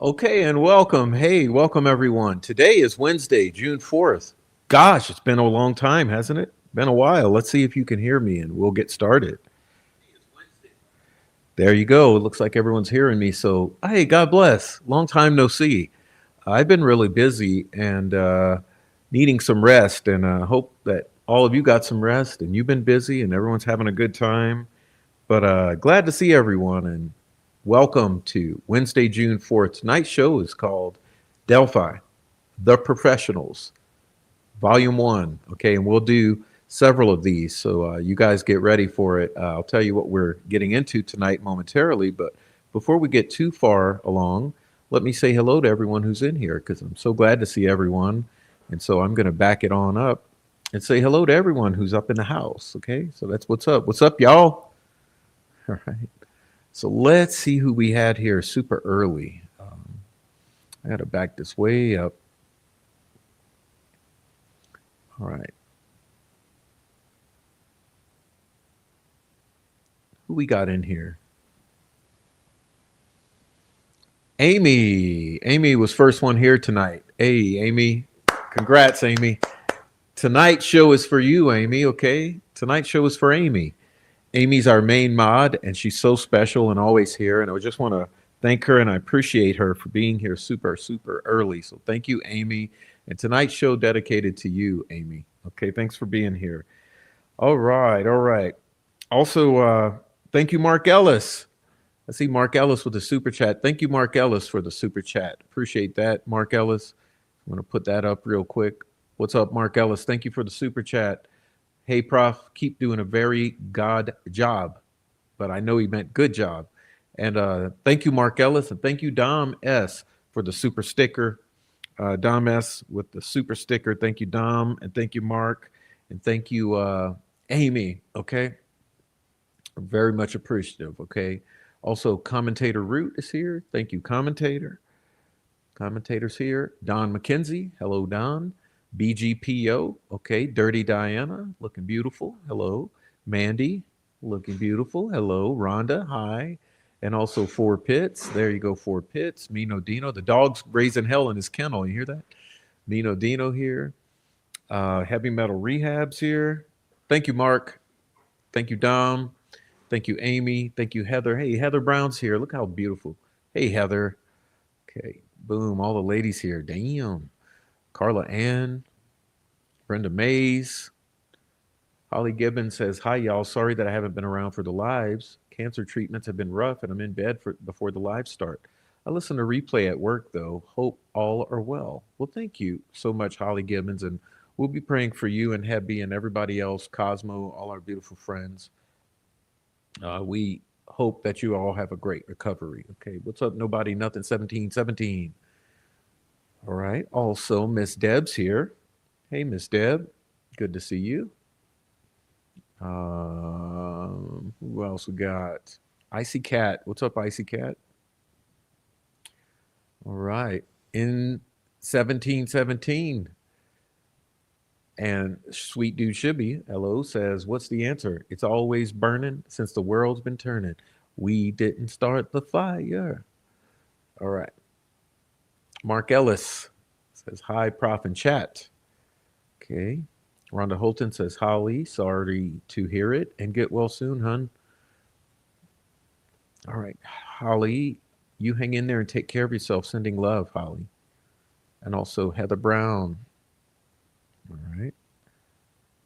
Okay, and welcome. Hey, welcome everyone. Today is Wednesday, June 4th. Gosh, it's been a long time, hasn't it? Been a while. Let's see if you can hear me and we'll get started. There you go. It looks like everyone's hearing me. So, hey, God bless. Long time no see. I've been really busy and needing some rest, and hope that all of you got some rest and you've been busy and everyone's having a good time. But glad to see everyone, and Welcome to Wednesday, June 4th. Tonight's show is called Delphi, The Professionals, Volume 1. Okay, and we'll do several of these. So you guys get ready for it. I'll tell you what we're getting into tonight momentarily. But before we get too far along, let me say hello to everyone who's in here because I'm so glad to see everyone. And so I'm going to back it on up and say hello to everyone who's up in the house. Okay, so that's what's up. What's up, y'all? All right. So let's see who we had here super early. I got to back this way up. All right. Who we got in here? Amy. Amy was first one here tonight. Hey, Amy. Congrats, Amy. Tonight's show is for you, Amy, okay? Tonight's show is for Amy. Amy's our main mod, and she's so special and always here. And I just want to thank her and I appreciate her for being here super, super early. So thank you, Amy. And tonight's show dedicated to you, Amy. Okay, thanks for being here. All right, all right. Also, thank you, Mark Ellis. I see Mark Ellis with the super chat. Thank you, Mark Ellis, for the super chat. Appreciate that, Mark Ellis. I'm going to put that up real quick. What's up, Mark Ellis? Thank you for the super chat. Hey, Prof, keep doing a very God job. But I know he meant good job. And thank you, Mark Ellis. And thank you, Dom S., for the super sticker. Dom S. with the super sticker. Thank you, Dom. And thank you, Mark. And thank you, Amy. Okay. Very much appreciative. Okay. Also, Commentator Root is here. Thank you, Commentator. Commentators here. Don McKenzie. Hello, Don. BGPO. Okay. Dirty Diana. Looking beautiful. Hello. Mandy. Looking beautiful. Hello. Rhonda. Hi. And also Four Pits. There you go, Four Pits. Mino Dino. The dog's raising hell in his kennel. You hear that? Mino Dino here. Heavy Metal Rehabs here. Thank you, Mark. Thank you, Dom. Thank you, Amy. Thank you, Heather. Hey, Heather Brown's here. Look how beautiful. Hey, Heather. Okay. Boom. All the ladies here. Damn. Carla Ann. Brenda Mays. Holly Gibbons says, hi, y'all. Sorry that I haven't been around for the lives. Cancer treatments have been rough, and I'm in bed before the lives start. I listen to replay at work, though. Hope all are well. Well, thank you so much, Holly Gibbons. And we'll be praying for you and Hebby and everybody else, Cosmo, all our beautiful friends. We hope that you all have a great recovery. Okay, what's up? Nobody, nothing. 1717. All right. Also, Miss Deb's here. Hey, Miss Deb. Good to see you. Who else we got? Icy Cat. What's up, Icy Cat? All right. In 1717. And Sweet Dude Shibby, hello, says, what's the answer? It's always burning since the world's been turning. We didn't start the fire. All right. Mark Ellis says, hi, Prof and chat. Okay. Rhonda Holton says, Holly, sorry to hear it and get well soon, hun. All right. Holly, you hang in there and take care of yourself. Sending love, Holly. And also Heather Brown. All right.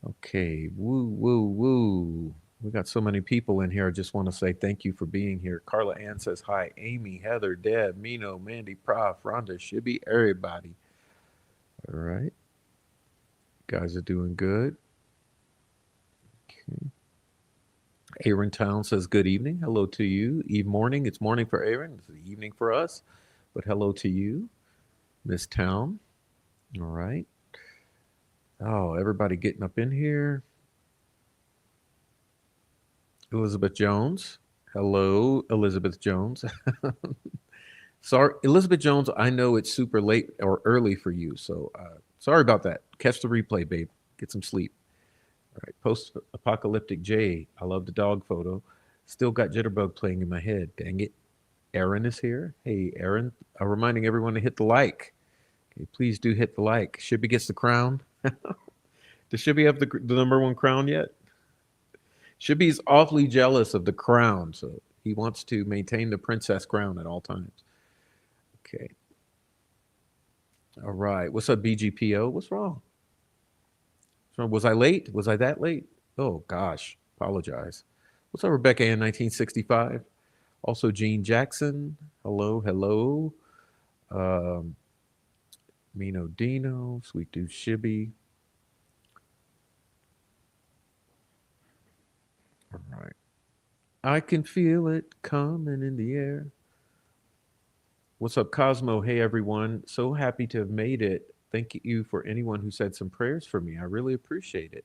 Okay. Woo, woo, woo. We got so many people in here. I just want to say thank you for being here. Carla Ann says hi. Amy, Heather, Deb, Mino, Mandy, Prof, Rhonda, Shibby, everybody. All right. Guys are doing good. Okay. Aaron Town says good evening. Hello to you. Eve morning. It's morning for Aaron. It's the evening for us. But hello to you, Miss Town. All right. Oh, everybody getting up in here. Elizabeth Jones. Hello, Elizabeth Jones. Sorry, Elizabeth Jones, I know it's super late or early for you. So sorry about that. Catch the replay, babe. Get some sleep. All right. Post apocalyptic J. I love the dog photo. Still got Jitterbug playing in my head. Dang it. Aaron is here. Hey, Aaron. Reminding everyone to hit the like. Okay, please do hit the like. Shibby gets the crown. Does Shibby have the number one crown yet? Shibby's awfully jealous of the crown, so he wants to maintain the princess crown at all times. Okay. All right. What's up, BGPO? What's wrong? Was I late? Was I that late? Oh, gosh. Apologize. What's up, Rebecca in 1965? Also, Gene Jackson. Hello, hello. Um, Mino Dino, Sweet Dude Shibby. All right. I can feel it coming in the air. What's up, Cosmo? Hey, everyone. So happy to have made it. Thank you for anyone who said some prayers for me. I really appreciate it.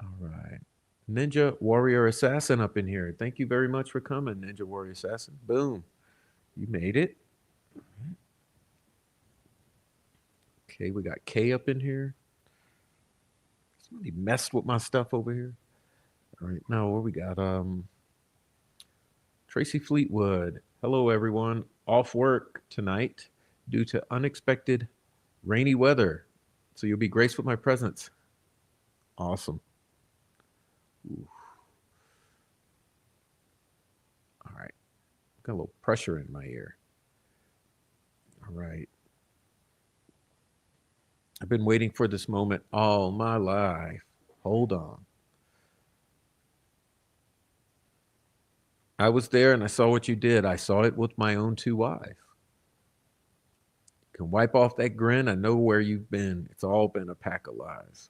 All right. Ninja Warrior Assassin up in here. Thank you very much for coming, Ninja Warrior Assassin. Boom. You made it. Okay, we got K up in here. Somebody messed with my stuff over here. All right, now what we got? Tracy Fleetwood. Hello, everyone. Off work tonight due to unexpected rainy weather. So you'll be graced with my presence. Awesome. Ooh, all right. Got a little pressure in my ear. All right. I've been waiting for this moment all my life. Hold on. I was there and I saw what you did. I saw it with my own two eyes. Can wipe off that grin. I know where you've been. It's all been a pack of lies.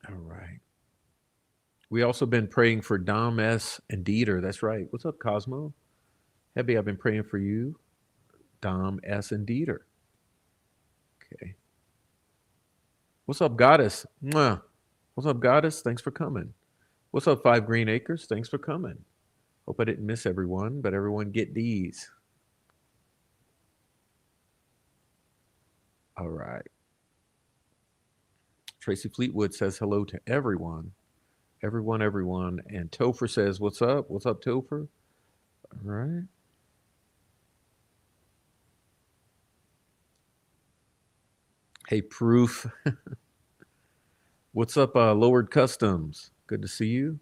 All right. We also been praying for Dom S and Dieter. That's right. What's up, Cosmo? Hebby, I've been praying for you, Dom S and Dieter. Okay. What's up, Goddess? Mwah. What's up, Goddess? Thanks for coming. What's up, Five Green Acres? Thanks for coming. Hope I didn't miss everyone, but everyone get these. All right. Tracy Fleetwood says hello to everyone. Everyone, everyone. And Topher says, what's up? What's up, Topher? All right. Hey, Proof. What's up, Lowered Customs? Good to see you.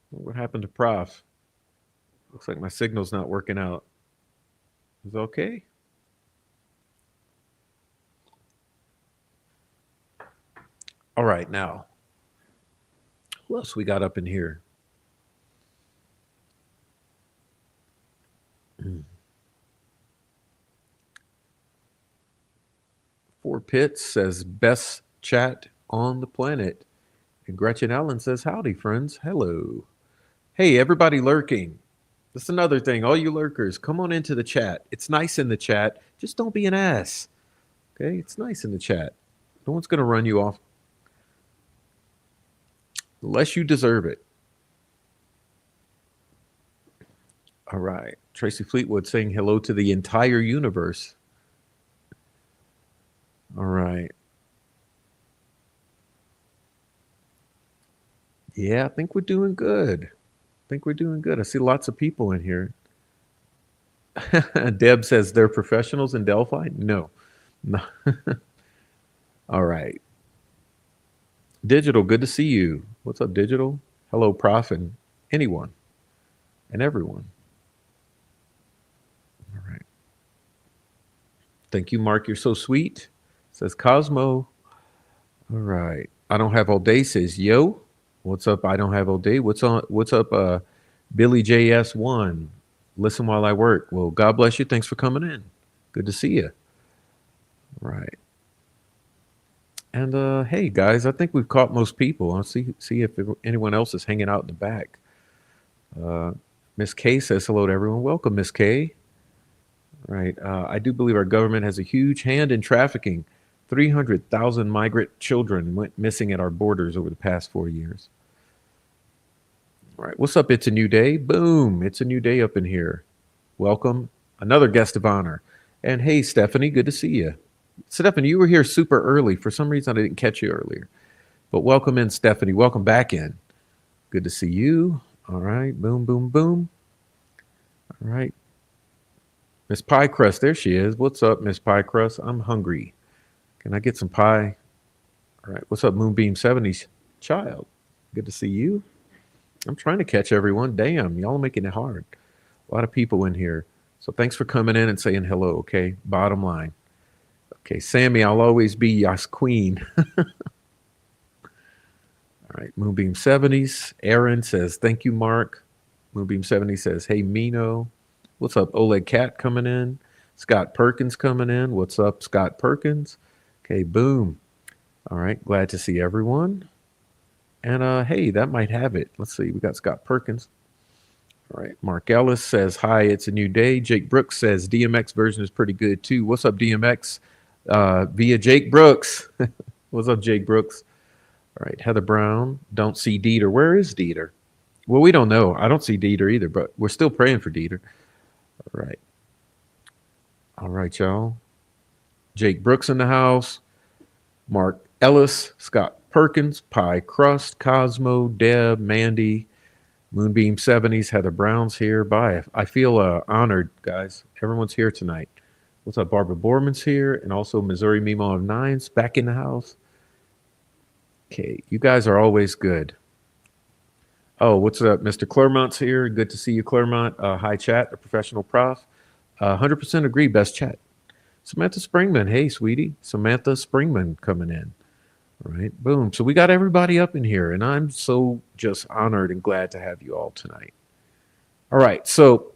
What happened to Prof? Looks like my signal's not working out. Is it okay? All right, now. Who else we got up in here? Four Pits says best chat on the planet. And Gretchen Allen says, howdy, friends. Hello. Hey, everybody lurking. That's another thing. All you lurkers, come on into the chat. It's nice in the chat. Just don't be an ass. Okay? It's nice in the chat. No one's going to run you off unless you deserve it. All right. Tracy Fleetwood saying hello to the entire universe. All right. Yeah, I think we're doing good. I think we're doing good. I see lots of people in here. Deb says they're professionals in Delphi. No. No. All right. Digital, good to see you. What's up, Digital? Hello, Prof, and anyone and everyone. All right. Thank you, Mark. You're so sweet. Says Cosmo. All right. I don't have all day. Says yo. What's up? I don't have all day. What's on? What's up? Billy JS1. Listen while I work. Well, God bless you. Thanks for coming in. Good to see you. Right. And hey guys, I think we've caught most people. I'll see if anyone else is hanging out in the back. Miss K says hello to everyone. Welcome, Miss K. Right. I do believe our government has a huge hand in trafficking. 300,000 migrant children went missing at our borders over the past 4 years. All right. What's up? It's a new day. Boom. It's a new day up in here. Welcome. Another guest of honor. And hey, Stephanie, good to see you. Stephanie, you were here super early. For some reason, I didn't catch you earlier. But welcome in, Stephanie. Welcome back in. Good to see you. All right. Boom, boom, boom. All right. Miss Pie Crust, there she is. What's up, Miss Pie Crust? I'm hungry. Can I get some pie? All right. What's up, Moonbeam 70s child? Good to see you. I'm trying to catch everyone. Damn, y'all are making it hard. A lot of people in here. So thanks for coming in and saying hello, okay? Bottom line. Okay, Sammy, I'll always be Yas Queen. All right, Moonbeam 70s. Aaron says, thank you, Mark. Moonbeam 70 says, hey, Mino. What's up? Oleg Cat coming in. Scott Perkins coming in. What's up, Scott Perkins? Okay, boom. All right, glad to see everyone. And hey, that might have it. Let's see. We got Scott Perkins. All right. Mark Ellis says, hi, it's a new day. Jake Brooks says, DMX version is pretty good too. What's up, DMX? Via Jake Brooks. What's up, Jake Brooks? All right. Heather Brown, don't see Dieter. Where is Dieter? Well, we don't know. I don't see Dieter either, but we're still praying for Dieter. All right. All right, y'all. Jake Brooks in the house. Mark Ellis, Scott Perkins, Pie Crust, Cosmo, Deb, Mandy, Moonbeam 70s, Heather Brown's here. Bye. I feel honored, guys. Everyone's here tonight. What's up? Barbara Borman's here, and also Missouri Mimo of Nines back in the house. Okay, you guys are always good. Oh, what's up? Mr. Clermont's here. Good to see you, Clermont. Hi, chat, a professional prof. 100% agree, best chat. Samantha Springman. Hey, sweetie. Samantha Springman coming in. All right, boom. So we got everybody up in here, and I'm so just honored and glad to have you all tonight. All right, so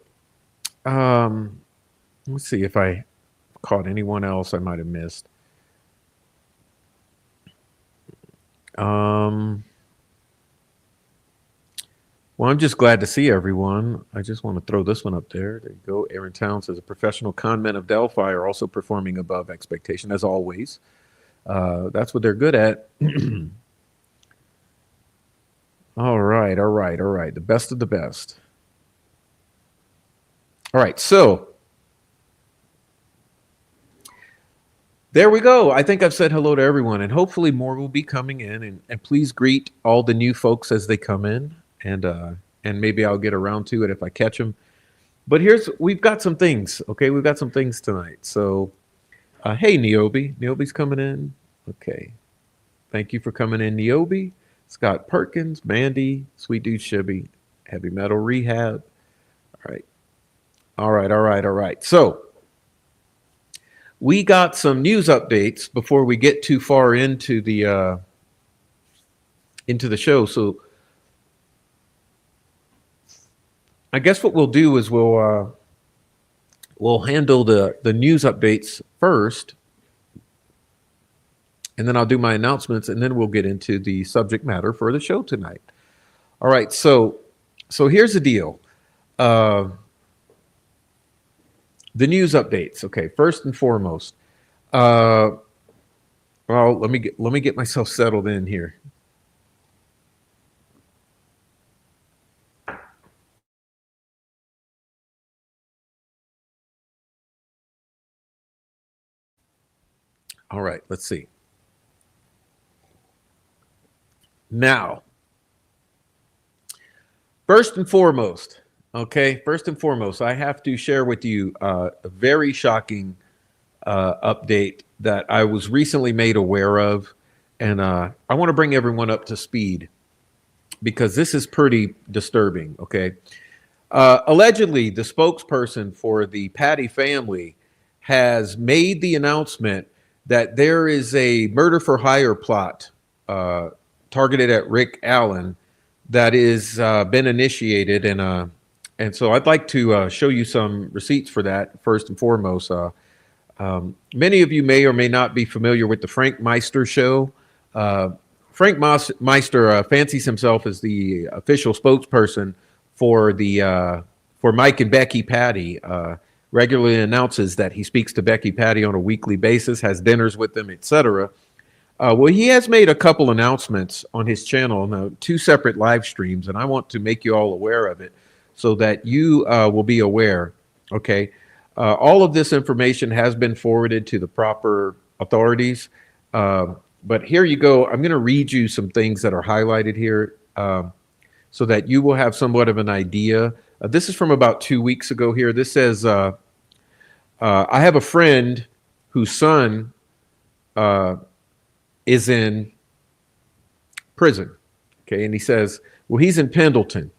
let's see if I caught anyone else I might have missed. Well, I'm just glad to see everyone. I just want to throw this one up there. There you go. Aaron Town says, a professional con men of Delphi are also performing above expectation, as always. That's what they're good at. All right, all right, all right. The best of the best. All right, so there we go. I think I've said hello to everyone, and hopefully more will be coming in. And please greet all the new folks as they come in, and maybe I'll get around to it if I catch them. But we've got some things. Okay, we've got some things tonight. So, hey, Niobe, Niobe's coming in. Okay, thank you for coming in, Niobe. Scott Perkins, Mandy, Sweet Dude Shibby, Heavy Metal Rehab. All right, all right, all right, all right. So we got some news updates before we get too far into the show. So I guess what we'll do is we'll handle the news updates first, and then I'll do my announcements, and then we'll get into the subject matter for the show tonight. All right, so here's the deal. The news updates. Okay, first and foremost. Well, let me get myself settled in here. All right, let's see. Now, first and foremost, I have to share with you a very shocking update that I was recently made aware of, and I want to bring everyone up to speed because this is pretty disturbing. Okay, allegedly, the spokesperson for the Patty family has made the announcement that there is a murder for hire plot targeted at Rick Allen that is been initiated, and so I'd like to show you some receipts for that first and foremost. Many of you may or may not be familiar with the Frank Meister show. Frank Meister fancies himself as the official spokesperson for for Mike and Becky Patty. Regularly announces that he speaks to Becky Patty on a weekly basis, has dinners with them, etc. Well, he has made a couple announcements on his channel, now, 2 separate live streams, and I want to make you all aware of it so that you will be aware. Okay, all of this information has been forwarded to the proper authorities. But here you go. I'm going to read you some things that are highlighted here so that you will have somewhat of an idea. This is from about 2 weeks ago here. This says, I have a friend whose son is in prison. Okay. And he says, well, he's in Pendleton.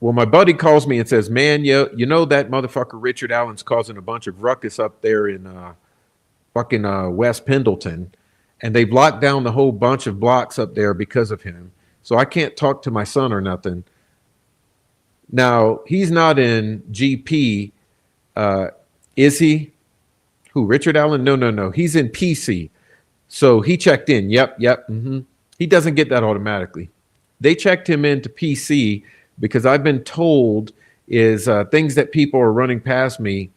Well, my buddy calls me and says, "Man, you know that motherfucker Richard Allen's causing a bunch of ruckus up there in fucking West Pendleton, and they've locked down the whole bunch of blocks up there because of him. So I can't talk to my son or nothing." Now he's not in GP, is he? Who, Richard Allen? No, no, no. He's in PC. So he checked in. Yep, yep. He doesn't get that automatically. They checked him into PC because I've been told is things that people are running past me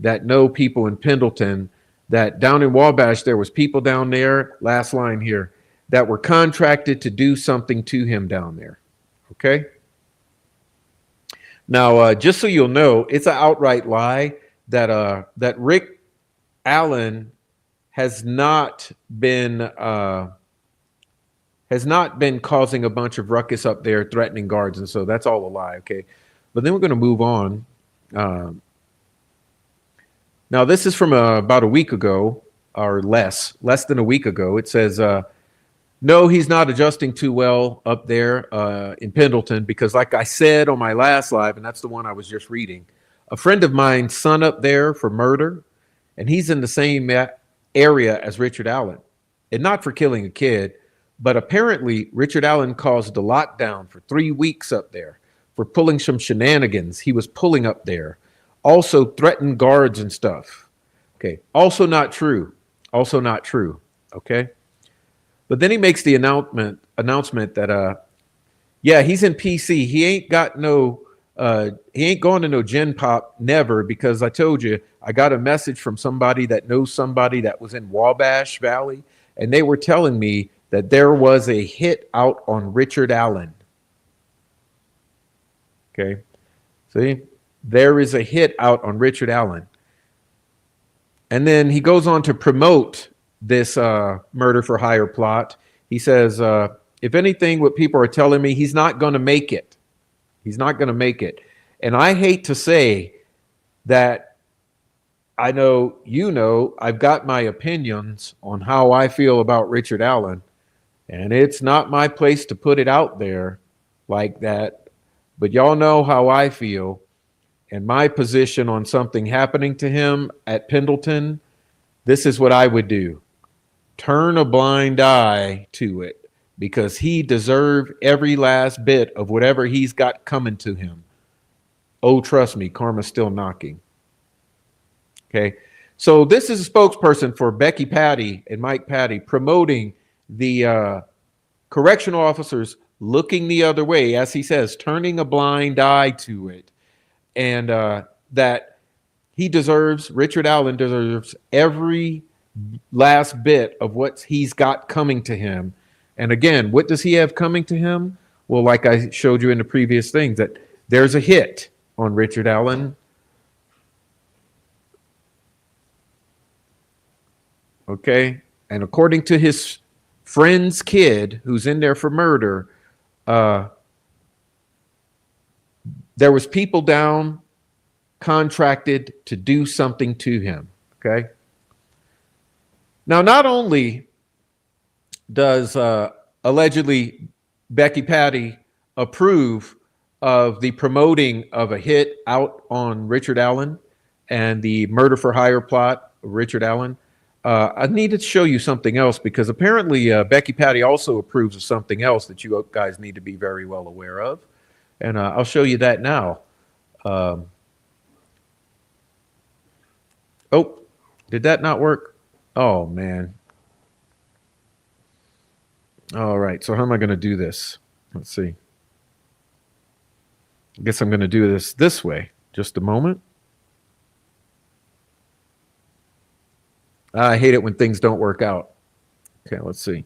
that know people in Pendleton, that down in Wabash, there was people down there, last line here, that were contracted to do something to him down there. Okay? Now, just so you'll know, it's an outright lie that Rick Allen has not been causing a bunch of ruckus up there, threatening guards, and so that's all a lie. Okay, but then we're going to move on. Now, this is from about a week ago, or less than a week ago. It says, no, he's not adjusting too well up there in Pendleton because, like I said on my last live, and that's the one I was just reading, a friend of mine's son up there for murder, and he's in the same area as Richard Allen, and not for killing a kid, but apparently Richard Allen caused a lockdown for 3 weeks up there for pulling some shenanigans he was pulling up there. Also threatened guards and stuff. Okay, also not true. Also not true. Okay, but then he makes the announcement that yeah, he's in PC. He ain't got no he ain't going to no Gen Pop, never, because I told you I got a message from somebody that knows somebody that was in Wabash Valley, and they were telling me that there was a hit out on Richard Allen. Okay, see, there is a hit out on Richard Allen. And then he goes on to promote this murder for hire plot. He says, if anything, what people are telling me, he's not going to make it. He's not going to make it. And I hate to say that I know, you know, I've got my opinions on how I feel about Richard Allen, and it's not my place to put it out there like that. But y'all know how I feel, and my position on something happening to him at Pendleton. This is what I would do. Turn a blind eye to it, because he deserved every last bit of whatever he's got coming to him. Oh, trust me, karma's still knocking. Okay, so this is a spokesperson for Becky Patty and Mike Patty promoting the correctional officers looking the other way, as he says, turning a blind eye to it, and that he deserves, Richard Allen deserves every last bit of what he's got coming to him. And again, what does he have coming to him? Well, like I showed you in the previous things, that there's a hit on Richard Allen. Okay. And according to his friend's kid who's in there for murder, there was people down contracted to do something to him. Okay. Now, not only does allegedly Becky Patty approve of the promoting of a hit out on Richard Allen and the murder for hire plot of Richard Allen, I need to show you something else, because apparently Becky Patty also approves of something else that you guys need to be very well aware of. And I'll show you that now. Oh, did that not work? Oh, man. All right, so how am I going to do this? Let's see. I guess I'm going to do this way. Just a moment. I hate it when things don't work out. Okay, let's see.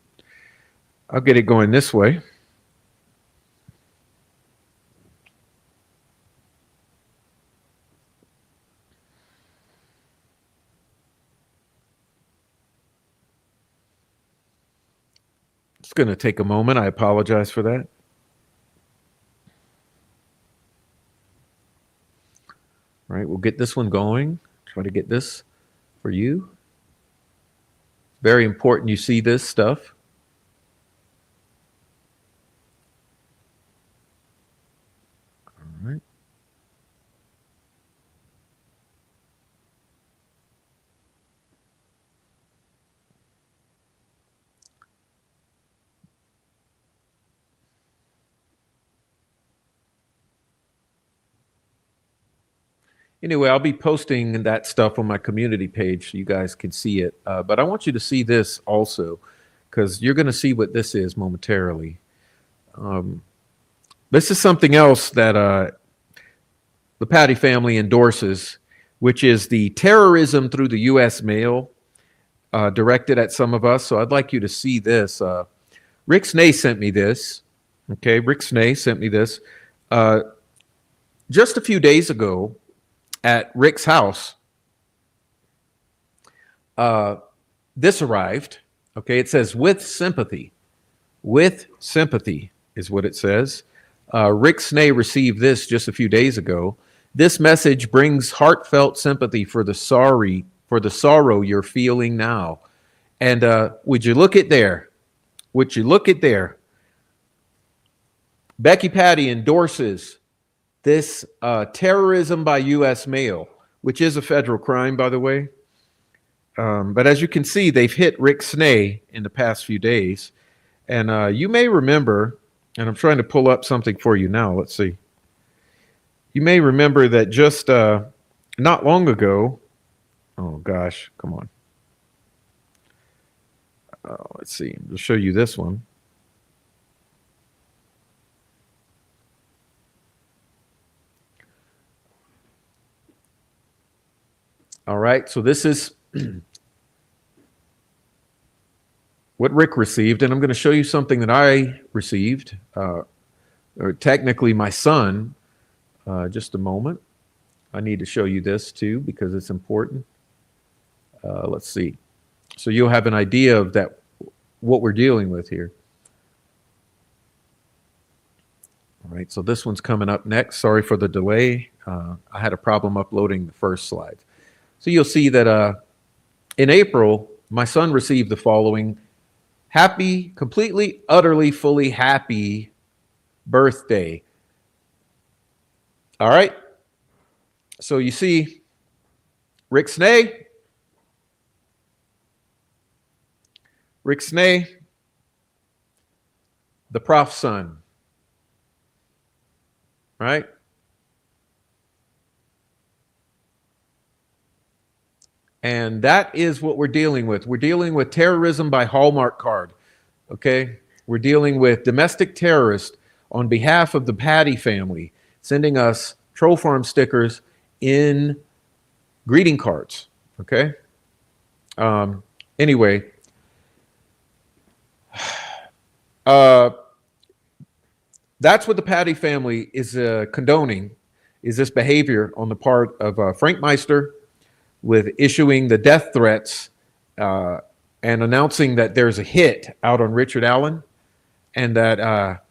I'll get it going this way. It's going to take a moment. I apologize for that. All right, we'll get this one going. Try to get this for you. Very important you see this stuff. All Anyway, I'll be posting that stuff on my community page so you guys can see it. But I want you to see this also, because you're going to see what this is momentarily. This is something else that the Patty family endorses, which is the terrorism through the U.S. mail directed at some of us. So I'd like you to see this. Rick Snay sent me this. Okay, Rick Snay sent me this just a few days ago at Rick's house. This arrived. Okay, it says with sympathy. With sympathy is what it says. Rick Snay received this just a few days ago. This message brings heartfelt sympathy for the sorrow you're feeling now. And would you look at there? Would you look at there? Becky Patty endorses this terrorism by U.S. mail, which is a federal crime, by the way. But as you can see, they've hit Rick Snay in the past few days. And you may remember, and I'm trying to pull up something for you now. Let's see. You may remember that just not long ago. Oh, gosh, come on. Let's see. I'll show you this one. All right, so this is what Rick received, and I'm going to show you something that I received, or technically my son. Just a moment. I need to show you this too because it's important. Let's see. So you'll have an idea of that, what we're dealing with here. All right, so this one's coming up next. Sorry for the delay. I had a problem uploading the first slide. So you'll see that in April, my son received the following: happy, completely, utterly, fully happy birthday. All right. So you see Rick Snay. Rick Snay, the prof's son. Right? And that is what we're dealing with. We're dealing with terrorism by Hallmark card. Okay? We're dealing with domestic terrorists on behalf of the Patty family, sending us troll farm stickers in greeting cards. Okay? Anyway, that's what the Patty family is condoning, is this behavior on the part of Frank Meister with issuing the death threats and announcing that there's a hit out on Richard Allen and that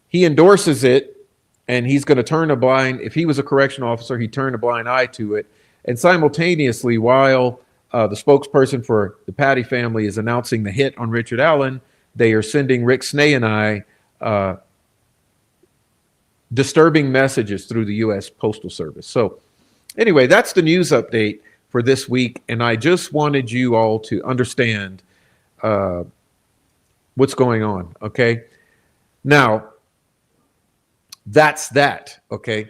he endorses it. And he's going to turn a blind, if he was a correctional officer, he'd turn a blind eye to it. And simultaneously, while the spokesperson for the Patty family is announcing the hit on Richard Allen, they are sending Rick Snay and I disturbing messages through the U.S. Postal Service. So anyway, that's the news update for this week. And I just wanted you all to understand what's going on, okay? Now, that's that, okay?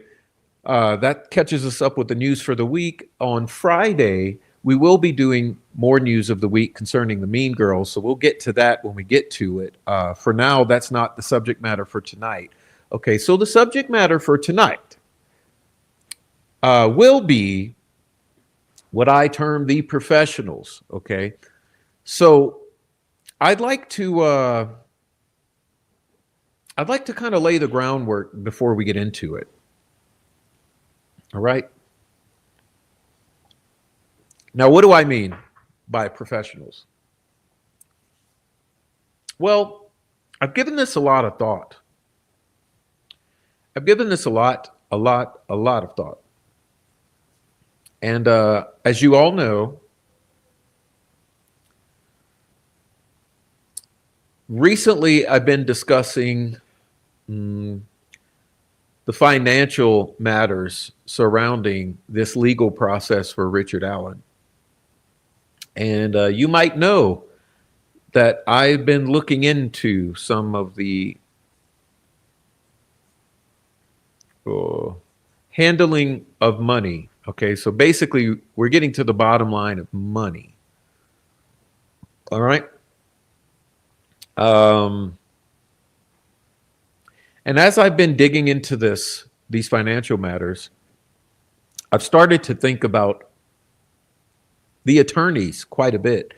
That catches us up with the news for the week. On Friday, we will be doing more news of the week concerning the Mean Girls, so we'll get to that when we get to it. For now, that's not the subject matter for tonight. Okay, so the subject matter for tonight will be what I term the professionals, okay? So I'd like to kind of lay the groundwork before we get into it. All right. Now, what do I mean by professionals? Well, I've given this a lot of thought. I've given this a lot of thought. And as you all know, recently I've been discussing the financial matters surrounding this legal process for Richard Allen. And you might know that I've been looking into some of the handling of money Okay, so basically, we're getting to the bottom line of money. All right. Um, and as I've been digging into these financial matters, I've started to think about the attorneys quite a bit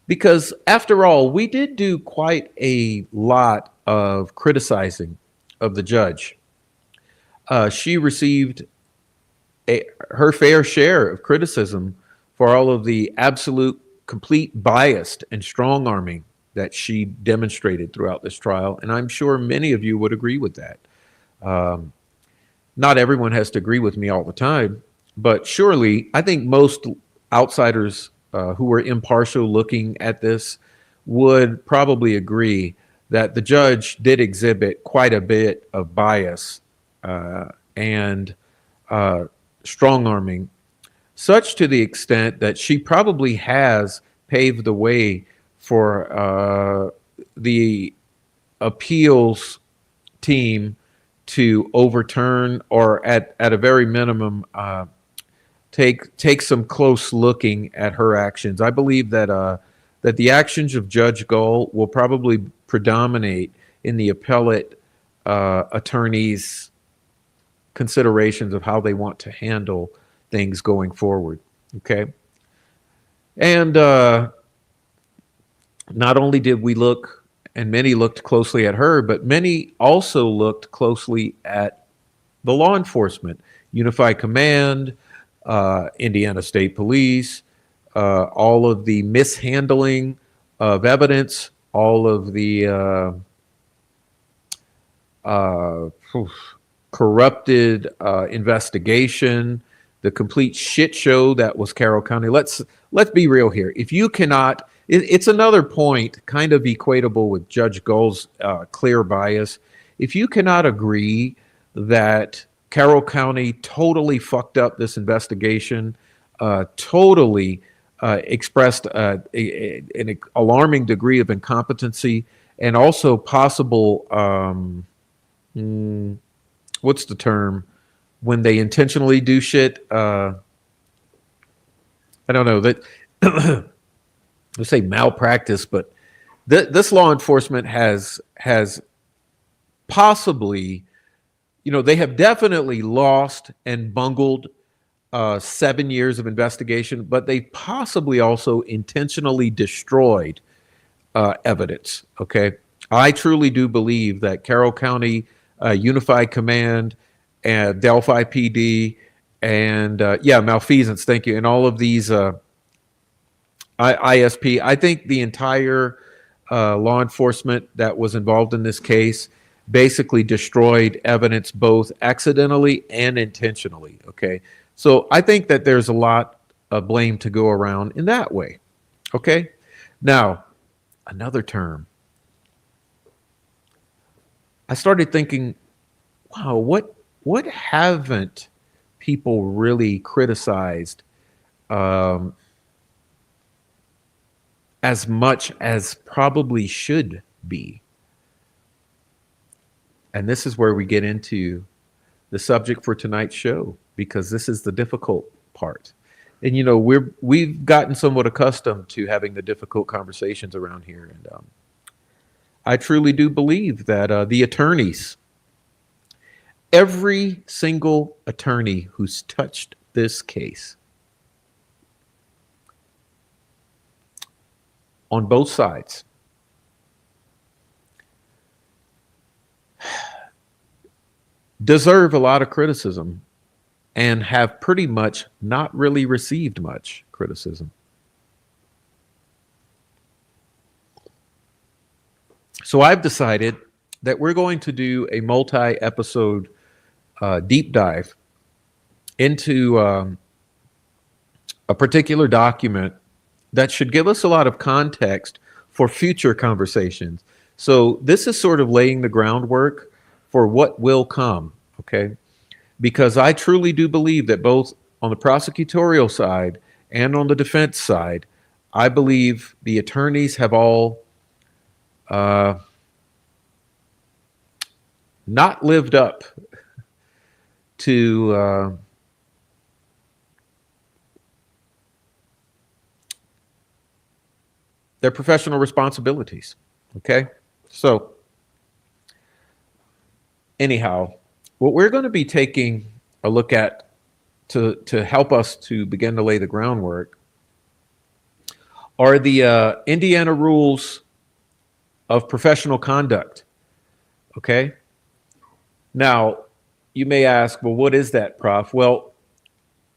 because, after all, we did do quite a lot of criticizing of the judge. She received her fair share of criticism for all of the absolute, complete bias and strong arming that she demonstrated throughout this trial. And I'm sure many of you would agree with that. Um, Not everyone has to agree with me all the time, but surely I think most outsiders who are impartial looking at this would probably agree that the judge did exhibit quite a bit of bias and strong arming, such to the extent that she probably has paved the way for the appeals team to overturn or at a very minimum take some close looking at her actions. I believe that the actions of Judge Gull will probably predominate in the appellate attorneys' considerations of how they want to handle things going forward. Okay, and not only did we look, and many looked closely at her, but many also looked closely at the law enforcement, Unified Command, Indiana State Police, all of the mishandling of evidence, all of the uh, corrupted investigation, the complete shit show that was Carroll County. Let's be real here. If you cannot, it's another point, kind of equatable with Judge Gull's clear bias. If you cannot agree that Carroll County totally fucked up this investigation, totally expressed an alarming degree of incompetency, and also possible. What's the term when they intentionally do shit? I don't know that. Let's say malpractice, but this law enforcement has possibly, they have definitely lost and bungled 7 years of investigation, but they possibly also intentionally destroyed evidence. Okay, I truly do believe that Carroll County Unified Command and Delphi PD and malfeasance. Thank you, and all of these ISP. I think the entire law enforcement that was involved in this case basically destroyed evidence both accidentally and intentionally. Okay, so I think that there's a lot of blame to go around in that way. Okay, now another term. I started thinking, wow, what haven't people really criticized um, as much as probably should be? And this is where we get into the subject for tonight's show, because this is the difficult part. And we've gotten somewhat accustomed to having the difficult conversations around here, and I truly do believe that the attorneys, every single attorney who's touched this case on both sides, deserve a lot of criticism and have pretty much not really received much criticism. So I've decided that we're going to do a multi-episode deep dive into a particular document that should give us a lot of context for future conversations. So this is sort of laying the groundwork for what will come, okay? Because I truly do believe that both on the prosecutorial side and on the defense side, I believe the attorneys have all not lived up to their professional responsibilities. Okay, so anyhow, what we're going to be taking a look at to help us to begin to lay the groundwork are the Indiana rules of professional conduct. Okay, now you may ask, well, what is that, Prof? Well,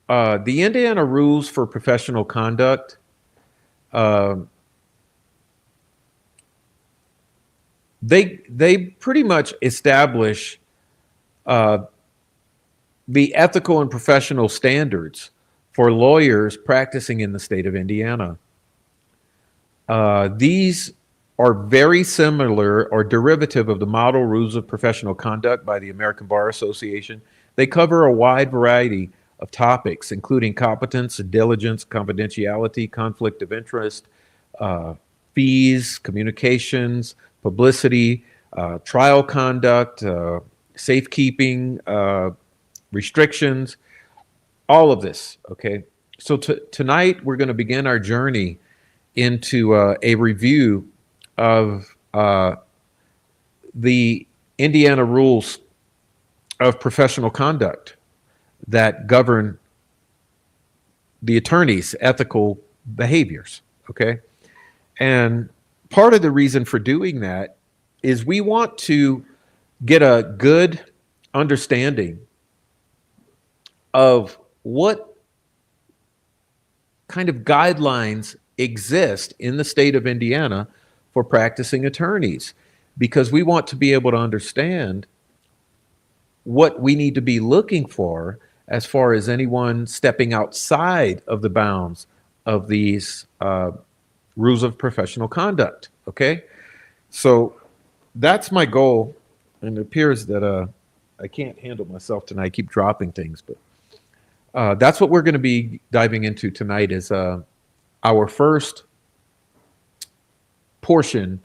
the Indiana rules for professional conduct, they pretty much establish the ethical and professional standards for lawyers practicing in the state of Indiana. These are very similar or derivative of the model rules of professional conduct by the American Bar Association. They cover a wide variety of topics, including competence, diligence, confidentiality, conflict of interest, fees, communications, publicity, trial conduct, safekeeping, restrictions, all of this. Okay, so tonight we're going to begin our journey into a review of the Indiana rules of professional conduct that govern the attorney's ethical behaviors. Okay, and part of the reason for doing that is we want to get a good understanding of what kind of guidelines exist in the state of Indiana for practicing attorneys, because we want to be able to understand what we need to be looking for as far as anyone stepping outside of the bounds of these rules of professional conduct. Okay, so that's my goal, and it appears that I can't handle myself tonight. I keep dropping things, but that's what we're going to be diving into tonight is our first portion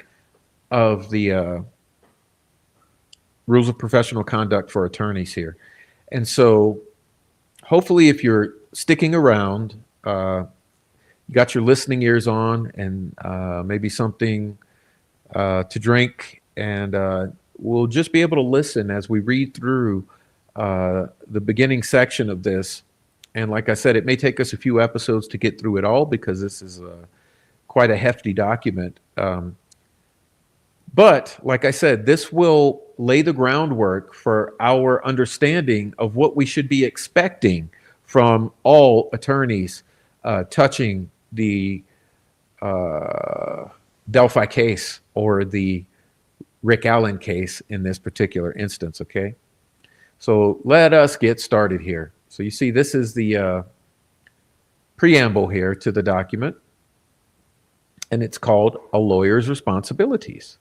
of the rules of professional conduct for attorneys here. And so hopefully if you're sticking around, you got your listening ears on and maybe something to drink, and we'll just be able to listen as we read through the beginning section of this. And like I said, it may take us a few episodes to get through it all because this is quite a hefty document. But like I said, this will lay the groundwork for our understanding of what we should be expecting from all attorneys touching the Delphi case or the Rick Allen case in this particular instance, okay? So let us get started here. So you see, this is the preamble here to the document, and it's called A Lawyer's Responsibilities.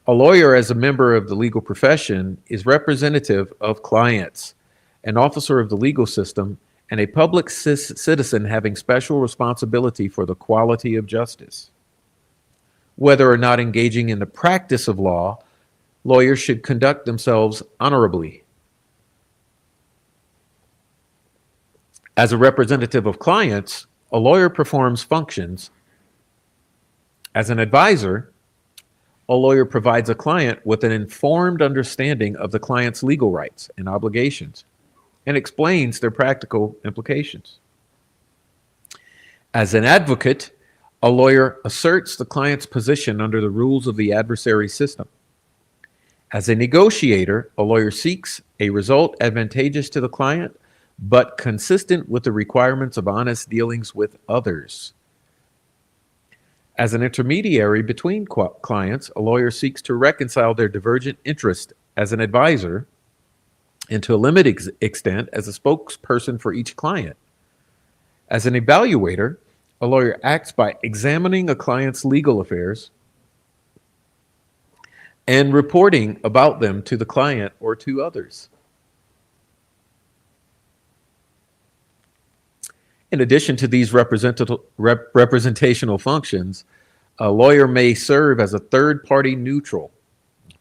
A lawyer, as a member of the legal profession, is representative of clients, an officer of the legal system, and a public citizen having special responsibility for the quality of justice. Whether or not engaging in the practice of law, lawyers should conduct themselves honorably. As a representative of clients, a lawyer performs functions. As an advisor, a lawyer provides a client with an informed understanding of the client's legal rights and obligations and explains their practical implications. As an advocate, a lawyer asserts the client's position under the rules of the adversary system. As a negotiator, a lawyer seeks a result advantageous to the client, but consistent with the requirements of honest dealings with others. As an intermediary between clients, a lawyer seeks to reconcile their divergent interests. As an advisor, and to a limited extent, as a spokesperson for each client. As an evaluator, a lawyer acts by examining a client's legal affairs and reporting about them to the client or to others. In addition to these representational functions, a lawyer may serve as a third-party neutral,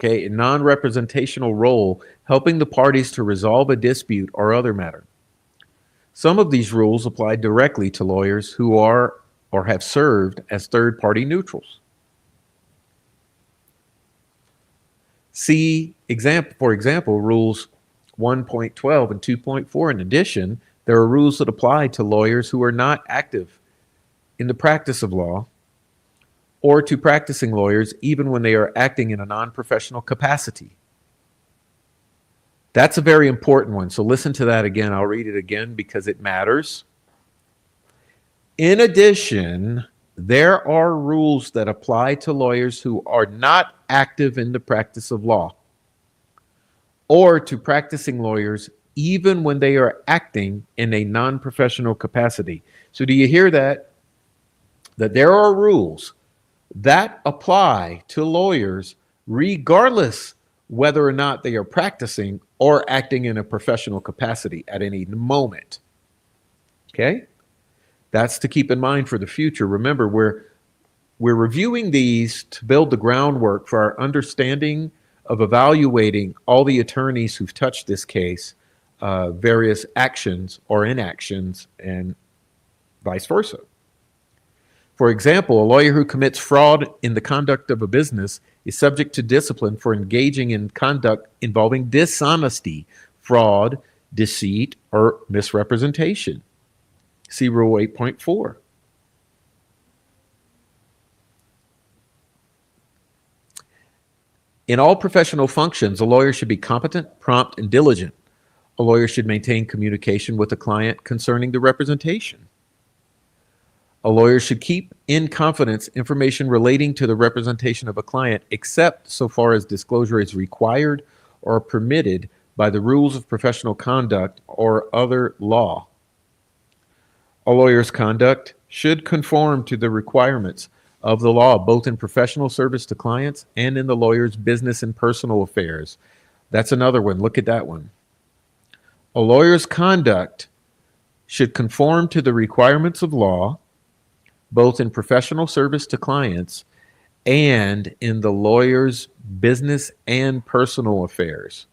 a non-representational role, helping the parties to resolve a dispute or other matter. Some of these rules apply directly to lawyers who are or have served as third-party neutrals. See, for example, rules 1.12 and 2.4. In addition, there are rules that apply to lawyers who are not active in the practice of law or to practicing lawyers even when they are acting in a non-professional capacity. That's a very important one. So listen to that again. I'll read it again because it matters. In addition, there are rules that apply to lawyers who are not active in the practice of law or to practicing lawyers even when they are acting in a non-professional capacity. So do you hear that? That there are rules that apply to lawyers regardless whether or not they are practicing or acting in a professional capacity at any moment. Okay? That's to keep in mind for the future. Remember, we're reviewing these to build the groundwork for our understanding of evaluating all the attorneys who've touched this case, various actions or inactions, and vice versa. For example, a lawyer who commits fraud in the conduct of a business is subject to discipline for engaging in conduct involving dishonesty, fraud, deceit, or misrepresentation. See Rule 8.4. In all professional functions, a lawyer should be competent, prompt, and diligent. A lawyer should maintain communication with the client concerning the representation. A lawyer should keep in confidence information relating to the representation of a client, except so far as disclosure is required or permitted by the rules of professional conduct or other law. A lawyer's conduct should conform to the requirements of the law, both in professional service to clients and in the lawyer's business and personal affairs. That's another one. Look at that one. A lawyer's conduct should conform to the requirements of law, both in professional service to clients and in the lawyer's business and personal affairs.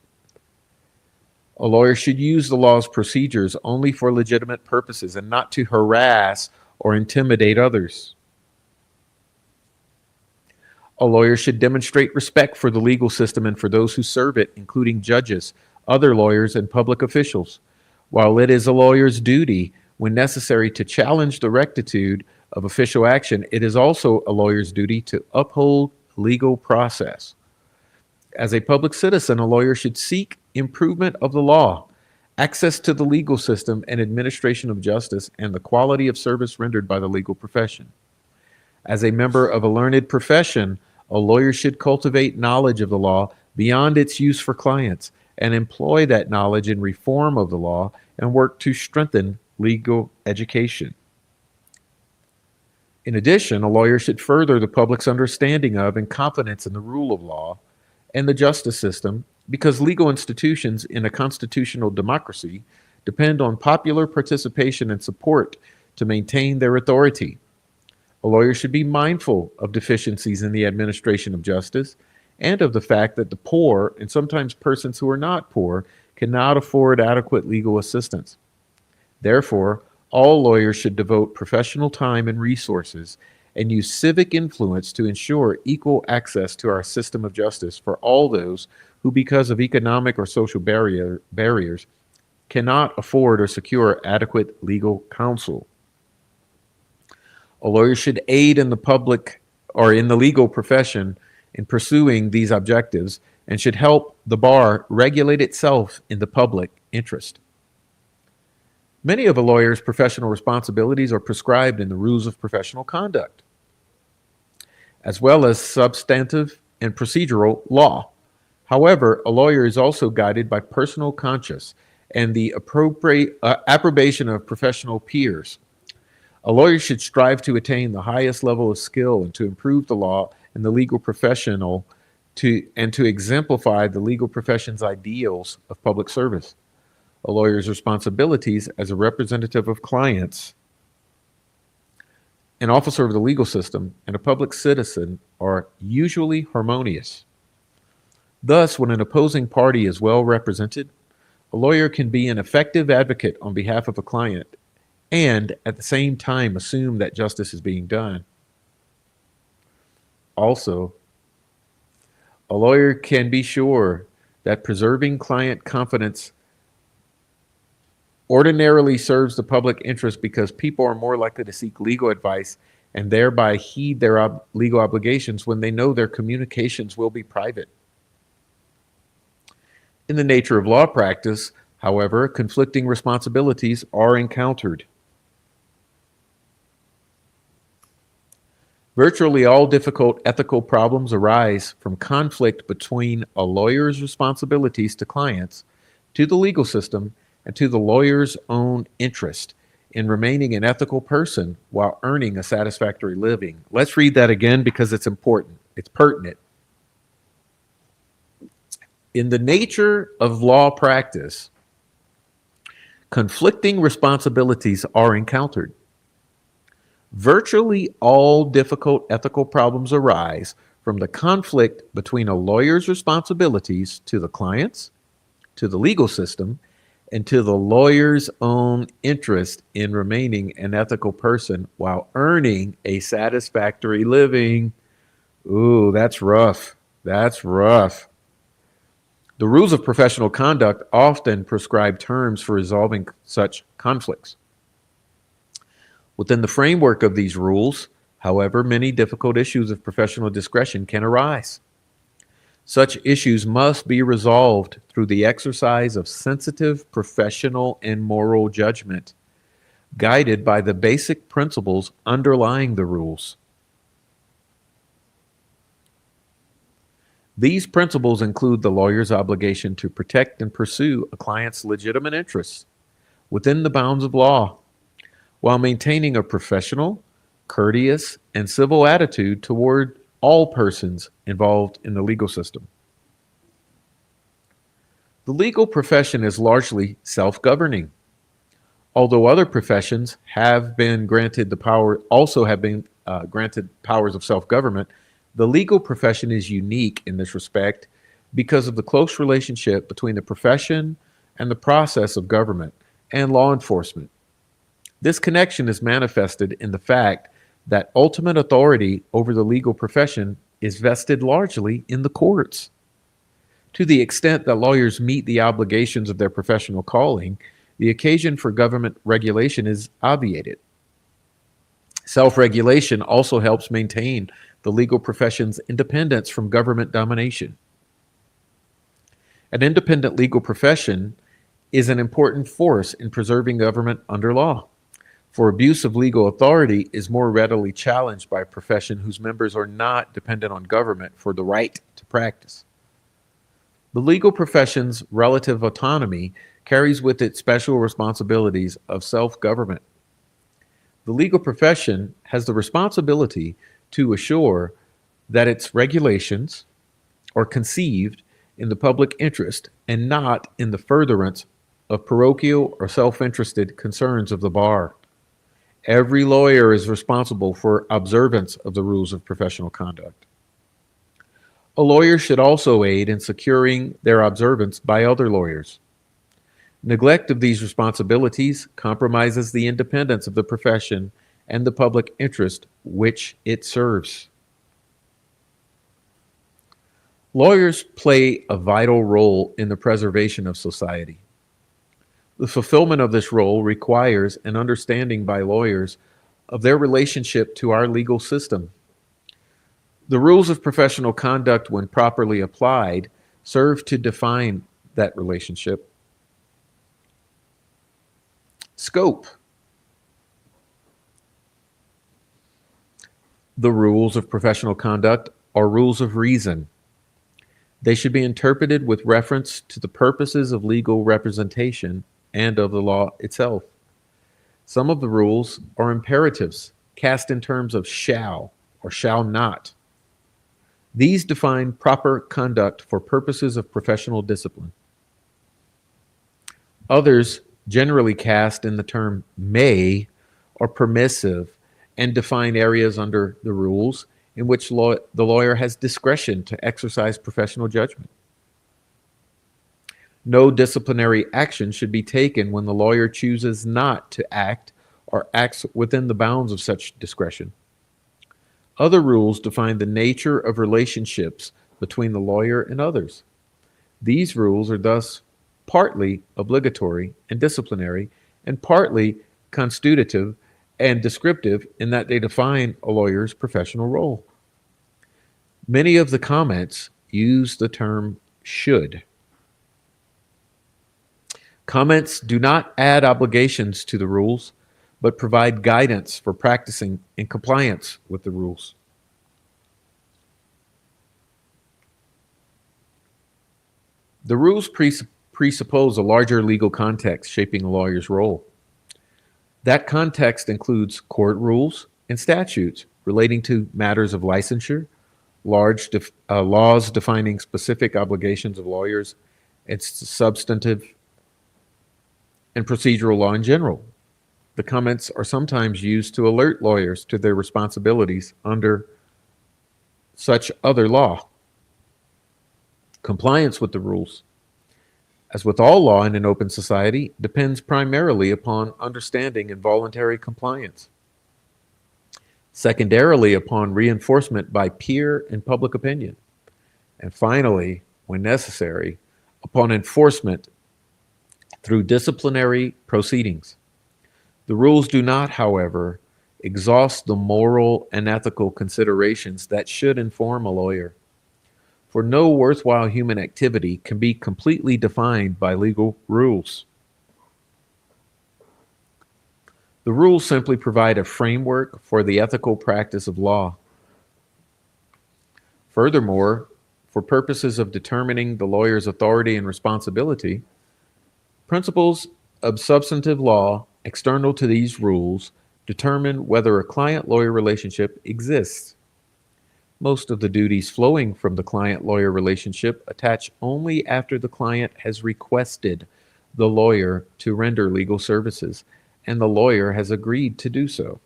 A lawyer should use the law's procedures only for legitimate purposes and not to harass or intimidate others. A lawyer should demonstrate respect for the legal system and for those who serve it, including judges, other lawyers, and public officials. While it is a lawyer's duty, when necessary, to challenge the rectitude of official action, it is also a lawyer's duty to uphold legal process. As a public citizen, a lawyer should seek improvement of the law, access to the legal system and administration of justice, and the quality of service rendered by the legal profession. As a member of a learned profession, a lawyer should cultivate knowledge of the law beyond its use for clients and employ that knowledge in reform of the law and work to strengthen legal education. In addition, a lawyer should further the public's understanding of and confidence in the rule of law and the justice system, because legal institutions in a constitutional democracy depend on popular participation and support to maintain their authority. A lawyer should be mindful of deficiencies in the administration of justice and of the fact that the poor, and sometimes persons who are not poor, cannot afford adequate legal assistance. Therefore, all lawyers should devote professional time and resources and use civic influence to ensure equal access to our system of justice for all those who, because of economic or social barriers, cannot afford or secure adequate legal counsel. A lawyer should aid in the public or in the legal profession in pursuing these objectives and should help the bar regulate itself in the public interest. Many of a lawyer's professional responsibilities are prescribed in the rules of professional conduct, as well as substantive and procedural law. However, a lawyer is also guided by personal conscience and the appropriate approbation of professional peers. A lawyer should strive to attain the highest level of skill and to improve the law and the legal professional to exemplify the legal profession's ideals of public service. A lawyer's responsibilities as a representative of clients, an officer of the legal system, and a public citizen are usually harmonious. Thus, when an opposing party is well represented, a lawyer can be an effective advocate on behalf of a client and at the same time assume that justice is being done. Also, a lawyer can be sure that preserving client confidence ordinarily serves the public interest because people are more likely to seek legal advice and thereby heed their legal obligations when they know their communications will be private. In the nature of law practice, however, conflicting responsibilities are encountered. Virtually all difficult ethical problems arise from conflict between a lawyer's responsibilities to clients, to the legal system, and to the lawyer's own interest in remaining an ethical person while earning a satisfactory living. Let's read that again because it's important. It's pertinent. In the nature of law practice, conflicting responsibilities are encountered. Virtually all difficult ethical problems arise from the conflict between a lawyer's responsibilities to the clients, to the legal system, and to the lawyer's own interest in remaining an ethical person while earning a satisfactory living. Ooh, that's rough. That's rough. The rules of professional conduct often prescribe terms for resolving such conflicts. Within the framework of these rules, however, many difficult issues of professional discretion can arise. Such issues must be resolved through the exercise of sensitive professional and moral judgment, guided by the basic principles underlying the rules. These principles include the lawyer's obligation to protect and pursue a client's legitimate interests within the bounds of law, while maintaining a professional, courteous, and civil attitude toward all persons involved in the legal system. The legal profession is largely self-governing. Although other professions have been granted the power, also have been granted powers of self-government, the legal profession is unique in this respect because of the close relationship between the profession and the process of government and law enforcement. This connection is manifested in the fact that ultimate authority over the legal profession is vested largely in the courts. To the extent that lawyers meet the obligations of their professional calling, the occasion for government regulation is obviated. Self-regulation also helps maintain the legal profession's independence from government domination. An independent legal profession is an important force in preserving government under law, for abuse of legal authority is more readily challenged by a profession whose members are not dependent on government for the right to practice. The legal profession's relative autonomy carries with it special responsibilities of self-government. The legal profession has the responsibility to assure that its regulations are conceived in the public interest and not in the furtherance of parochial or self-interested concerns of the bar. Every lawyer is responsible for observance of the rules of professional conduct. A lawyer should also aid in securing their observance by other lawyers. Neglect of these responsibilities compromises the independence of the profession and the public interest which it serves. Lawyers play a vital role in the preservation of society. The fulfillment of this role requires an understanding by lawyers of their relationship to our legal system. The rules of professional conduct, when properly applied, serve to define that relationship. Scope. The rules of professional conduct are rules of reason. They should be interpreted with reference to the purposes of legal representation and of the law itself. Some of the rules are imperatives cast in terms of shall or shall not. These define proper conduct for purposes of professional discipline. Others, generally cast in the term may, are permissive and define areas under the rules in which the lawyer has discretion to exercise professional judgment. No disciplinary action should be taken when the lawyer chooses not to act or acts within the bounds of such discretion. Other rules define the nature of relationships between the lawyer and others. These rules are thus partly obligatory and disciplinary, and partly constitutive and descriptive in that they define a lawyer's professional role. Many of the comments use the term should. Comments do not add obligations to the rules, but provide guidance for practicing in compliance with the rules. The rules presuppose a larger legal context shaping a lawyer's role. That context includes court rules and statutes relating to matters of licensure, laws defining specific obligations of lawyers, and substantive and procedural law in general. The comments are sometimes used to alert lawyers to their responsibilities under such other law. Compliance with the rules, as with all law in an open society, depends primarily upon understanding and voluntary compliance. Secondarily, upon reinforcement by peer and public opinion. And finally, when necessary, upon enforcement through disciplinary proceedings. The rules do not, however, exhaust the moral and ethical considerations that should inform a lawyer. For no worthwhile human activity can be completely defined by legal rules. The rules simply provide a framework for the ethical practice of law. Furthermore, for purposes of determining the lawyer's authority and responsibility, principles of substantive law external to these rules determine whether a client-lawyer relationship exists. Most of the duties flowing from the client-lawyer relationship attach only after the client has requested the lawyer to render legal services, and the lawyer has agreed to do so.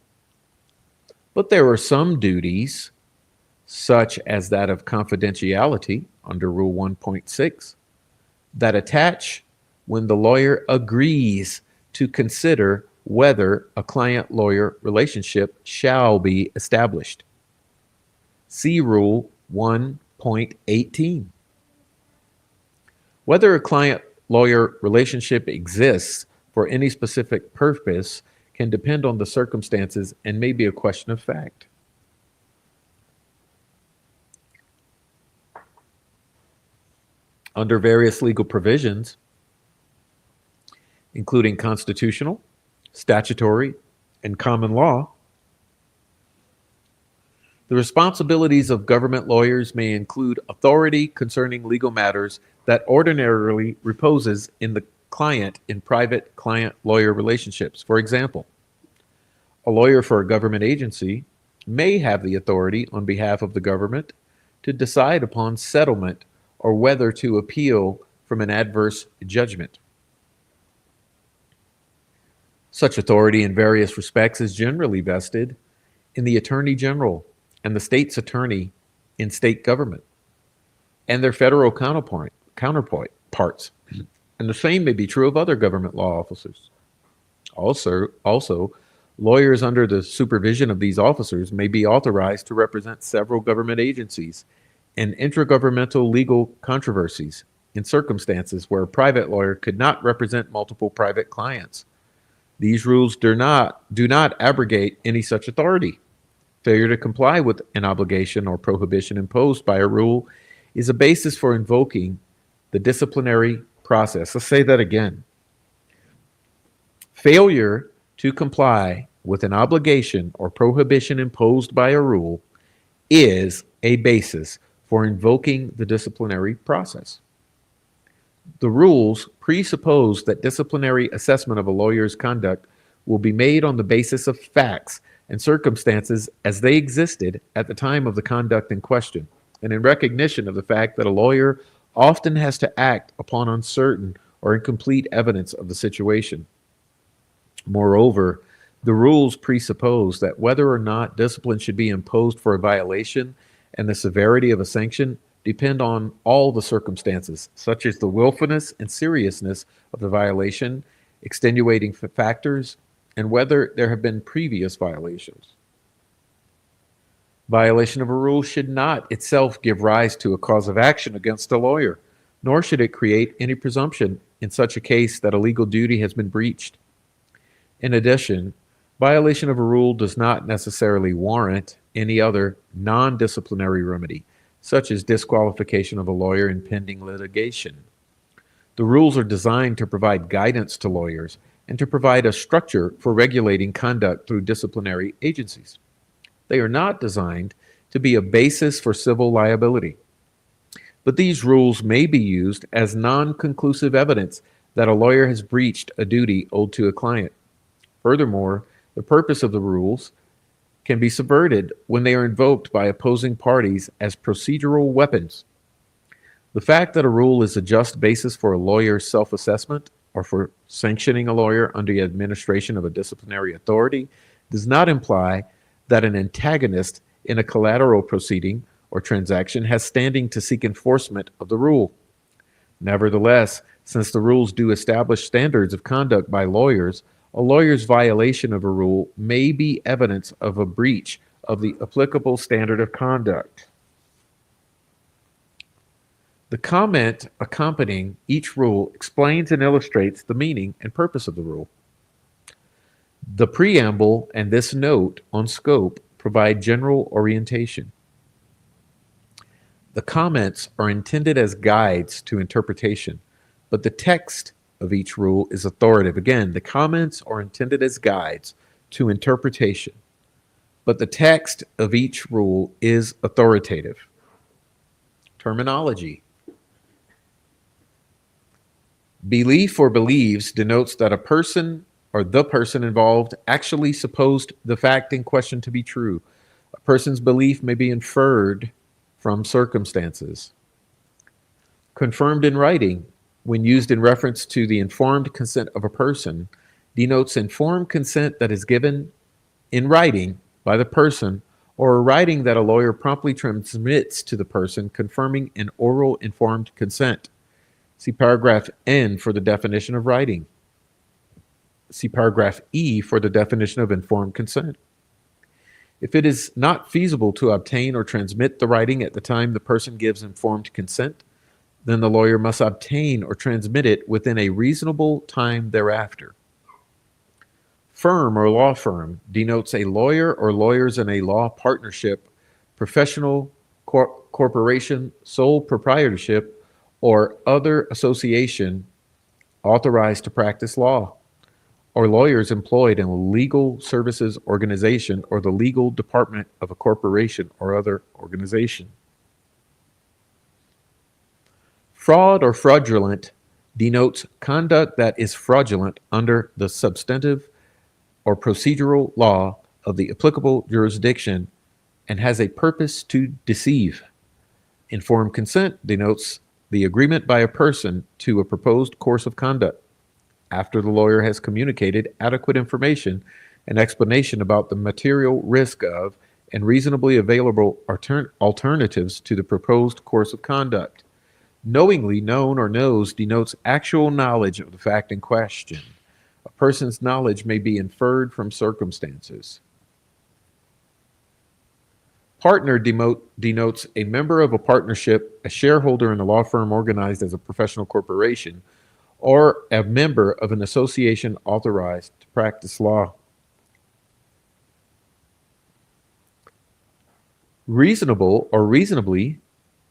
But there are some duties, such as that of confidentiality under Rule 1.6, that attach when the lawyer agrees to consider whether a client-lawyer relationship shall be established. See Rule 1.18. Whether a client-lawyer relationship exists for any specific purpose can depend on the circumstances and may be a question of fact. Under various legal provisions, including constitutional, statutory, and common law, the responsibilities of government lawyers may include authority concerning legal matters that ordinarily reposes in the client in private client-lawyer relationships. For example, a lawyer for a government agency may have the authority on behalf of the government to decide upon settlement or whether to appeal from an adverse judgment. Such authority in various respects is generally vested in the Attorney General and the state's attorney in state government and their federal counterparts. And the same may be true of other government law officers. Also, lawyers under the supervision of these officers may be authorized to represent several government agencies in intergovernmental legal controversies in circumstances where a private lawyer could not represent multiple private clients. These rules do not abrogate any such authority. Failure to comply with an obligation or prohibition imposed by a rule is a basis for invoking the disciplinary process. Let's say that again. Failure to comply with an obligation or prohibition imposed by a rule is a basis for invoking the disciplinary process. The rules presuppose that disciplinary assessment of a lawyer's conduct will be made on the basis of facts and circumstances as they existed at the time of the conduct in question, and in recognition of the fact that a lawyer often has to act upon uncertain or incomplete evidence of the situation. Moreover, the rules presuppose that whether or not discipline should be imposed for a violation and the severity of a sanction depend on all the circumstances, such as the willfulness and seriousness of the violation, extenuating factors, and whether there have been previous violations. Violation of a rule should not itself give rise to a cause of action against a lawyer, nor should it create any presumption in such a case that a legal duty has been breached. In addition, violation of a rule does not necessarily warrant any other non-disciplinary remedy, such as disqualification of a lawyer in pending litigation. The rules are designed to provide guidance to lawyers and to provide a structure for regulating conduct through disciplinary agencies. They are not designed to be a basis for civil liability. But these rules may be used as non-conclusive evidence that a lawyer has breached a duty owed to a client. Furthermore, the purpose of the rules can be subverted when they are invoked by opposing parties as procedural weapons. The fact that a rule is a just basis for a lawyer's self-assessment or for sanctioning a lawyer under the administration of a disciplinary authority does not imply that an antagonist in a collateral proceeding or transaction has standing to seek enforcement of the rule. Nevertheless, since the rules do establish standards of conduct by lawyers, a lawyer's violation of a rule may be evidence of a breach of the applicable standard of conduct. The comment accompanying each rule explains and illustrates the meaning and purpose of the rule. The preamble and this note on scope provide general orientation. The comments are intended as guides to interpretation, but the text of each rule is authoritative. Again, the comments are intended as guides to interpretation, but the text of each rule is authoritative. Terminology. Belief or believes denotes that a person or the person involved actually supposed the fact in question to be true. A person's belief may be inferred from circumstances. Confirmed in writing, when used in reference to the informed consent of a person, denotes informed consent that is given in writing by the person, or a writing that a lawyer promptly transmits to the person, confirming an oral informed consent. See paragraph N for the definition of writing. See paragraph E for the definition of informed consent. If it is not feasible to obtain or transmit the writing at the time the person gives informed consent, then the lawyer must obtain or transmit it within a reasonable time thereafter. Firm or law firm denotes a lawyer or lawyers in a law partnership, professional corporation, sole proprietorship, or other association authorized to practice law, or lawyers employed in a legal services organization or the legal department of a corporation or other organization. Fraud or fraudulent denotes conduct that is fraudulent under the substantive or procedural law of the applicable jurisdiction and has a purpose to deceive. Informed consent denotes the agreement by a person to a proposed course of conduct after the lawyer has communicated adequate information and explanation about the material risk of and reasonably available alternatives to the proposed course of conduct. Knowingly known or knows denotes actual knowledge of the fact in question. A person's knowledge may be inferred from circumstances. Partner denotes a member of a partnership, a shareholder in a law firm organized as a professional corporation, or a member of an association authorized to practice law. Reasonable or reasonably,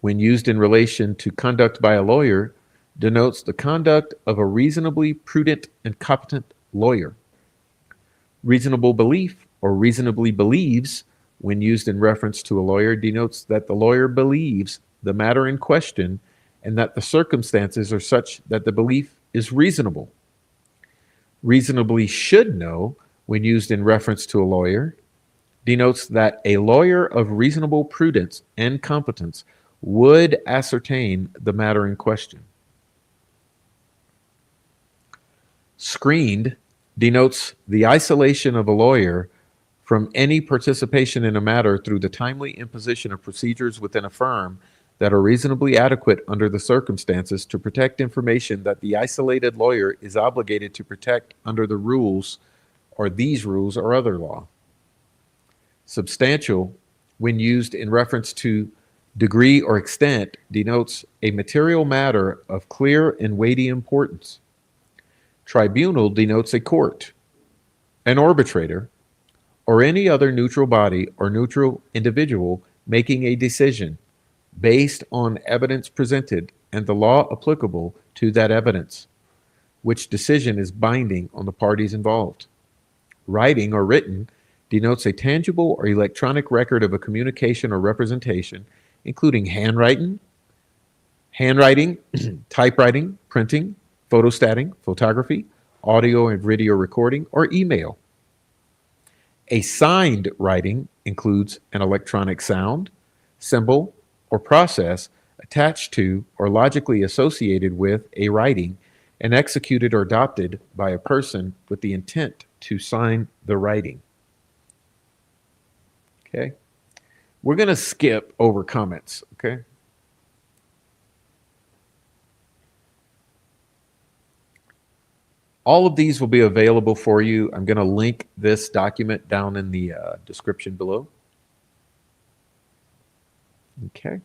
when used in relation to conduct by a lawyer, denotes the conduct of a reasonably prudent and competent lawyer. Reasonable belief or reasonably believes, when used in reference to a lawyer, denotes that the lawyer believes the matter in question and that the circumstances are such that the belief is reasonable. Reasonably should know, when used in reference to a lawyer, denotes that a lawyer of reasonable prudence and competence would ascertain the matter in question. Screened denotes the isolation of a lawyer from any participation in a matter through the timely imposition of procedures within a firm that are reasonably adequate under the circumstances to protect information that the isolated lawyer is obligated to protect under the rules or these rules or other law. Substantial, when used in reference to degree or extent, denotes a material matter of clear and weighty importance. Tribunal denotes a court, an arbitrator, or any other neutral body or neutral individual making a decision based on evidence presented and the law applicable to that evidence, which decision is binding on the parties involved. Writing or written denotes a tangible or electronic record of a communication or representation, including handwriting, typewriting, printing, photostating, photography, audio and video recording, or email. A signed writing includes an electronic sound, symbol, or process attached to or logically associated with a writing and executed or adopted by a person with the intent to sign the writing. Okay. We're going to skip over comments. Okay. All of these will be available for you. I'm going to link this document down in the description below. Okay.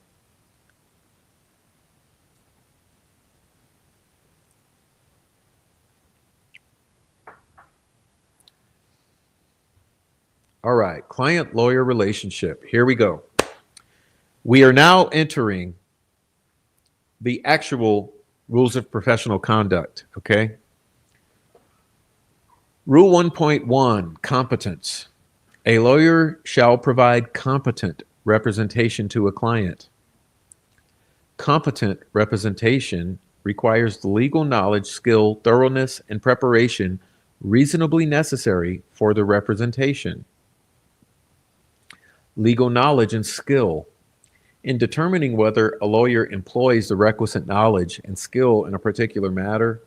All right, client-lawyer relationship. Here we go. We are now entering the actual rules of professional conduct, okay? Rule 1.1, competence. A lawyer shall provide competent representation to a client. Competent representation requires the legal knowledge, skill, thoroughness, and preparation reasonably necessary for the representation. Legal knowledge and skill. In determining whether a lawyer employs the requisite knowledge and skill in a particular matter,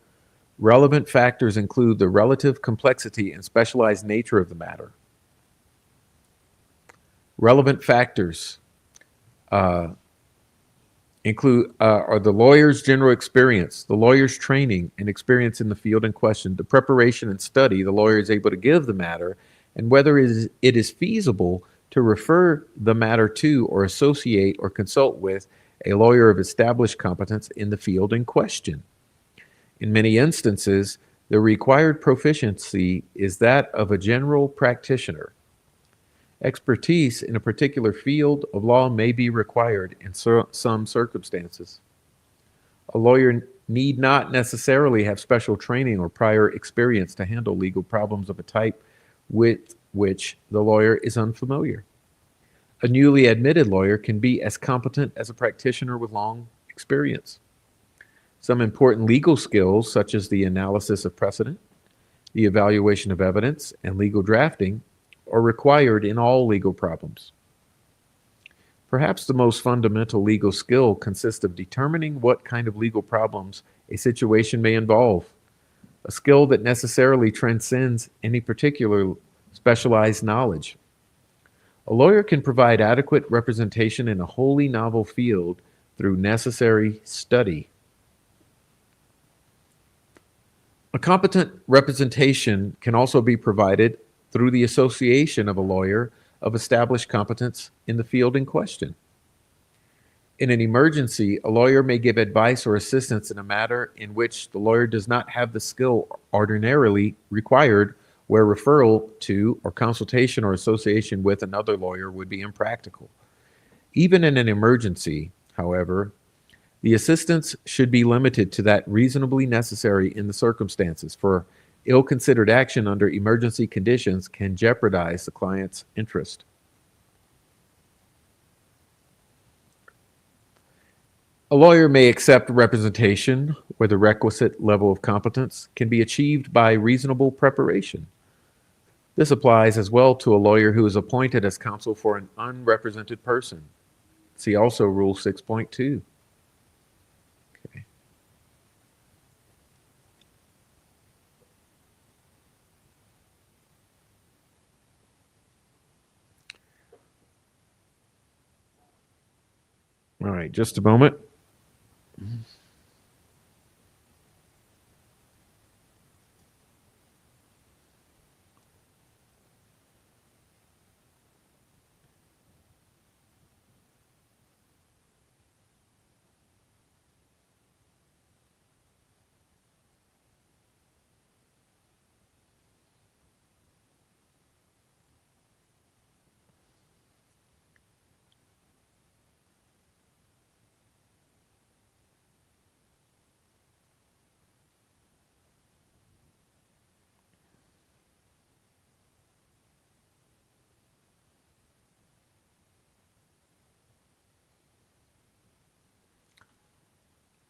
relevant factors include the relative complexity and specialized nature of the matter. Relevant factors include are the lawyer's general experience, the lawyer's training and experience in the field in question, the preparation and study the lawyer is able to give the matter, and whether it is feasible to refer the matter to or associate or consult with a lawyer of established competence in the field in question. In many instances, the required proficiency is that of a general practitioner. Expertise in a particular field of law may be required in some circumstances. A lawyer need not necessarily have special training or prior experience to handle legal problems of a type with which the lawyer is unfamiliar. A newly admitted lawyer can be as competent as a practitioner with long experience. Some important legal skills, such as the analysis of precedent, the evaluation of evidence, and legal drafting, are required in all legal problems. Perhaps the most fundamental legal skill consists of determining what kind of legal problems a situation may involve, a skill that necessarily transcends any particular specialized knowledge. A lawyer can provide adequate representation in a wholly novel field through necessary study. A competent representation can also be provided through the association of a lawyer of established competence in the field in question. In an emergency, a lawyer may give advice or assistance in a matter in which the lawyer does not have the skill ordinarily required, where referral to or consultation or association with another lawyer would be impractical. Even in an emergency, however, the assistance should be limited to that reasonably necessary in the circumstances, for ill-considered action under emergency conditions can jeopardize the client's interest. A lawyer may accept representation where the requisite level of competence can be achieved by reasonable preparation. This applies as well to a lawyer who is appointed as counsel for an unrepresented person. See also Rule 6.2. Okay. All right, just a moment.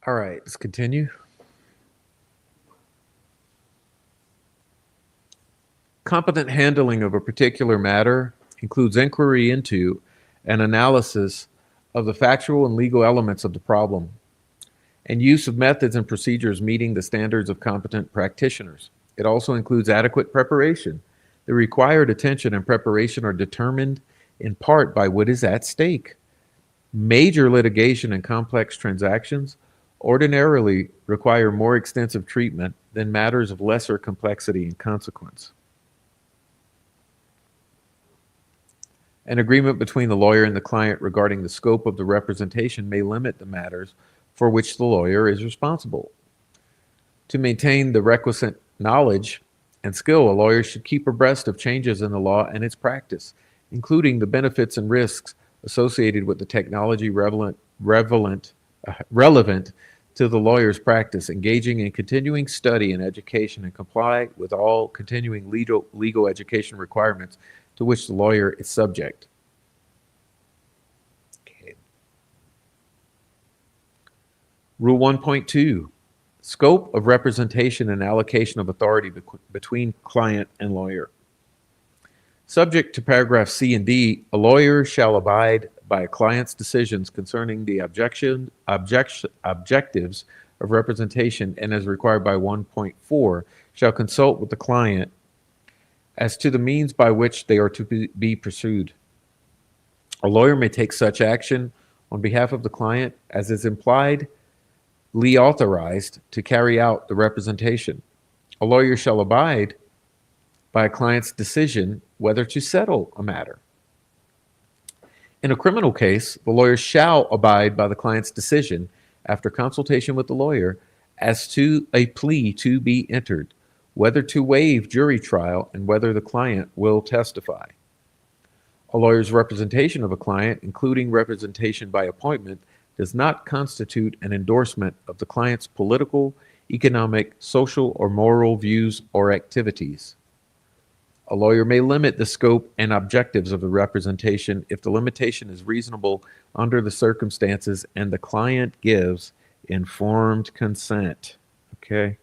All right, let's continue. Competent handling of a particular matter includes inquiry into and analysis of the factual and legal elements of the problem, and use of methods and procedures meeting the standards of competent practitioners. It also includes adequate preparation. The required attention and preparation are determined in part by what is at stake. Major litigation and complex transactions ordinarily require more extensive treatment than matters of lesser complexity and consequence. An agreement between the lawyer and the client regarding the scope of the representation may limit the matters for which the lawyer is responsible. To maintain the requisite knowledge and skill, a lawyer should keep abreast of changes in the law and its practice, including the benefits and risks associated with the technology relevant to the lawyer's practice, engaging in continuing study and education, and comply with all continuing legal education requirements to which the lawyer is subject. Okay. Rule 1.2, scope of representation and allocation of authority between client and lawyer. Subject to paragraph C and D, a lawyer shall abide by a client's decisions concerning the objectives of representation, and as required by 1.4, shall consult with the client as to the means by which they are to be pursued. A lawyer may take such action on behalf of the client as is impliedly authorized to carry out the representation. A lawyer shall abide by a client's decision whether to settle a matter. In a criminal case, the lawyer shall abide by the client's decision after consultation with the lawyer as to a plea to be entered, whether to waive jury trial, and whether the client will testify. A lawyer's representation of a client, including representation by appointment, does not constitute an endorsement of the client's political, economic, social, or moral views or activities. A lawyer may limit the scope and objectives of the representation if the limitation is reasonable under the circumstances and the client gives informed consent. Okay?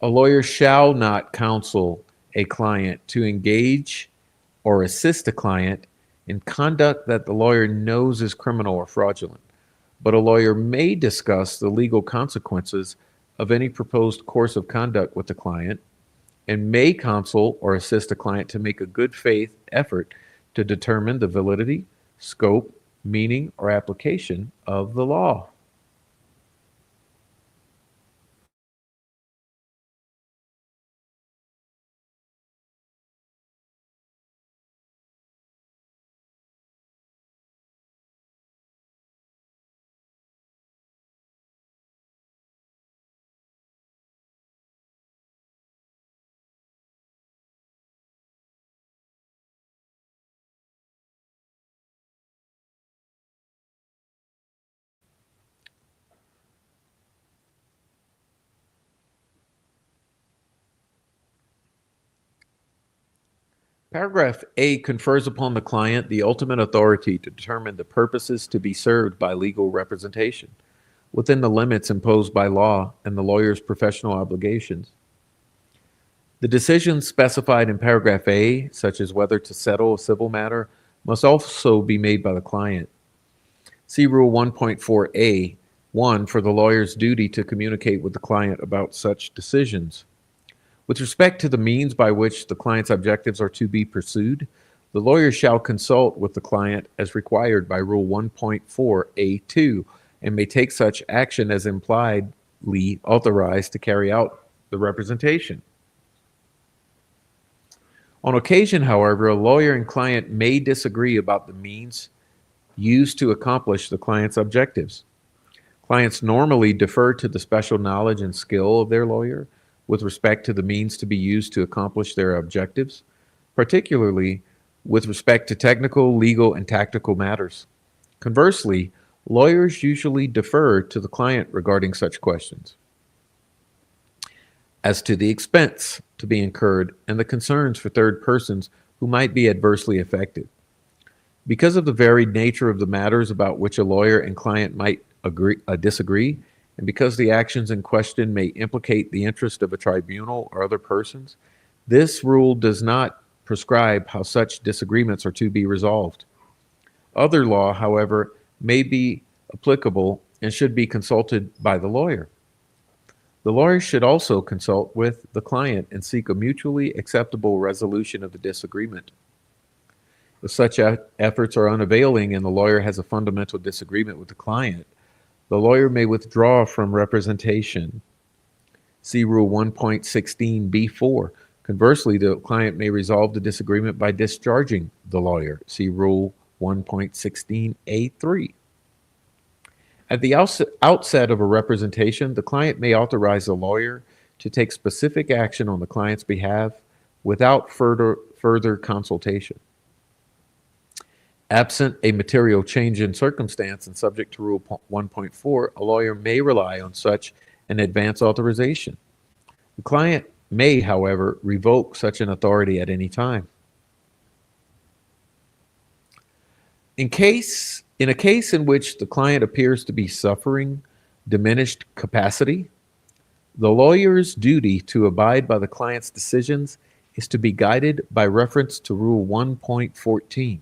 A lawyer shall not counsel a client to engage or assist a client in conduct that the lawyer knows is criminal or fraudulent, but a lawyer may discuss the legal consequences of any proposed course of conduct with the client and may counsel or assist a client to make a good faith effort to determine the validity, scope, meaning, or application of the law. Paragraph A confers upon the client the ultimate authority to determine the purposes to be served by legal representation within the limits imposed by law and the lawyer's professional obligations. The decisions specified in paragraph A, such as whether to settle a civil matter, must also be made by the client. See Rule 1.4a, 1, for the lawyer's duty to communicate with the client about such decisions. With respect to the means by which the client's objectives are to be pursued, the lawyer shall consult with the client as required by Rule 1.4a2 and may take such action as impliedly authorized to carry out the representation. On occasion, however, a lawyer and client may disagree about the means used to accomplish the client's objectives. Clients normally defer to the special knowledge and skill of their lawyer with respect to the means to be used to accomplish their objectives, particularly with respect to technical, legal, and tactical matters. Conversely, lawyers usually defer to the client regarding such questions. As to the expense to be incurred and the concerns for third persons who might be adversely affected. Because of the varied nature of the matters about which a lawyer and client might disagree, and because the actions in question may implicate the interest of a tribunal or other persons, this rule does not prescribe how such disagreements are to be resolved. Other law, however, may be applicable and should be consulted by the lawyer. The lawyer should also consult with the client and seek a mutually acceptable resolution of the disagreement. If such efforts are unavailing and the lawyer has a fundamental disagreement with the client, the lawyer may withdraw from representation. See Rule 1.16b4. Conversely, the client may resolve the disagreement by discharging the lawyer. See Rule 1.16a3. At the outset of a representation, the client may authorize the lawyer to take specific action on the client's behalf without further consultation. Absent a material change in circumstance and subject to Rule 1.4, a lawyer may rely on such an advance authorization. The client may, however, revoke such an authority at any time. In a case in which the client appears to be suffering diminished capacity, the lawyer's duty to abide by the client's decisions is to be guided by reference to Rule 1.14.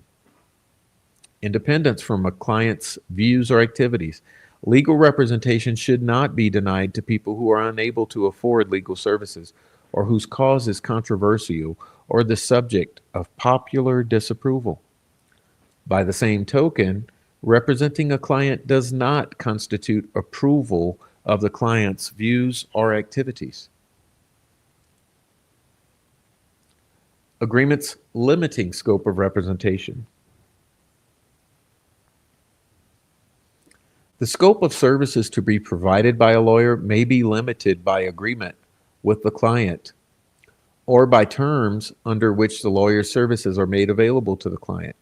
Independence from a client's views or activities. Legal representation should not be denied to people who are unable to afford legal services or whose cause is controversial or the subject of popular disapproval. By the same token, representing a client does not constitute approval of the client's views or activities. Agreements limiting scope of representation. The scope of services to be provided by a lawyer may be limited by agreement with the client or by terms under which the lawyer's services are made available to the client.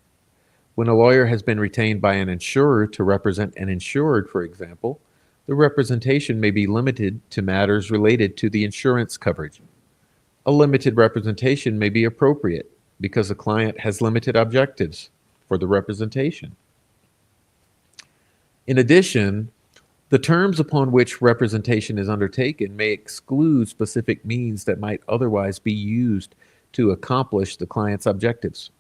When a lawyer has been retained by an insurer to represent an insured, for example, the representation may be limited to matters related to the insurance coverage. A limited representation may be appropriate because the client has limited objectives for the representation. In addition, the terms upon which representation is undertaken may exclude specific means that might otherwise be used to accomplish the client's objectives.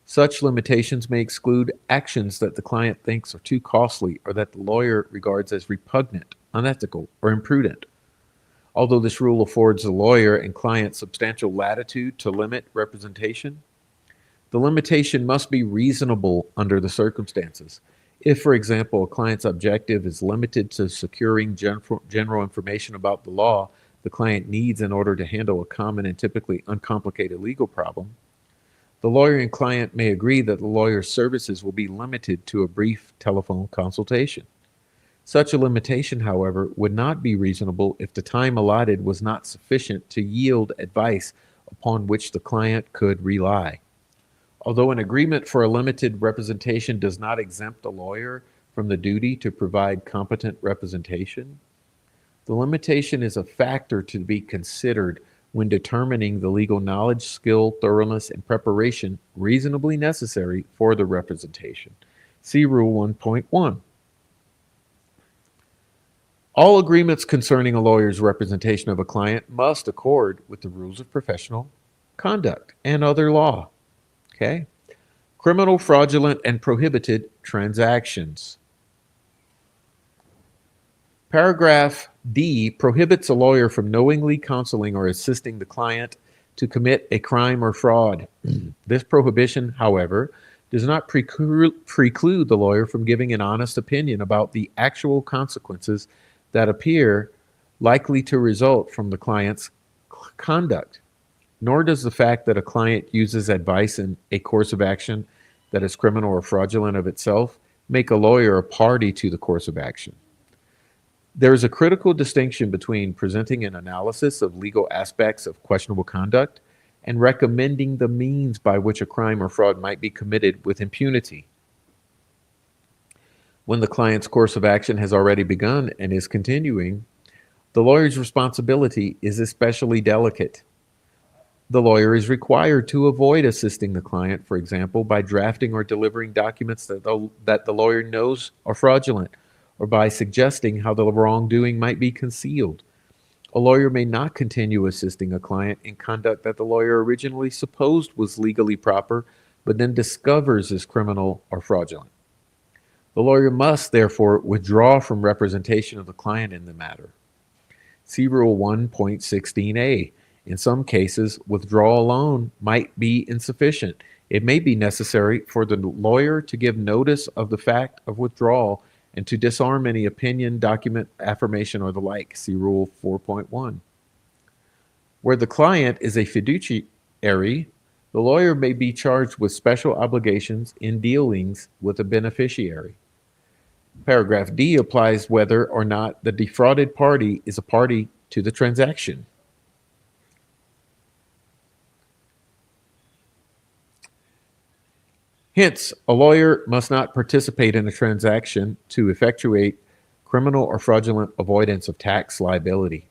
Such limitations may exclude actions that the client thinks are too costly or that the lawyer regards as repugnant, unethical, or imprudent. Although this rule affords the lawyer and client substantial latitude to limit representation, the limitation must be reasonable under the circumstances. If, for example, a client's objective is limited to securing general information about the law the client needs in order to handle a common and typically uncomplicated legal problem, the lawyer and client may agree that the lawyer's services will be limited to a brief telephone consultation. Such a limitation, however, would not be reasonable if the time allotted was not sufficient to yield advice upon which the client could rely. Although an agreement for a limited representation does not exempt a lawyer from the duty to provide competent representation, the limitation is a factor to be considered when determining the legal knowledge, skill, thoroughness, and preparation reasonably necessary for the representation. See Rule 1.1. All agreements concerning a lawyer's representation of a client must accord with the rules of professional conduct and other law. Okay? Criminal, fraudulent, and prohibited transactions. Paragraph D prohibits a lawyer from knowingly counseling or assisting the client to commit a crime or fraud. This prohibition, however, does not preclude the lawyer from giving an honest opinion about the actual consequences that appear likely to result from the client's conduct. Nor does the fact that a client uses advice in a course of action that is criminal or fraudulent of itself make a lawyer a party to the course of action. There is a critical distinction between presenting an analysis of legal aspects of questionable conduct and recommending the means by which a crime or fraud might be committed with impunity. When the client's course of action has already begun and is continuing, the lawyer's responsibility is especially delicate. The lawyer is required to avoid assisting the client, for example, by drafting or delivering documents that the lawyer knows are fraudulent, or by suggesting how the wrongdoing might be concealed. A lawyer may not continue assisting a client in conduct that the lawyer originally supposed was legally proper, but then discovers is criminal or fraudulent. The lawyer must, therefore, withdraw from representation of the client in the matter. See Rule 1.16a. In some cases, withdrawal alone might be insufficient. It may be necessary for the lawyer to give notice of the fact of withdrawal and to disarm any opinion, document, affirmation, or the like. See Rule 4.1. Where the client is a fiduciary, the lawyer may be charged with special obligations in dealings with a beneficiary. Paragraph D applies whether or not the defrauded party is a party to the transaction. Hence, a lawyer must not participate in a transaction to effectuate criminal or fraudulent avoidance of tax liability.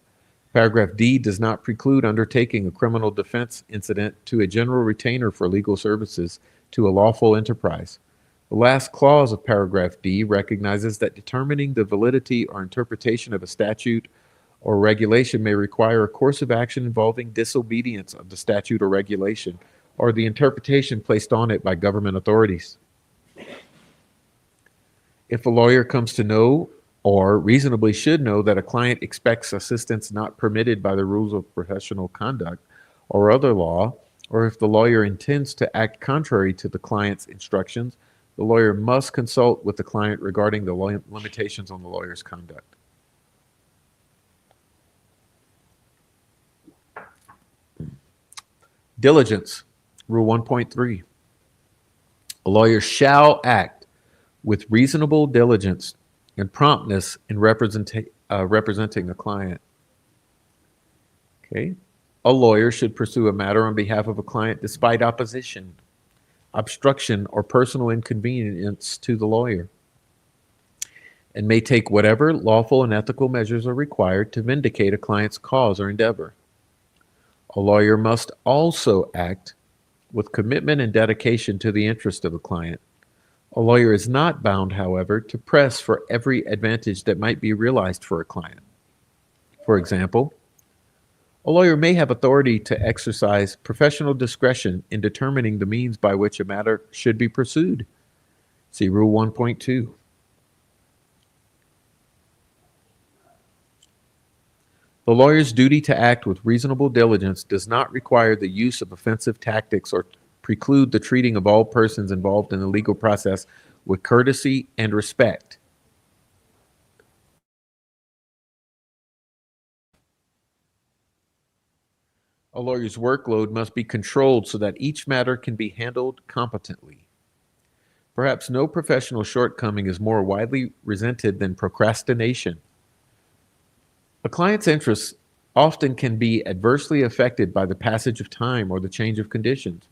Paragraph D does not preclude undertaking a criminal defense incident to a general retainer for legal services to a lawful enterprise. The last clause of paragraph D recognizes that determining the validity or interpretation of a statute or regulation may require a course of action involving disobedience of the statute or regulation, or the interpretation placed on it by government authorities. If a lawyer comes to know or reasonably should know that a client expects assistance not permitted by the rules of professional conduct or other law, or if the lawyer intends to act contrary to the client's instructions, the lawyer must consult with the client regarding the limitations on the lawyer's conduct. Diligence. Rule 1.3. A lawyer shall act with reasonable diligence and promptness in representing the client. Okay. A lawyer should pursue a matter on behalf of a client despite opposition, obstruction, or personal inconvenience to the lawyer, and may take whatever lawful and ethical measures are required to vindicate a client's cause or endeavor. A lawyer must also act with commitment and dedication to the interest of a client. A lawyer is not bound, however, to press for every advantage that might be realized for a client. For example, a lawyer may have authority to exercise professional discretion in determining the means by which a matter should be pursued. See Rule 1.2. The lawyer's duty to act with reasonable diligence does not require the use of offensive tactics or preclude the treating of all persons involved in the legal process with courtesy and respect. A lawyer's workload must be controlled so that each matter can be handled competently. Perhaps no professional shortcoming is more widely resented than procrastination. A client's interests often can be adversely affected by the passage of time or the change of conditions.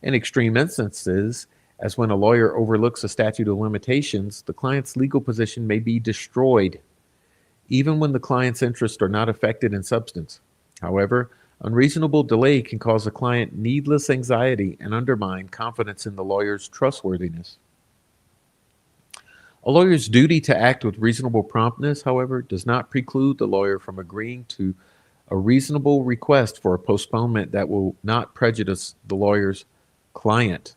In extreme instances, as when a lawyer overlooks a statute of limitations, the client's legal position may be destroyed, even when the client's interests are not affected in substance. However, unreasonable delay can cause a client needless anxiety and undermine confidence in the lawyer's trustworthiness. A lawyer's duty to act with reasonable promptness, however, does not preclude the lawyer from agreeing to a reasonable request for a postponement that will not prejudice the lawyer's client.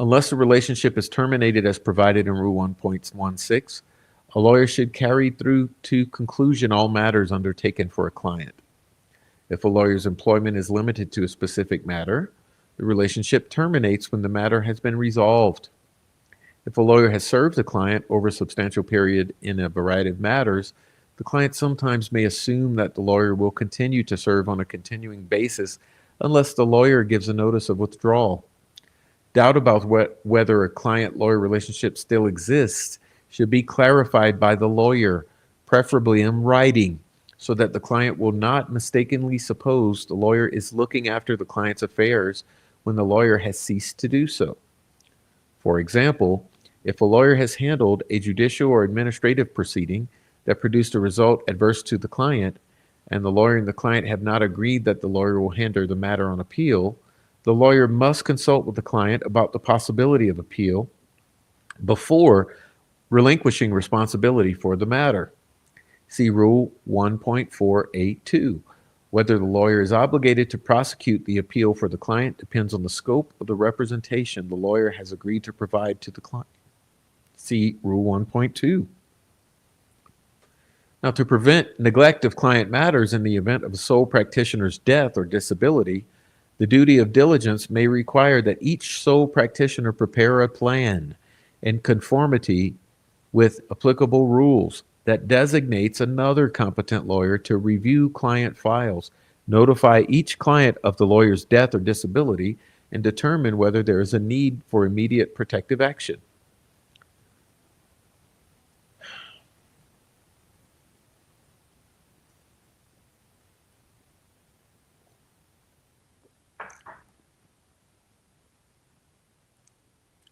Unless the relationship is terminated as provided in Rule 1.16, a lawyer should carry through to conclusion all matters undertaken for a client. If a lawyer's employment is limited to a specific matter, the relationship terminates when the matter has been resolved. If a lawyer has served a client over a substantial period in a variety of matters, the client sometimes may assume that the lawyer will continue to serve on a continuing basis unless the lawyer gives a notice of withdrawal. Doubt about whether a client-lawyer relationship still exists should be clarified by the lawyer, preferably in writing, so that the client will not mistakenly suppose the lawyer is looking after the client's affairs when the lawyer has ceased to do so. For example, if a lawyer has handled a judicial or administrative proceeding that produced a result adverse to the client, and the lawyer and the client have not agreed that the lawyer will handle the matter on appeal, the lawyer must consult with the client about the possibility of appeal before relinquishing responsibility for the matter. See Rule 1.482. Whether the lawyer is obligated to prosecute the appeal for the client depends on the scope of the representation the lawyer has agreed to provide to the client. See Rule 1.2. Now, to prevent neglect of client matters in the event of a sole practitioner's death or disability, the duty of diligence may require that each sole practitioner prepare a plan in conformity with applicable rules that designates another competent lawyer to review client files, notify each client of the lawyer's death or disability, and determine whether there is a need for immediate protective action.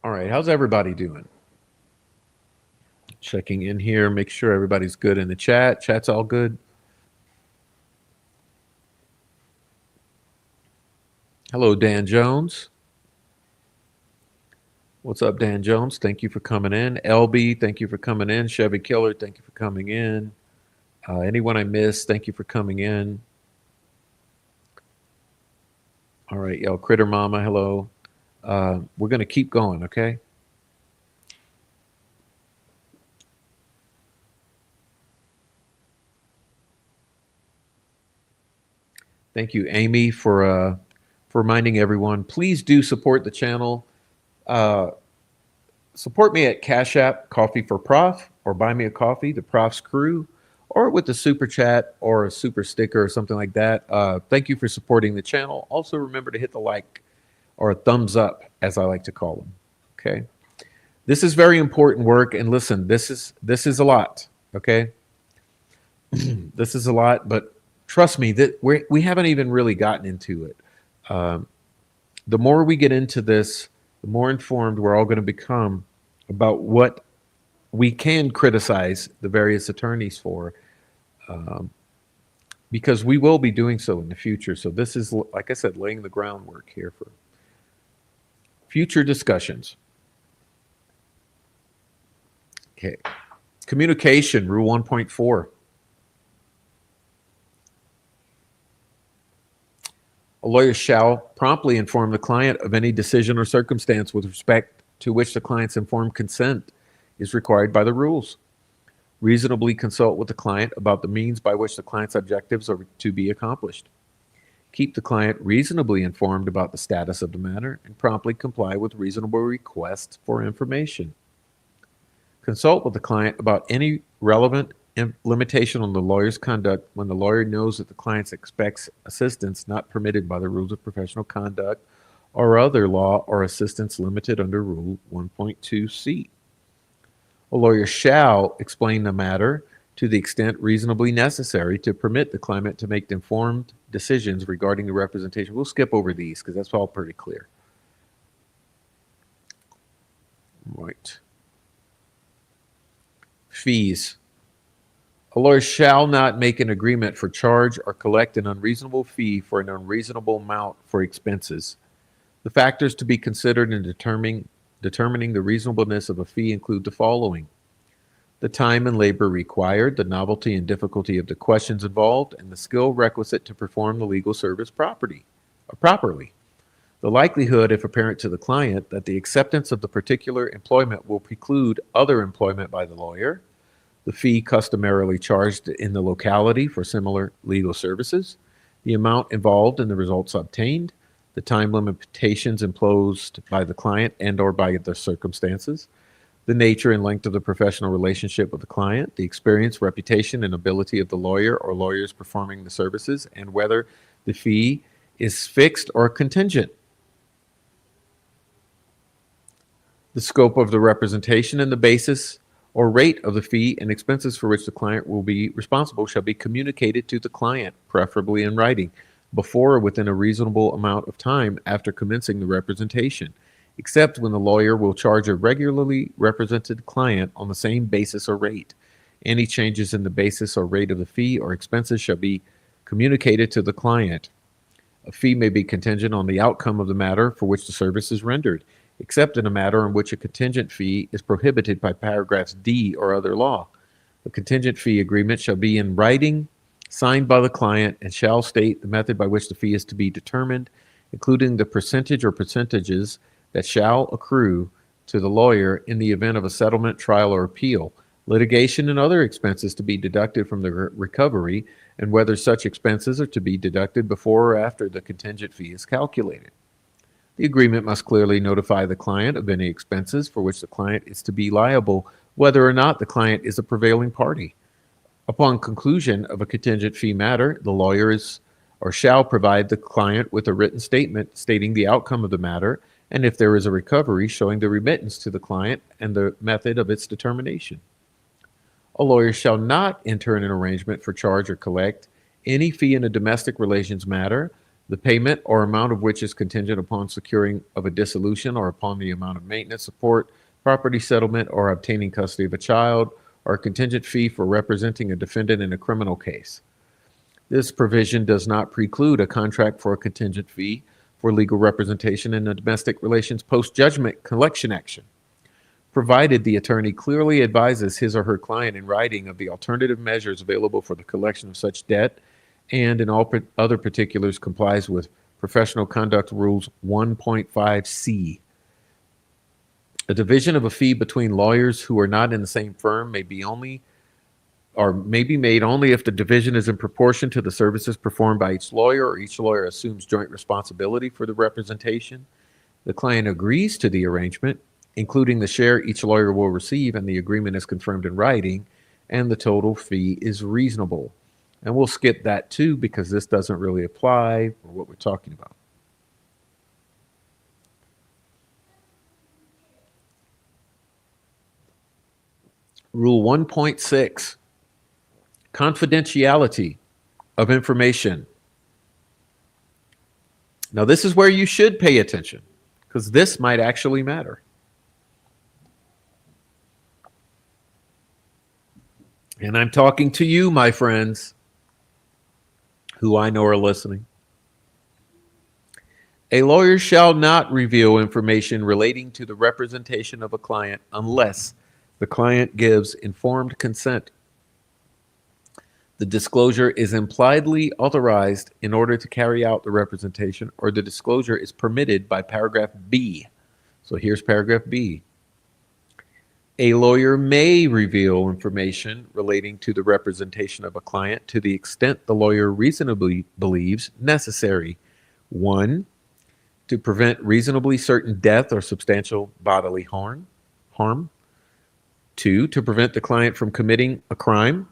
All right, how's everybody doing? Checking in here, make sure everybody's good in the chat. Chat's all good. Hello, Dan Jones. What's up, Dan Jones? Thank you for coming in. LB, thank you for coming in. Chevy Killer, thank you for coming in. Anyone I missed, thank you for coming in. All right, yo, Critter Mama, hello. We're going to keep going, okay? Thank you, Amy, for reminding everyone. Please do support the channel. Support me at Cash App, Coffee for Prof, or Buy Me a Coffee, the Prof's Crew, or with a super chat or a super sticker or something like that. Thank you for supporting the channel. Also, remember to hit the like or a thumbs up, as I like to call them. Okay, this is very important work, and listen, this is a lot. Okay, this is a lot, but trust me that we haven't even really gotten into it. The more we get into this, the more informed we're all going to become about what we can criticize the various attorneys for, because we will be doing so in the future. So this is, like I said, laying the groundwork here for future discussions. Okay. Communication, Rule 1.4. A lawyer shall promptly inform the client of any decision or circumstance with respect to which the client's informed consent is required by the rules. Reasonably consult with the client about the means by which the client's objectives are to be accomplished. Keep the client reasonably informed about the status of the matter and promptly comply with reasonable requests for information. Consult with the client about any relevant limitation on the lawyer's conduct when the lawyer knows that the client expects assistance not permitted by the rules of professional conduct or other law or assistance limited under Rule 1.2c. A lawyer shall explain the matter to the extent reasonably necessary to permit the client to make informed decisions regarding the representation. We'll skip over these because that's all pretty clear. Right. Fees. A lawyer shall not make an agreement for charge or collect an unreasonable fee for an unreasonable amount for expenses. The factors to be considered in determining the reasonableness of a fee include the following: the time and labor required, the novelty and difficulty of the questions involved, and the skill requisite to perform the legal service properly. The likelihood, if apparent to the client, that the acceptance of the particular employment will preclude other employment by the lawyer, the fee customarily charged in the locality for similar legal services, the amount involved in the results obtained, the time limitations imposed by the client and or by the circumstances, the nature and length of the professional relationship with the client, the experience, reputation, and ability of the lawyer or lawyers performing the services, and whether the fee is fixed or contingent. The scope of the representation and the basis or rate of the fee and expenses for which the client will be responsible shall be communicated to the client, preferably in writing, before or within a reasonable amount of time after commencing the representation, except when the lawyer will charge a regularly represented client on the same basis or rate. Any changes in the basis or rate of the fee or expenses shall be communicated to the client. A fee may be contingent on the outcome of the matter for which the service is rendered. except in a matter in which a contingent fee is prohibited by paragraphs D or other law. The contingent fee agreement shall be in writing, signed by the client, and shall state the method by which the fee is to be determined, including the percentage or percentages that shall accrue to the lawyer in the event of a settlement, trial, or appeal, litigation and other expenses to be deducted from the recovery, and whether such expenses are to be deducted before or after the contingent fee is calculated. The agreement must clearly notify the client of any expenses for which the client is to be liable, whether or not the client is a prevailing party. Upon conclusion of a contingent fee matter, the lawyer is or shall provide the client with a written statement stating the outcome of the matter, and if there is a recovery, showing the remittance to the client and the method of its determination. A lawyer shall not enter an arrangement for charge or collect any fee in a domestic relations matter, the payment or amount of which is contingent upon securing of a dissolution or upon the amount of maintenance support, property settlement, or obtaining custody of a child, or a contingent fee for representing a defendant in a criminal case. This provision does not preclude a contract for a contingent fee for legal representation in a domestic relations post-judgment collection action, provided the attorney clearly advises his or her client in writing of the alternative measures available for the collection of such debt and in all other particulars complies with Professional Conduct Rules 1.5c. A division of a fee between lawyers who are not in the same firm may be made only if the division is in proportion to the services performed by each lawyer, or each lawyer assumes joint responsibility for the representation. The client agrees to the arrangement, including the share each lawyer will receive, and the agreement is confirmed in writing, and the total fee is reasonable. And we'll skip that too because this doesn't really apply for what we're talking about. Rule 1.6, confidentiality of information. Now, this is where you should pay attention because this might actually matter. And I'm talking to you, my friends, who I know are listening. A lawyer shall not reveal information relating to the representation of a client unless the client gives informed consent. The disclosure is impliedly authorized in order to carry out the representation, or the disclosure is permitted by paragraph B. So here's paragraph B. A lawyer may reveal information relating to the representation of a client to the extent the lawyer reasonably believes necessary. 1, to prevent reasonably certain death or substantial bodily harm. 2, to prevent the client from committing a crime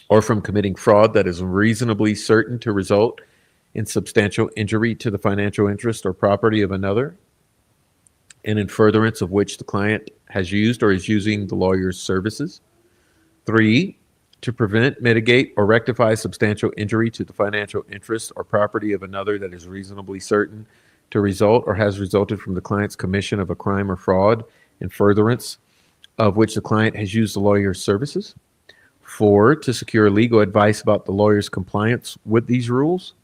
or from committing fraud that is reasonably certain to result in substantial injury to the financial interest or property of another, and in furtherance of which the client has used or is using the lawyer's services. 3, to prevent, mitigate, or rectify substantial injury to the financial interest or property of another that is reasonably certain to result or has resulted from the client's commission of a crime or fraud, in furtherance of which the client has used the lawyer's services. 4, to secure legal advice about the lawyer's compliance with these rules.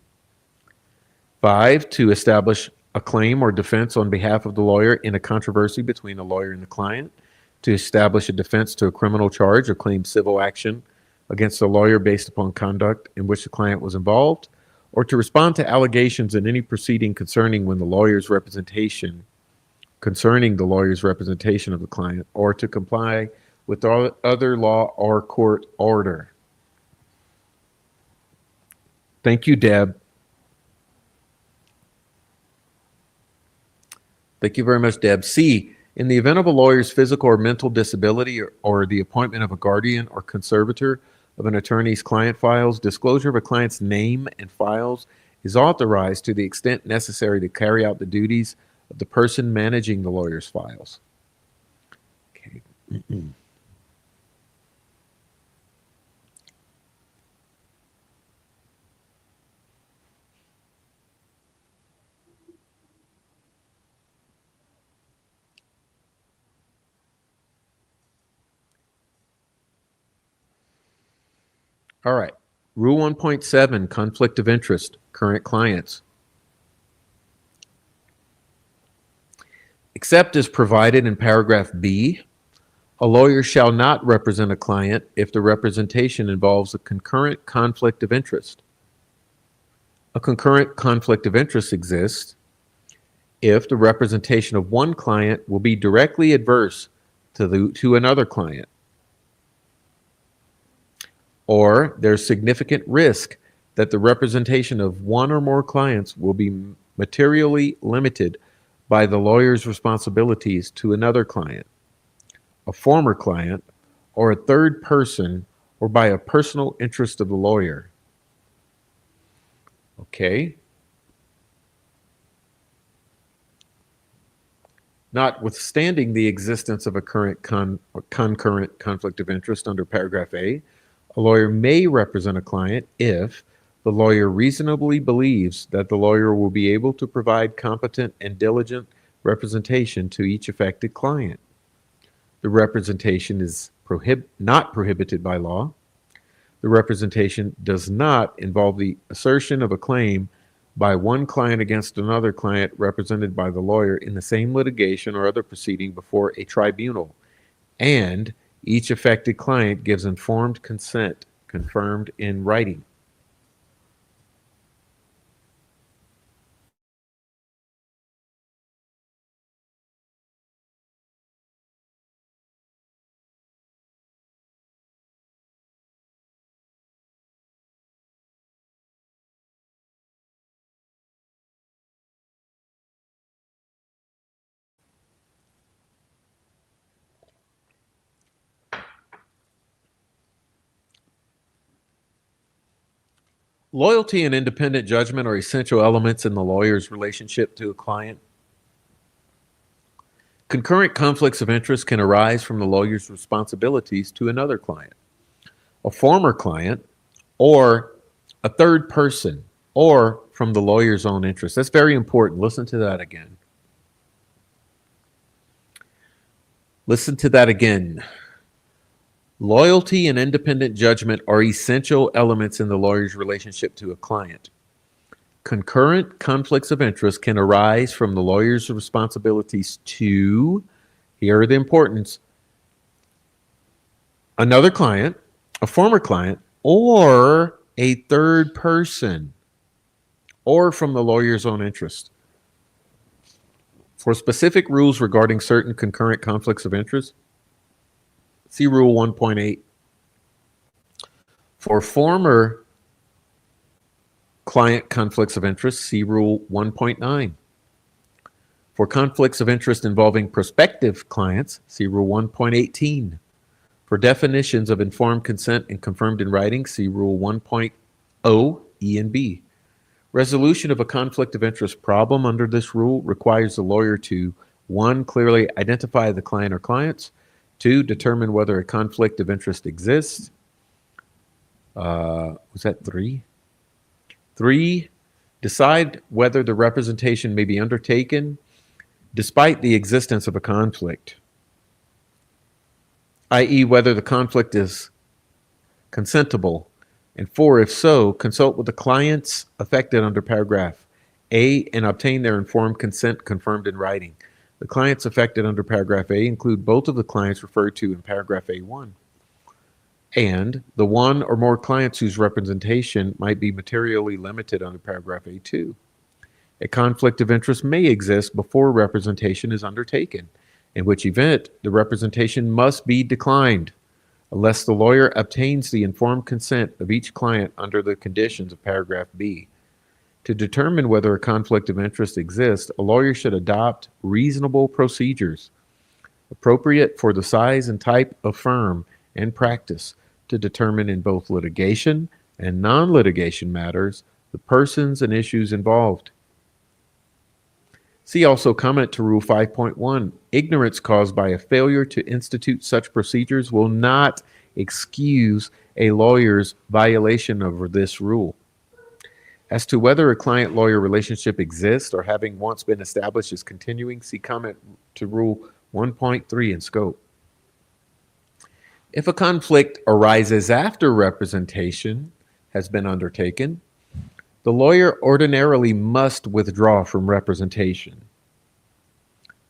5, to establish a claim or defense on behalf of the lawyer in a controversy between the lawyer and the client, to establish a defense to a criminal charge or claim civil action against the lawyer based upon conduct in which the client was involved, or to respond to allegations in any proceeding concerning the lawyer's representation of the client, or to comply with other law or court order. Thank you, Deb. Thank you very much, Deb. C, in the event of a lawyer's physical or mental disability, or the appointment of a guardian or conservator of an attorney's client files, disclosure of a client's name and files is authorized to the extent necessary to carry out the duties of the person managing the lawyer's files. Okay. All right. Rule 1.7, conflict of interest, current clients. Except as provided in paragraph B, a lawyer shall not represent a client if the representation involves a concurrent conflict of interest. A concurrent conflict of interest exists if the representation of one client will be directly adverse to another client, or there's significant risk that the representation of one or more clients will be materially limited by the lawyer's responsibilities to another client, a former client, or a third person, or by a personal interest of the lawyer. Okay. Notwithstanding the existence of a concurrent conflict of interest under paragraph A, a lawyer may represent a client if the lawyer reasonably believes that the lawyer will be able to provide competent and diligent representation to each affected client. The representation is not prohibited by law. The representation does not involve the assertion of a claim by one client against another client represented by the lawyer in the same litigation or other proceeding before a tribunal, and each affected client gives informed consent confirmed in writing. Loyalty and independent judgment are essential elements in the lawyer's relationship to a client. Concurrent conflicts of interest can arise from the lawyer's responsibilities to another client, a former client, or a third person, or from the lawyer's own interest. That's very important. Listen to that again. Listen to that again. Loyalty and independent judgment are essential elements in the lawyer's relationship to a client. Concurrent conflicts of interest can arise from the lawyer's responsibilities to, here are the importance, another client, a former client, or a third person, or from the lawyer's own interest. For specific rules regarding certain concurrent conflicts of interest, see Rule 1.8. For former client conflicts of interest, see Rule 1.9. For conflicts of interest involving prospective clients, see Rule 1.18. For definitions of informed consent and confirmed in writing, see Rule 1.0 E and B. Resolution of a conflict of interest problem under this rule requires the lawyer to 1. Clearly identify the client or clients. 2. Determine whether a conflict of interest exists. Was that 3? 3. Decide whether the representation may be undertaken despite the existence of a conflict, i.e. whether the conflict is consentable. And 4, if so, consult with the clients affected under paragraph A and obtain their informed consent confirmed in writing. The clients affected under paragraph A include both of the clients referred to in paragraph A1 and the one or more clients whose representation might be materially limited under paragraph A2. A conflict of interest may exist before representation is undertaken, in which event the representation must be declined unless the lawyer obtains the informed consent of each client under the conditions of paragraph B. To determine whether a conflict of interest exists, a lawyer should adopt reasonable procedures appropriate for the size and type of firm and practice to determine in both litigation and non-litigation matters the persons and issues involved. See also comment to Rule 5.1. Ignorance caused by a failure to institute such procedures will not excuse a lawyer's violation of this rule. As to whether a client-lawyer relationship exists or having once been established is continuing, see comment to Rule 1.3 in scope. If a conflict arises after representation has been undertaken, the lawyer ordinarily must withdraw from representation.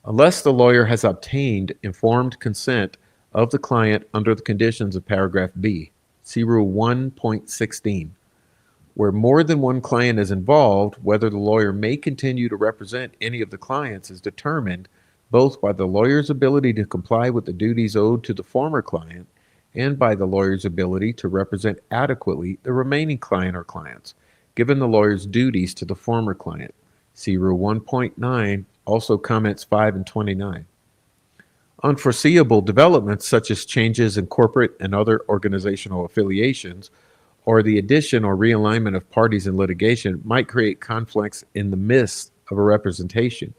unless the lawyer has obtained informed consent of the client under the conditions of paragraph B. See Rule 1.16. Where more than one client is involved, whether the lawyer may continue to represent any of the clients is determined both by the lawyer's ability to comply with the duties owed to the former client and by the lawyer's ability to represent adequately the remaining client or clients, given the lawyer's duties to the former client. See Rule 1.9, also comments 5 and 29. Unforeseeable developments such as changes in corporate and other organizational affiliations or the addition or realignment of parties in litigation might create conflicts in the midst of a representation,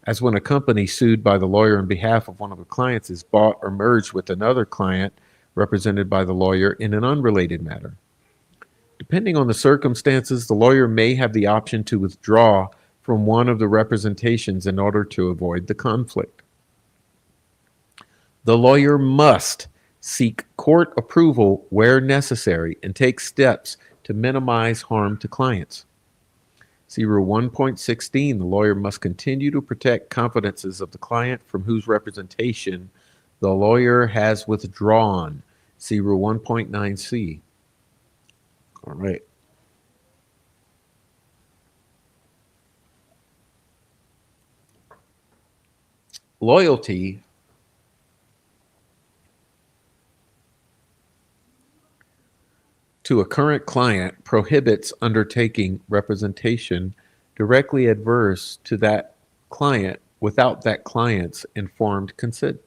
as when a company sued by the lawyer on behalf of one of the clients is bought or merged with another client represented by the lawyer in an unrelated matter. Depending on the circumstances, the lawyer may have the option to withdraw from one of the representations in order to avoid the conflict. The lawyer must seek court approval where necessary and take steps to minimize harm to clients. See Rule 1.16, the lawyer must continue to protect confidences of the client from whose representation the lawyer has withdrawn. See Rule 1.9c. All right. Loyalty to a current client prohibits undertaking representation directly adverse to that client without that client's informed consent.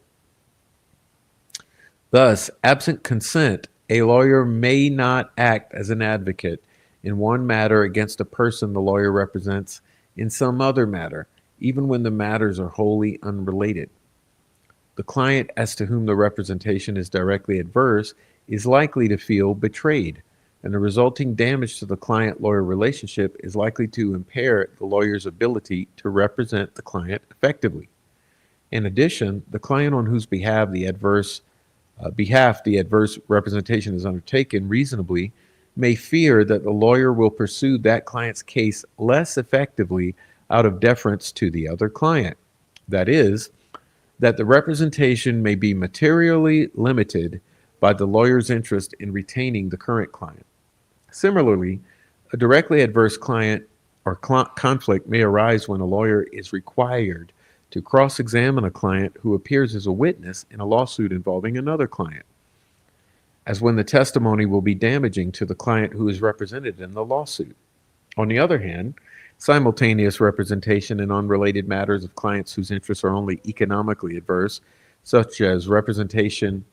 Thus, absent consent, a lawyer may not act as an advocate in one matter against a person the lawyer represents in some other matter, even when the matters are wholly unrelated. The client as to whom the representation is directly adverse is likely to feel betrayed, and the resulting damage to the client-lawyer relationship is likely to impair the lawyer's ability to represent the client effectively. In addition, the client on whose behalf the adverse representation is undertaken reasonably may fear that the lawyer will pursue that client's case less effectively out of deference to the other client. That is, that the representation may be materially limited by the lawyer's interest in retaining the current client. Similarly, a directly adverse client or conflict may arise when a lawyer is required to cross-examine a client who appears as a witness in a lawsuit involving another client, as when the testimony will be damaging to the client who is represented in the lawsuit. On the other hand, simultaneous representation in unrelated matters of clients whose interests are only economically adverse, such as representation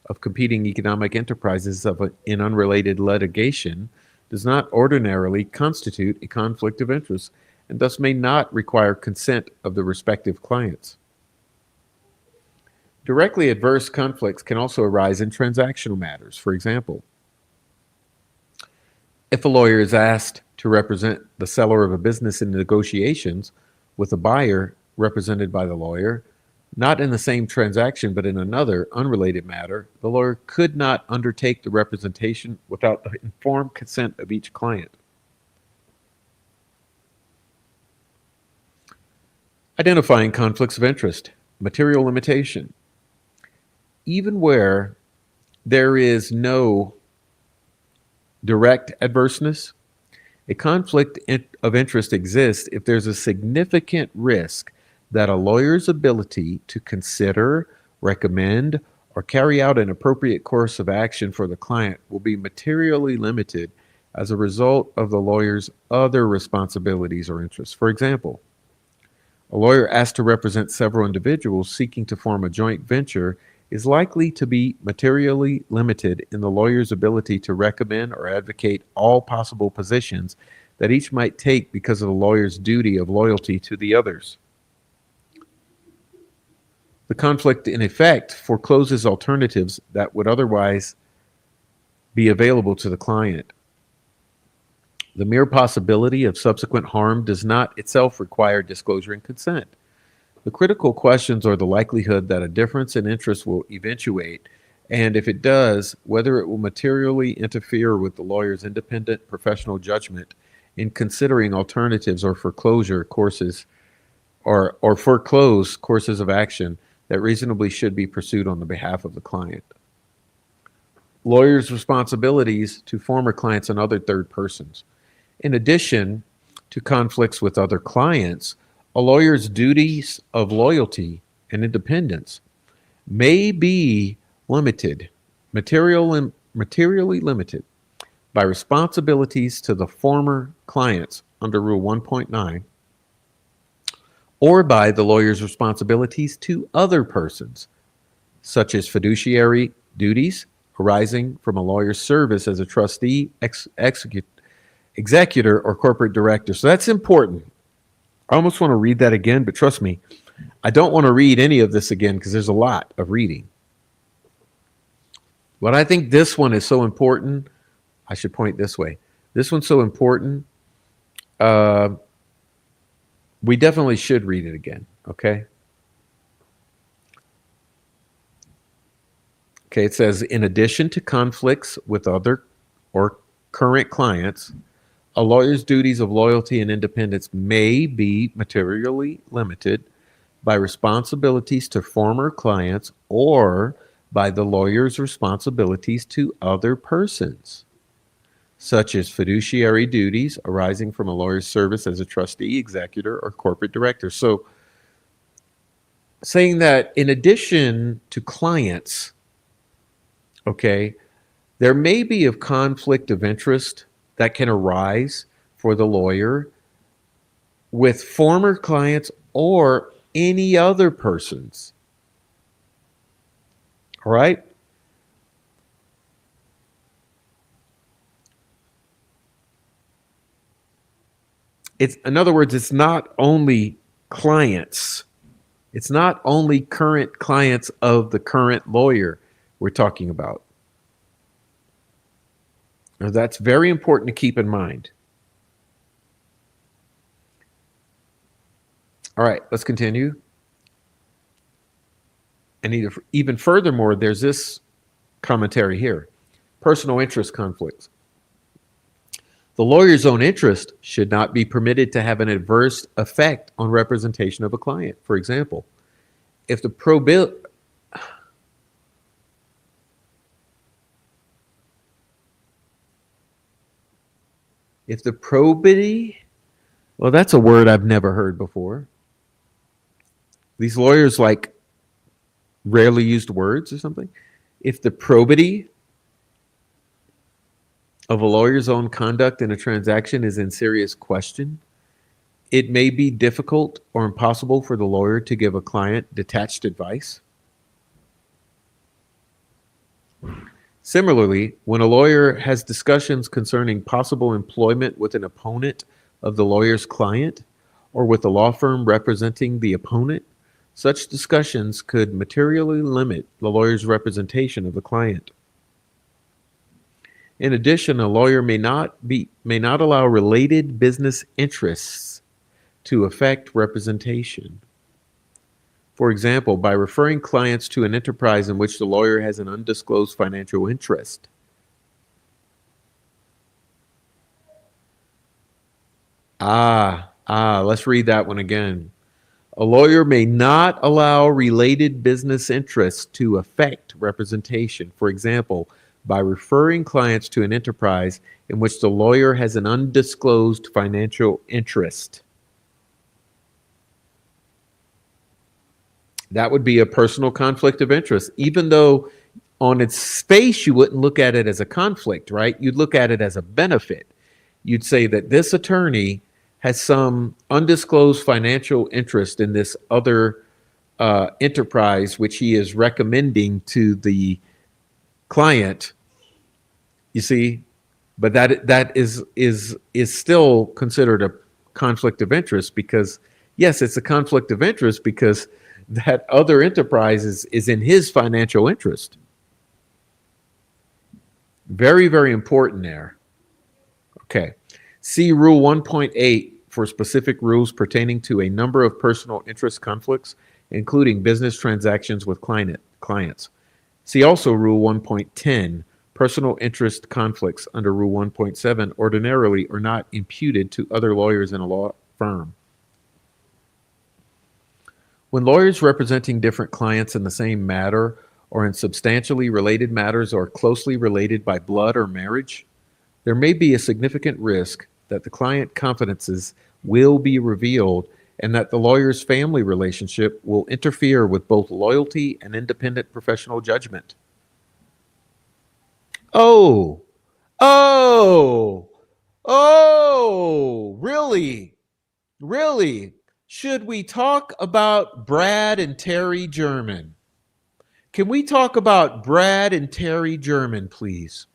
of competing economic enterprises in unrelated litigation, does not ordinarily constitute a conflict of interest and thus may not require consent of the respective clients. Directly adverse conflicts can also arise in transactional matters. For example, if a lawyer is asked to represent the seller of a business in negotiations with a buyer represented by the lawyer, not in the same transaction but in another unrelated matter, the lawyer could not undertake the representation without the informed consent of each client. Identifying conflicts of interest, material limitation. Even where there is no direct adverseness, a conflict of interest exists if there's a significant risk that a lawyer's ability to consider, recommend, or carry out an appropriate course of action for the client will be materially limited as a result of the lawyer's other responsibilities or interests. For example, a lawyer asked to represent several individuals seeking to form a joint venture is likely to be materially limited in the lawyer's ability to recommend or advocate all possible positions that each might take because of the lawyer's duty of loyalty to the others. The conflict, in effect, forecloses alternatives that would otherwise be available to the client. The mere possibility of subsequent harm does not itself require disclosure and consent. The critical questions are the likelihood that a difference in interest will eventuate, and if it does, whether it will materially interfere with the lawyer's independent professional judgment in considering alternatives or foreclosure courses or foreclose courses of action that reasonably should be pursued on the behalf of the client. Lawyers' responsibilities to former clients and other third persons. In addition to conflicts with other clients, a lawyer's duties of loyalty and independence may be limited, materially limited by responsibilities to the former clients under Rule 1.9 or by the lawyer's responsibilities to other persons, such as fiduciary duties arising from a lawyer's service as a trustee, executor, or corporate director. So that's important. I almost want to read that again, but trust me, I don't want to read any of this again because there's a lot of reading. But I think this one is so important. I should point this way. This one's so important. We definitely should read it again, okay? Okay, it says, in addition to conflicts with other or current clients, a lawyer's duties of loyalty and independence may be materially limited by responsibilities to former clients or by the lawyer's responsibilities to other persons, such as fiduciary duties arising from a lawyer's service as a trustee, executor, or corporate director. So, saying that in addition to clients, okay, there may be a conflict of interest that can arise for the lawyer with former clients or any other persons. All right? In other words, it's not only clients. It's not only current clients of the current lawyer we're talking about. Now, that's very important to keep in mind. All right, let's continue. And even furthermore, there's this commentary here. Personal interest conflicts. The lawyer's own interest should not be permitted to have an adverse effect on representation of a client. For example, if the probity, well, that's a word I've never heard before. These lawyers like rarely used words or something. If the probity of a lawyer's own conduct in a transaction is in serious question, it may be difficult or impossible for the lawyer to give a client detached advice. Similarly, when a lawyer has discussions concerning possible employment with an opponent of the lawyer's client or with a law firm representing the opponent, such discussions could materially limit the lawyer's representation of the client. In addition, a lawyer may not allow related business interests to affect representation. For example, by referring clients to an enterprise in which the lawyer has an undisclosed financial interest. Let's read that one again. A lawyer may not allow related business interests to affect representation. For example, by referring clients to an enterprise in which the lawyer has an undisclosed financial interest. That would be a personal conflict of interest, even though on its face you wouldn't look at it as a conflict, right? You'd look at it as a benefit. You'd say that this attorney has some undisclosed financial interest in this other enterprise, which he is recommending to the client. You see, but that is still considered a conflict of interest because, yes, it's a conflict of interest because that other enterprise is in his financial interest. Very, very important there. Okay. See Rule 1.8 for specific rules pertaining to a number of personal interest conflicts, including business transactions with clients. See also Rule 1.10, personal interest conflicts under Rule 1.7 ordinarily are not imputed to other lawyers in a law firm. When lawyers representing different clients in the same matter or in substantially related matters or closely related by blood or marriage, there may be a significant risk that the client confidences will be revealed and that the lawyer's family relationship will interfere with both loyalty and independent professional judgment. Oh, oh, really? Really? Should we talk about Brad and Terry German? Can we talk about Brad and Terry German, please?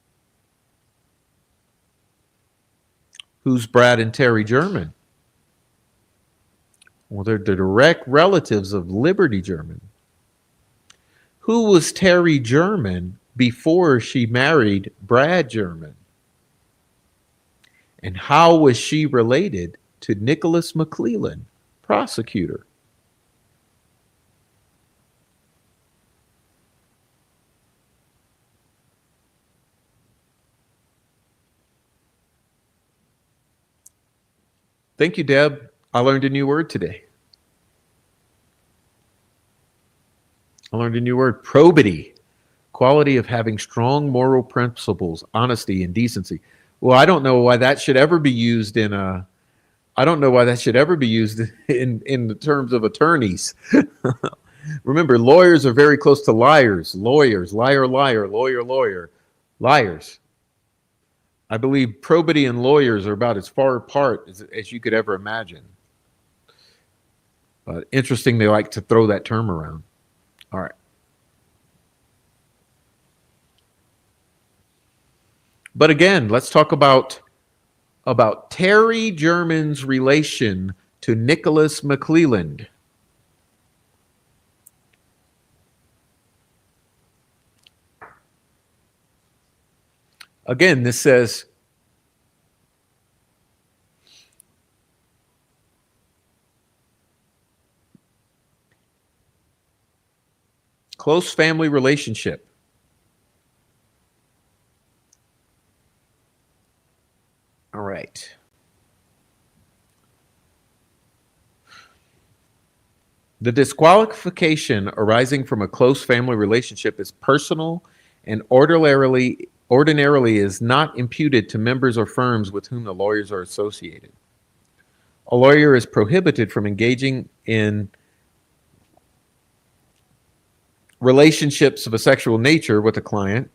Who's Brad and Terry German? Well, they're the direct relatives of Liberty German. Who was Terry German before she married Brad German? And how was she related to Nicholas McClellan, prosecutor? Thank you, Deb. I learned a new word today. I learned a new word, probity, quality of having strong moral principles, honesty, and decency. Well, I don't know why that should ever be used in a. I don't know why that should ever be used in the terms of attorneys. Remember, lawyers are very close to liars. Lawyers, liar, liar, lawyer, lawyer, liars. I believe probity and lawyers are about as far apart as you could ever imagine. But interesting, they like to throw that term around. All right. But again, let's talk about Terry German's relation to Nicholas McClelland. Again, this says close family relationship. All right. The disqualification arising from a close family relationship is personal and ordinarily is not imputed to members or firms with whom the lawyers are associated. A lawyer is prohibited from engaging in relationships of a sexual nature with a client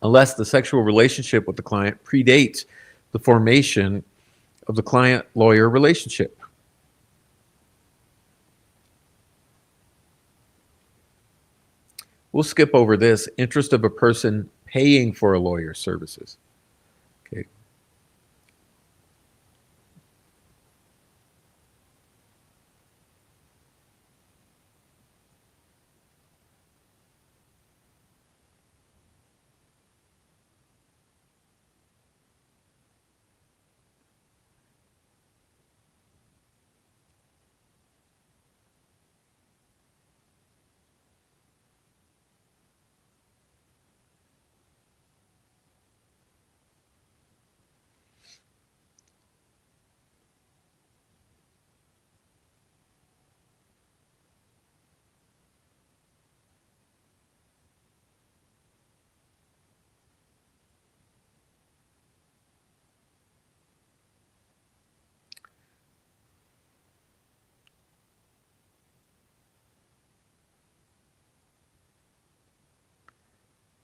unless the sexual relationship with the client predates the formation of the client-lawyer relationship. We'll skip over this. Interest of a person paying for a lawyer's services. Okay.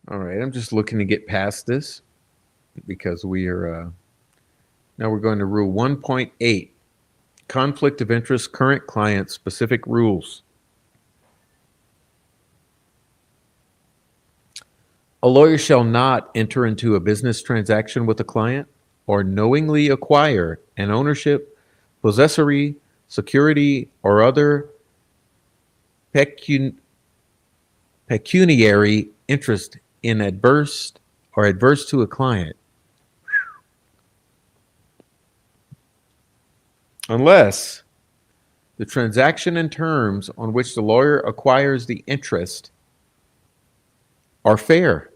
All right, I'm just looking to get past this because we are now we're going to rule 1.8, conflict of interest, current client specific rules. A lawyer shall not enter into a business transaction with a client or knowingly acquire an ownership, possessory, security, or other pecuniary interest in adverse to a client unless the transaction and terms on which the lawyer acquires the interest are fair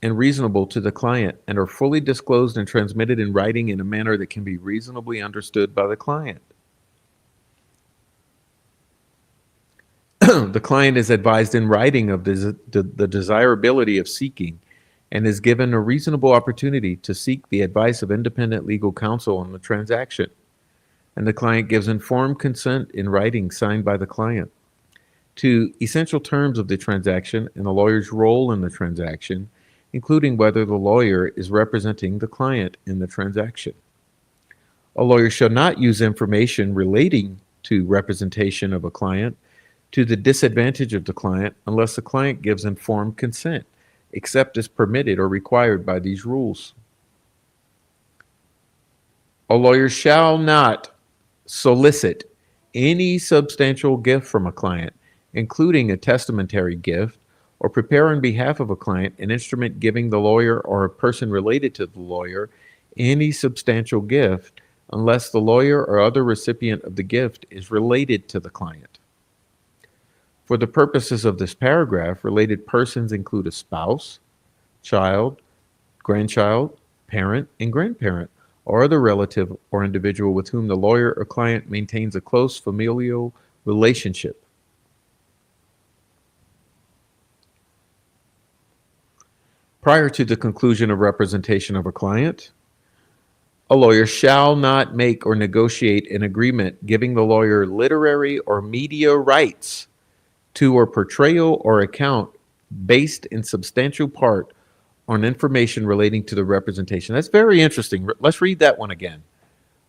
and reasonable to the client and are fully disclosed and transmitted in writing in a manner that can be reasonably understood by the client. The client is advised in writing of the desirability of seeking and is given a reasonable opportunity to seek the advice of independent legal counsel on the transaction. And the client gives informed consent in writing signed by the client to essential terms of the transaction and the lawyer's role in the transaction, including whether the lawyer is representing the client in the transaction. A lawyer shall not use information relating to representation of a client to the disadvantage of the client unless the client gives informed consent, except as permitted or required by these rules. A lawyer shall not solicit any substantial gift from a client, including a testamentary gift, or prepare on behalf of a client an instrument giving the lawyer or a person related to the lawyer any substantial gift unless the lawyer or other recipient of the gift is related to the client. For the purposes of this paragraph, related persons include a spouse, child, grandchild, parent, and grandparent, or other relative or individual with whom the lawyer or client maintains a close familial relationship. Prior to the conclusion of representation of a client, a lawyer shall not make or negotiate an agreement giving the lawyer literary or media rights to or portrayal or account based in substantial part on information relating to the representation. That's very interesting. Let's read that one again.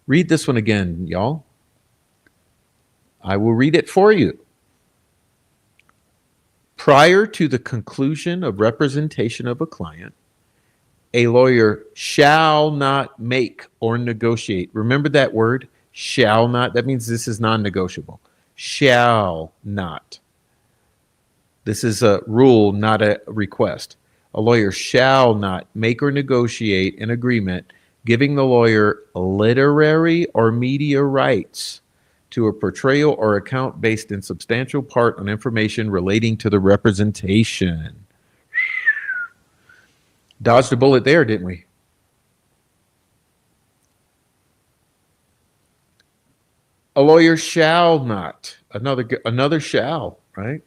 Read this one again, y'all. I will read it for you. Prior to the conclusion of representation of a client, a lawyer shall not make or negotiate. Remember that word, shall not? That means this is non-negotiable. Shall not. This is a rule, not a request. A lawyer shall not make or negotiate an agreement giving the lawyer literary or media rights to a portrayal or account based in substantial part on information relating to the representation. Dodged a bullet there, didn't we? A lawyer shall not, another shall, right?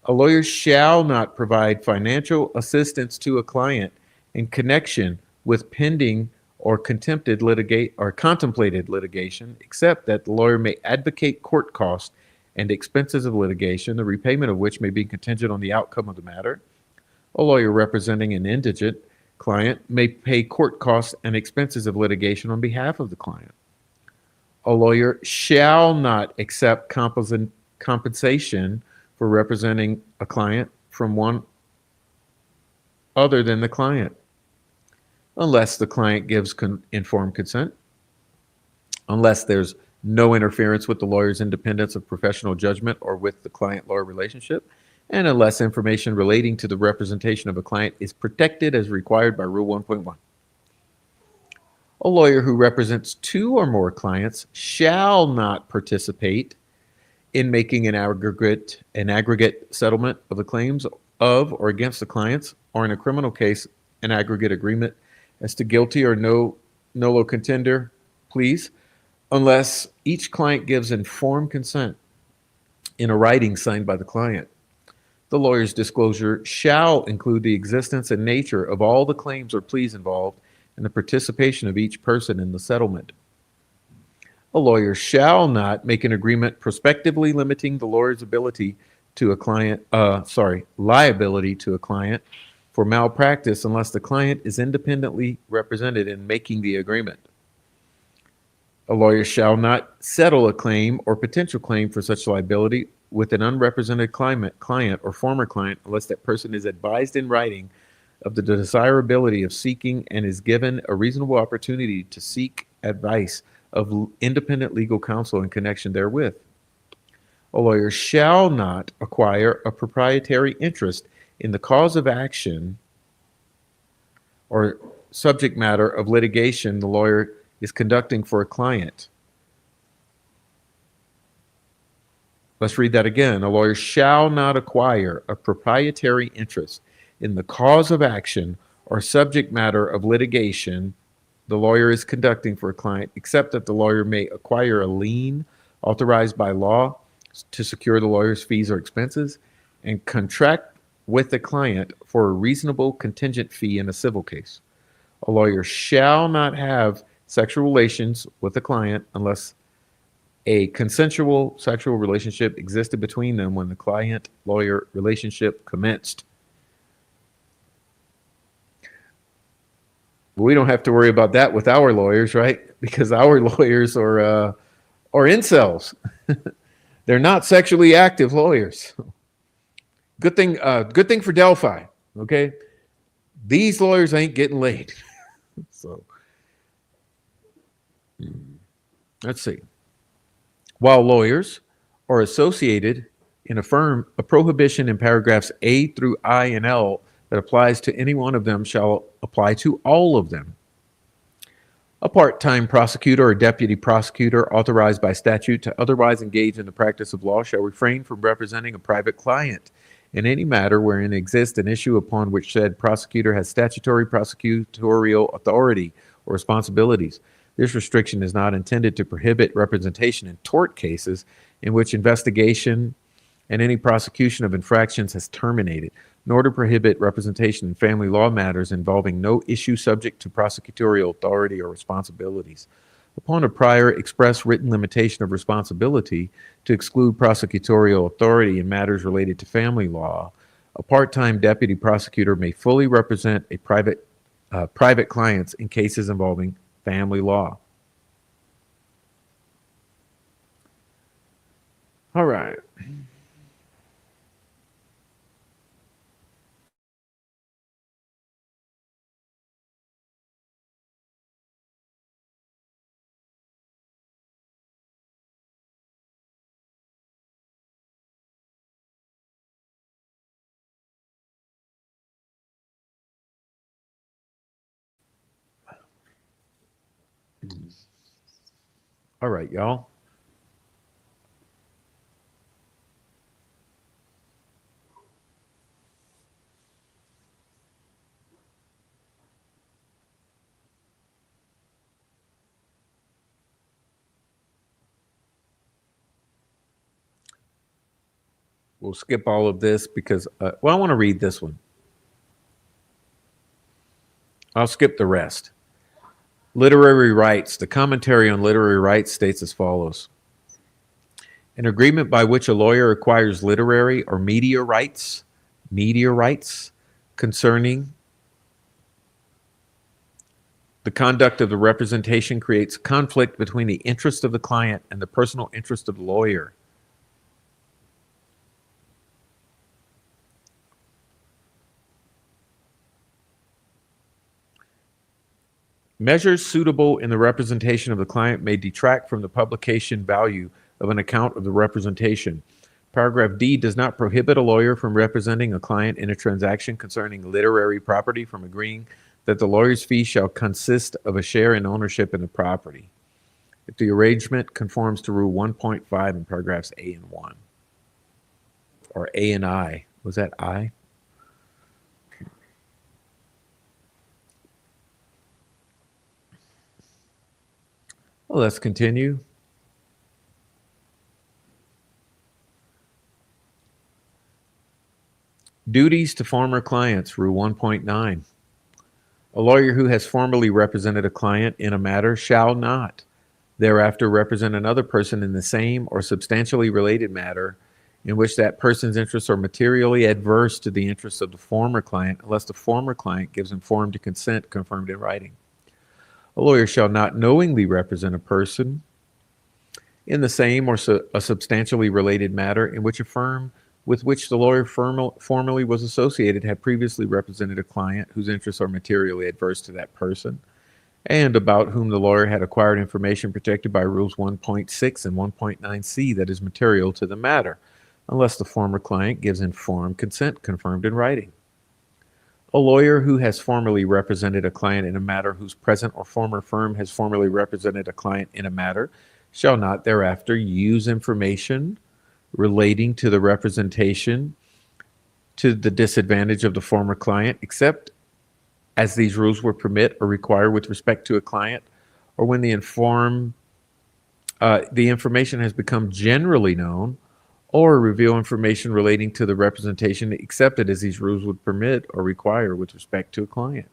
A lawyer shall not provide financial assistance to a client in connection with pending or contemplated litigation, except that the lawyer may advocate court costs and expenses of litigation, the repayment of which may be contingent on the outcome of the matter. A lawyer representing an indigent client may pay court costs and expenses of litigation on behalf of the client. A lawyer shall not accept compensation for representing a client from one other than the client, unless the client gives informed consent, unless there's no interference with the lawyer's independence of professional judgment or with the client-lawyer relationship, and unless information relating to the representation of a client is protected as required by Rule 1.1. A lawyer who represents two or more clients shall not participate in making an aggregate settlement of the claims of or against the clients, or in a criminal case, an aggregate agreement as to guilty or nolo contender pleas, unless each client gives informed consent in a writing signed by the client. The lawyer's disclosure shall include the existence and nature of all the claims or pleas involved and the participation of each person in the settlement. A lawyer shall not make an agreement prospectively limiting the lawyer's liability to a client for malpractice unless the client is independently represented in making the agreement. A lawyer shall not settle a claim or potential claim for such liability with an unrepresented client or former client unless that person is advised in writing of the desirability of seeking and is given a reasonable opportunity to seek advice of independent legal counsel in connection therewith. A lawyer shall not acquire a proprietary interest in the cause of action or subject matter of litigation the lawyer is conducting for a client. Let's read that again. A lawyer shall not acquire a proprietary interest in the cause of action or subject matter of litigation the lawyer is conducting for a client, except that the lawyer may acquire a lien authorized by law to secure the lawyer's fees or expenses, and contract with the client for a reasonable contingent fee in a civil case. A lawyer shall not have sexual relations with the client unless a consensual sexual relationship existed between them when the client-lawyer relationship commenced. We don't have to worry about that with our lawyers, right? Because our lawyers are incels. They're not sexually active lawyers. Good thing for Delphi. Okay, these lawyers ain't getting laid. So let's see. While lawyers are associated in a firm, a prohibition in paragraphs A through I and L that applies to any one of them shall apply to all of them. A part-time prosecutor or deputy prosecutor authorized by statute to otherwise engage in the practice of law shall refrain from representing a private client in any matter wherein exists an issue upon which said prosecutor has statutory prosecutorial authority or responsibilities. This restriction is not intended to prohibit representation in tort cases in which investigation and any prosecution of infractions has terminated, nor to prohibit representation in family law matters involving no issue subject to prosecutorial authority or responsibilities. Upon a prior express written limitation of responsibility to exclude prosecutorial authority in matters related to family law, a part-time deputy prosecutor may fully represent a private clients in cases involving family law. All right. All right, y'all. We'll skip all of this because, I want to read this one. I'll skip the rest. Literary rights. The commentary on literary rights states as follows. An agreement by which a lawyer acquires literary or media rights concerning the conduct of the representation creates conflict between the interest of the client and the personal interest of the lawyer. Measures suitable in the representation of the client may detract from the publication value of an account of the representation. Paragraph D does not prohibit a lawyer from representing a client in a transaction concerning literary property from agreeing that the lawyer's fee shall consist of a share in ownership in the property, if the arrangement conforms to Rule 1.5 in paragraphs A and 1. Or A and I. Was that I? Well, let's continue. Duties to former clients, Rule 1.9. A lawyer who has formerly represented a client in a matter shall not thereafter represent another person in the same or substantially related matter in which that person's interests are materially adverse to the interests of the former client unless the former client gives informed consent confirmed in writing. A lawyer shall not knowingly represent a person in the same or a substantially related matter in which a firm with which the lawyer formerly was associated had previously represented a client whose interests are materially adverse to that person, and about whom the lawyer had acquired information protected by Rules 1.6 and 1.9c that is material to the matter, unless the former client gives informed consent confirmed in writing. A lawyer who has formerly represented a client in a matter whose present or former firm has formerly represented a client in a matter shall not thereafter use information relating to the representation to the disadvantage of the former client, except as these rules will permit or require with respect to a client, or when the information has become generally known, or reveal information relating to the representation accepted as these rules would permit or require with respect to a client.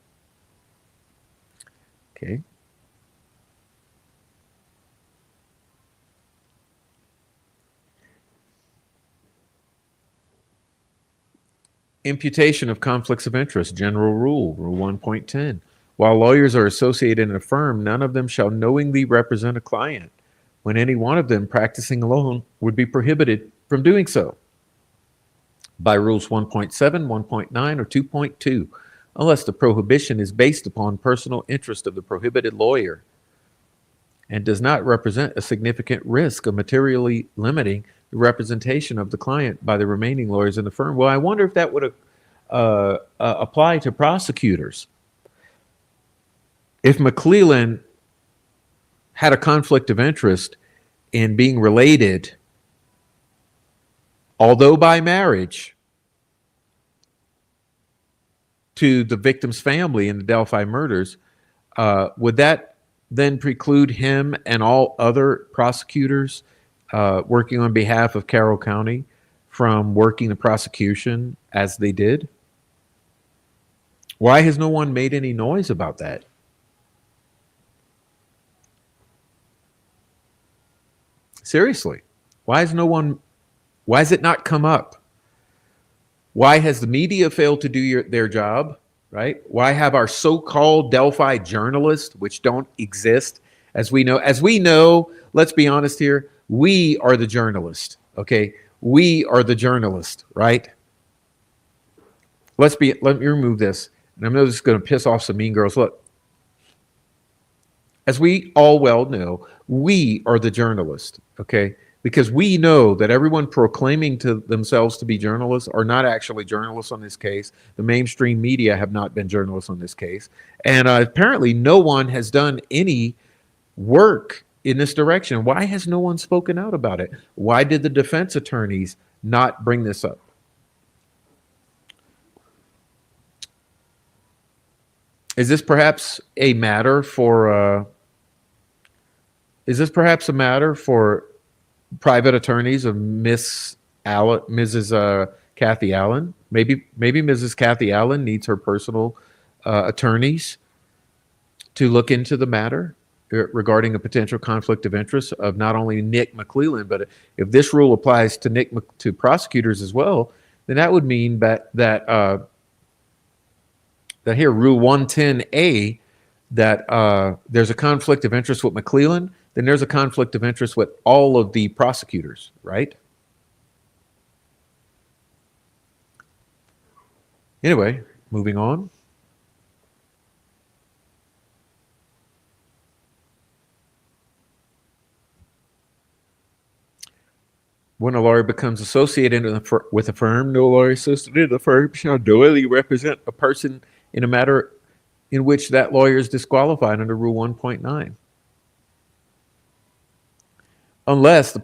Okay. Imputation of conflicts of interest, general rule, Rule 1.10. While lawyers are associated in a firm, none of them shall knowingly represent a client when any one of them practicing alone would be prohibited from doing so by Rules 1.7, 1.9, or 2.2, unless the prohibition is based upon personal interest of the prohibited lawyer and does not represent a significant risk of materially limiting the representation of the client by the remaining lawyers in the firm. Well, I wonder if that would apply to prosecutors. If McClellan had a conflict of interest in being related, although by marriage, to the victim's family in the Delphi murders, would that then preclude him and all other prosecutors working on behalf of Carroll County from working the prosecution as they did? Why has no one made any noise about that? Seriously, why has it not come up? Why has the media failed to do their job, right? Why have our so-called Delphi journalists, which don't exist, as we know, let's be honest here, we are the journalist, okay? We are the journalist, right? Let me remove this, and I know this is going to piss off some mean girls. Look, as we all well know, we are the journalist, okay? Because we know that everyone proclaiming to themselves to be journalists are not actually journalists on this case. The mainstream media have not been journalists on this case. And apparently no one has done any work in this direction. Why has no one spoken out about it? Why did the defense attorneys not bring this up? Is this perhaps a matter for private attorneys of Mrs. Kathy Allen? Maybe Mrs. Kathy Allen needs her personal attorneys to look into the matter regarding a potential conflict of interest of not only Nick McClellan, but if this rule applies to prosecutors as well, then that would mean that here Rule 110A, that there's a conflict of interest with McClellan, then there's a conflict of interest with all of the prosecutors, right? Anyway, moving on. When a lawyer becomes associated with a firm, no lawyer associated with the firm shall knowingly represent a person in a matter in which that lawyer is disqualified under Rule 1.9. Unless the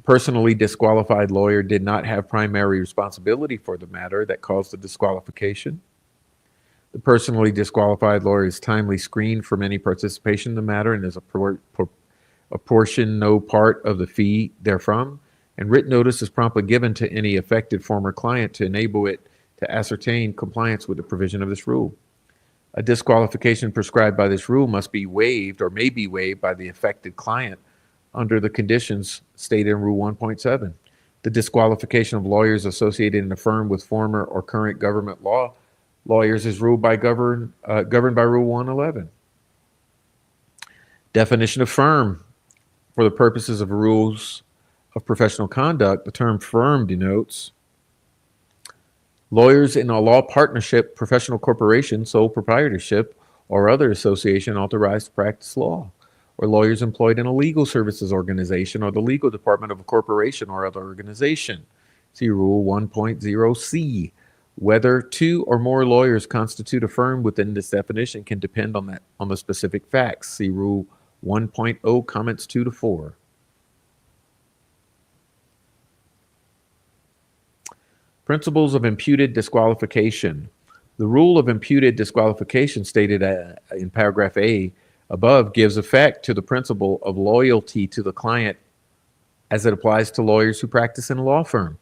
personally disqualified lawyer did not have primary responsibility for the matter that caused the disqualification. The personally disqualified lawyer is timely screened from any participation in the matter and is apportioned no part of the fee therefrom, and written notice is promptly given to any affected former client to enable it to ascertain compliance with the provision of this rule. A disqualification prescribed by this rule must be waived or may be waived by the affected client under the conditions stated in Rule 1.7. The disqualification of lawyers associated in a firm with former or current government lawyers is governed by Rule 111. Definition of firm. For the purposes of rules of professional conduct, the term firm denotes lawyers in a law partnership, professional corporation, sole proprietorship, or other association authorized to practice law, or lawyers employed in a legal services organization or the legal department of a corporation or other organization. See Rule 1.0c. Whether two or more lawyers constitute a firm within this definition can depend on the specific facts. See Rule 1.0, comments 2 to 4. Principles of imputed disqualification. The rule of imputed disqualification stated in paragraph A above gives effect to the principle of loyalty to the client as it applies to lawyers who practice in a law firm.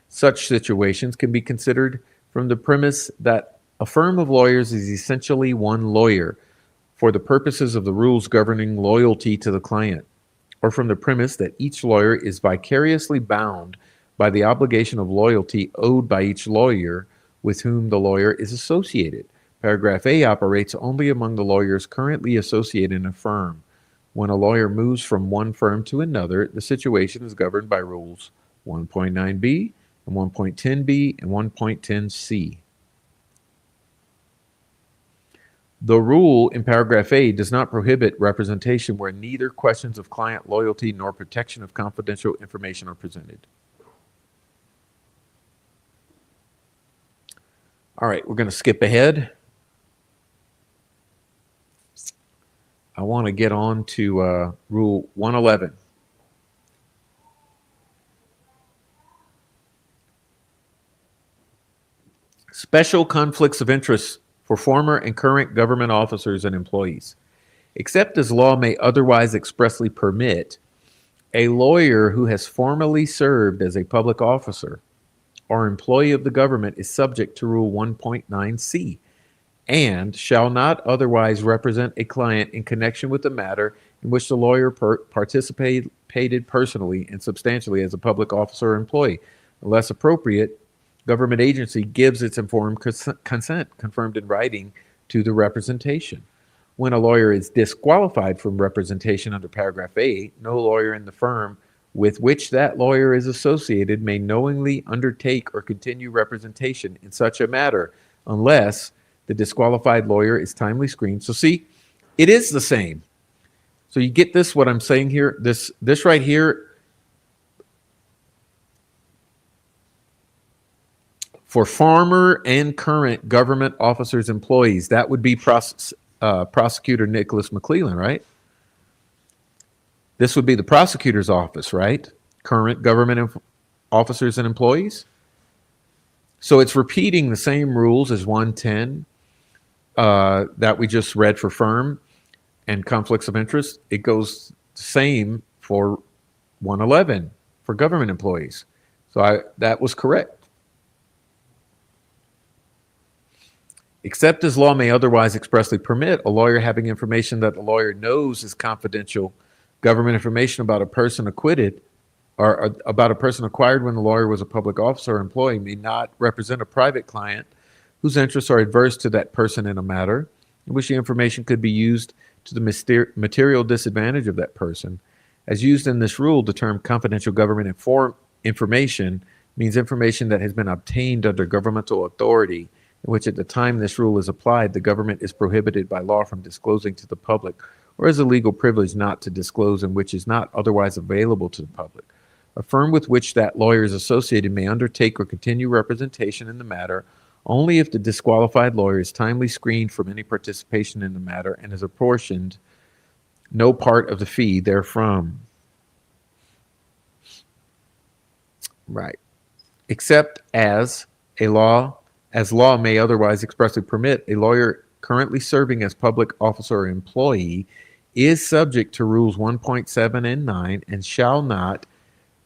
Such situations can be considered from the premise that a firm of lawyers is essentially one lawyer for the purposes of the rules governing loyalty to the client, or from the premise that each lawyer is vicariously bound by the obligation of loyalty owed by each lawyer with whom the lawyer is associated. Paragraph A operates only among the lawyers currently associated in a firm. When a lawyer moves from one firm to another, the situation is governed by rules 1.9b and 1.10b and 1.10c. The rule in paragraph A does not prohibit representation where neither questions of client loyalty nor protection of confidential information are presented. All right, we're going to skip ahead. I want to get on to Rule 111. Special conflicts of interest for former and current government officers and employees. Except as law may otherwise expressly permit, a lawyer who has formerly served as a public officer or employee of the government is subject to Rule 1.9c and shall not otherwise represent a client in connection with the matter in which the lawyer participated personally and substantially as a public officer or employee, unless appropriate government agency gives its informed consent, confirmed in writing, to the representation. When a lawyer is disqualified from representation under paragraph A, no lawyer in the firm with which that lawyer is associated may knowingly undertake or continue representation in such a matter unless the disqualified lawyer is timely screened. So see, it is the same. So you get this, what I'm saying here, this right here, for former and current government officers, employees, that would be Prosecutor Nicholas McClellan, right? This would be the prosecutor's office, right? Current government officers and employees. So it's repeating the same rules as 110 that we just read for firm and conflicts of interest. It goes the same for 111 for government employees. So that was correct. Except as law may otherwise expressly permit, a lawyer having information that the lawyer knows is confidential government information about a person acquitted or about a person acquired when the lawyer was a public officer or employee may not represent a private client whose interests are adverse to that person in a matter in which the information could be used to the material disadvantage of that person. As used in this rule, the term confidential government information means information that has been obtained under governmental authority, in which at the time this rule is applied, the government is prohibited by law from disclosing to the public, or as a legal privilege not to disclose, and which is not otherwise available to the public. A firm with which that lawyer is associated may undertake or continue representation in the matter only if the disqualified lawyer is timely screened from any participation in the matter and is apportioned no part of the fee therefrom. Right. Except as law may otherwise expressly permit, a lawyer currently serving as public officer or employee is subject to rules 1.7 and 9 and shall not,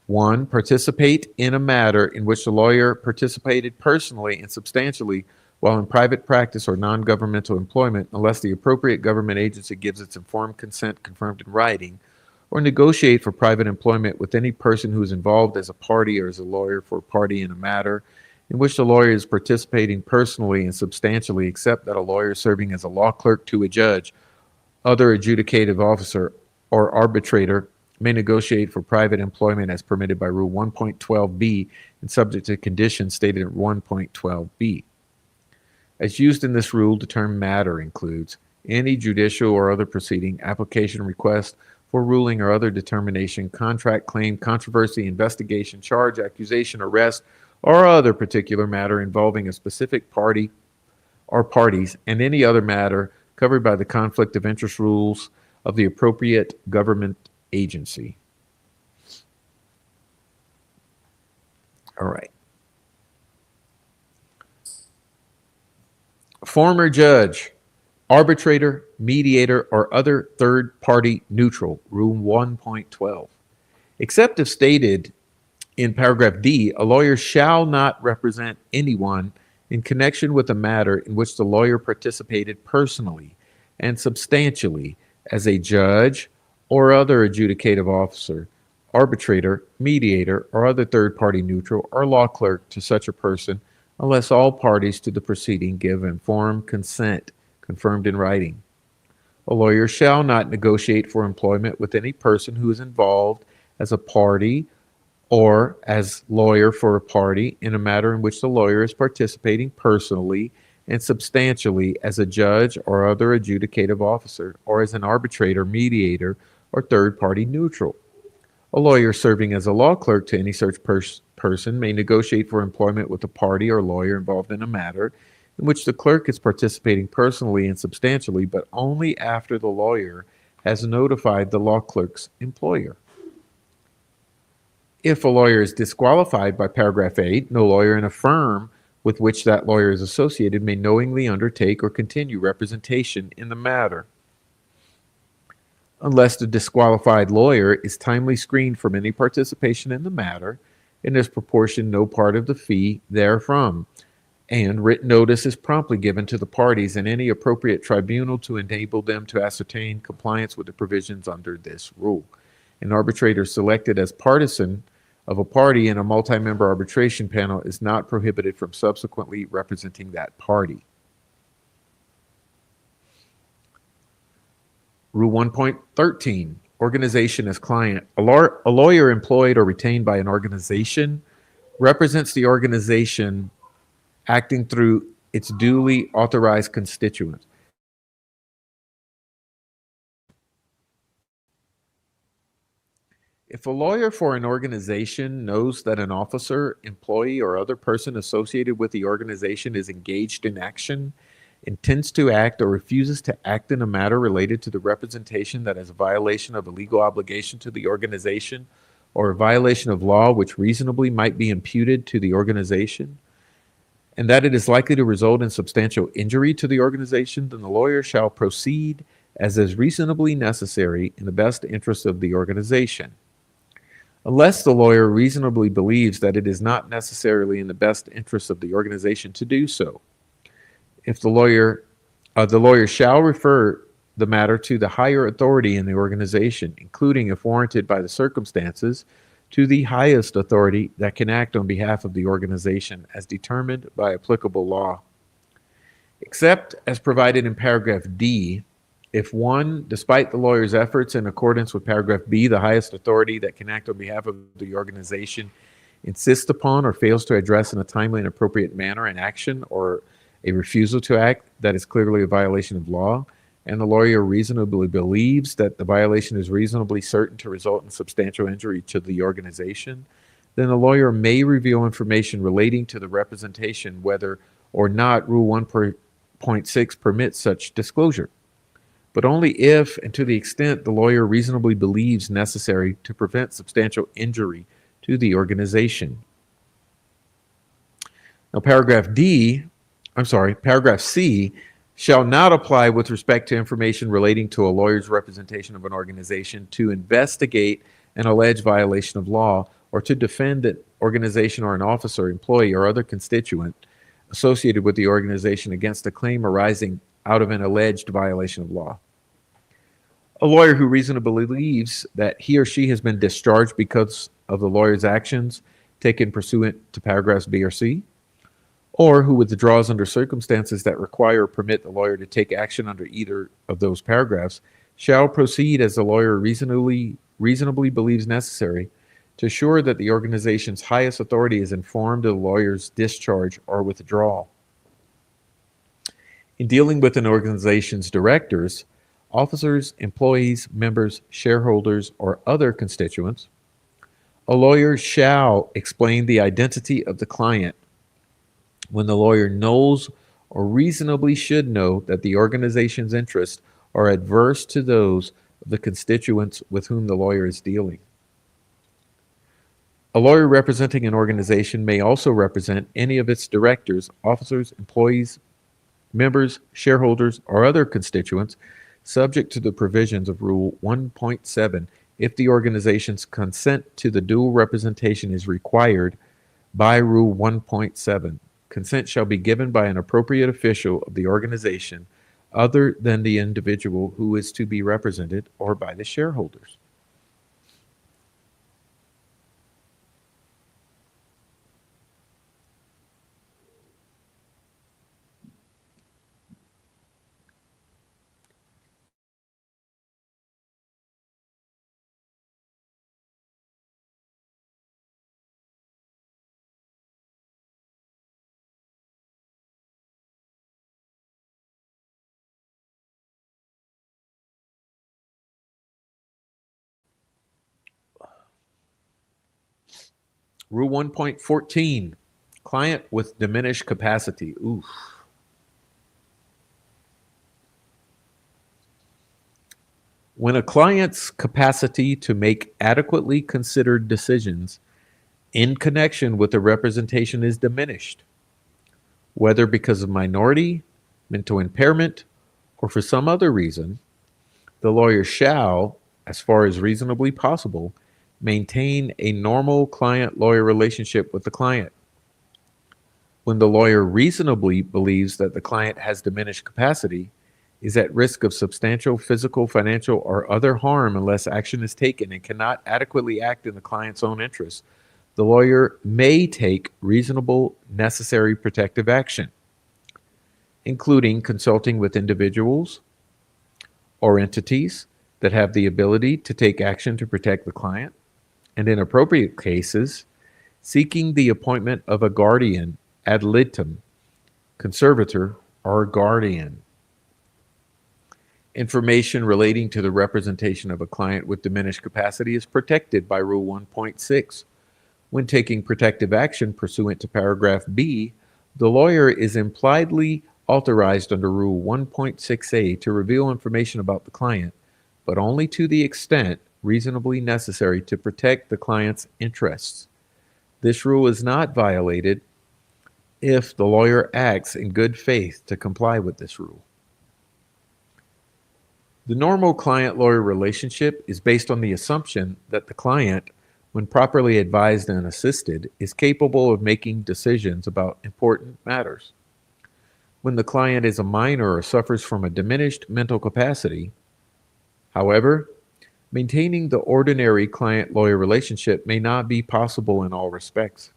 1, participate in a matter in which the lawyer participated personally and substantially while in private practice or non-governmental employment unless the appropriate government agency gives its informed consent confirmed in writing, or negotiate for private employment with any person who is involved as a party or as a lawyer for a party in a matter in which the lawyer is participating personally and substantially, except that a lawyer serving as a law clerk to a judge, other adjudicative officer, or arbitrator may negotiate for private employment as permitted by Rule 1.12b and subject to conditions stated in 1.12b. As used in this rule, the term matter includes any judicial or other proceeding, application, request for ruling or other determination, contract, claim, controversy, investigation, charge, accusation, arrest, or other particular matter involving a specific party or parties, and any other matter covered by the conflict of interest rules of the appropriate government agency. All right. Former judge, arbitrator, mediator, or other third party neutral, Rule 1.12. Except if stated in paragraph D, a lawyer shall not represent anyone in connection with a matter in which the lawyer participated personally and substantially as a judge or other adjudicative officer, arbitrator, mediator, or other third party neutral or law clerk to such a person, unless all parties to the proceeding give informed consent confirmed in writing. A lawyer shall not negotiate for employment with any person who is involved as a party or as lawyer for a party in a matter in which the lawyer is participating personally and substantially as a judge or other adjudicative officer, or as an arbitrator, mediator, or third party neutral. A lawyer serving as a law clerk to any such person may negotiate for employment with a party or lawyer involved in a matter in which the clerk is participating personally and substantially, but only after the lawyer has notified the law clerk's employer. If a lawyer is disqualified by paragraph 8, no lawyer in a firm with which that lawyer is associated may knowingly undertake or continue representation in the matter, unless the disqualified lawyer is timely screened from any participation in the matter, and is proportioned no part of the fee therefrom, and written notice is promptly given to the parties and any appropriate tribunal to enable them to ascertain compliance with the provisions under this rule. An arbitrator selected as partisan of a party in a multi-member arbitration panel is not prohibited from subsequently representing that party. Rule 1.13, organization as client. A lawyer employed or retained by an organization represents the organization acting through its duly authorized constituents. If a lawyer for an organization knows that an officer, employee, or other person associated with the organization is engaged in action, intends to act, or refuses to act in a matter related to the representation that is a violation of a legal obligation to the organization, or a violation of law which reasonably might be imputed to the organization, and that it is likely to result in substantial injury to the organization, then the lawyer shall proceed as is reasonably necessary in the best interest of the organization, unless the lawyer reasonably believes that it is not necessarily in the best interest of the organization to do so. If the lawyer shall refer the matter to the higher authority in the organization, including, if warranted by the circumstances, to the highest authority that can act on behalf of the organization as determined by applicable law. Except as provided in paragraph D, if one, despite the lawyer's efforts in accordance with paragraph B, the highest authority that can act on behalf of the organization, insists upon or fails to address in a timely and appropriate manner an action or a refusal to act that is clearly a violation of law, and the lawyer reasonably believes that the violation is reasonably certain to result in substantial injury to the organization, then the lawyer may reveal information relating to the representation whether or not Rule 1.6 permits such disclosure, but only if and to the extent the lawyer reasonably believes necessary to prevent substantial injury to the organization. Now, paragraph C shall not apply with respect to information relating to a lawyer's representation of an organization to investigate an alleged violation of law or to defend an organization or an officer, employee, or other constituent associated with the organization against a claim arising out of an alleged violation of law. A lawyer who reasonably believes that he or she has been discharged because of the lawyer's actions taken pursuant to paragraphs B or C, or who withdraws under circumstances that require or permit the lawyer to take action under either of those paragraphs, shall proceed as the lawyer reasonably believes necessary to assure that the organization's highest authority is informed of the lawyer's discharge or withdrawal. In dealing with an organization's directors, officers, employees, members, shareholders, or other constituents, a lawyer shall explain the identity of the client when the lawyer knows or reasonably should know that the organization's interests are adverse to those of the constituents with whom the lawyer is dealing. A lawyer representing an organization may also represent any of its directors, officers, employees, members, shareholders, or other constituents subject to the provisions of Rule 1.7 if the organization's consent to the dual representation is required by Rule 1.7. Consent shall be given by an appropriate official of the organization other than the individual who is to be represented or by the shareholders. Rule 1.14, client with diminished capacity. Ooh. When a client's capacity to make adequately considered decisions in connection with the representation is diminished, whether because of minority, mental impairment, or for some other reason, the lawyer shall, as far as reasonably possible, maintain a normal client-lawyer relationship with the client. When the lawyer reasonably believes that the client has diminished capacity, is at risk of substantial physical, financial, or other harm unless action is taken and cannot adequately act in the client's own interest, the lawyer may take reasonable, necessary protective action, including consulting with individuals or entities that have the ability to take action to protect the client, and in appropriate cases, seeking the appointment of a guardian ad litem, conservator, or guardian. Information relating to the representation of a client with diminished capacity is protected by Rule 1.6. When taking protective action pursuant to paragraph B, the lawyer is impliedly authorized under Rule 1.6a to reveal information about the client, but only to the extent reasonably necessary to protect the client's interests. This rule is not violated if the lawyer acts in good faith to comply with this rule. The normal client-lawyer relationship is based on the assumption that the client, when properly advised and assisted, is capable of making decisions about important matters. When the client is a minor or suffers from a diminished mental capacity, however, maintaining the ordinary client-lawyer relationship may not be possible in all respects.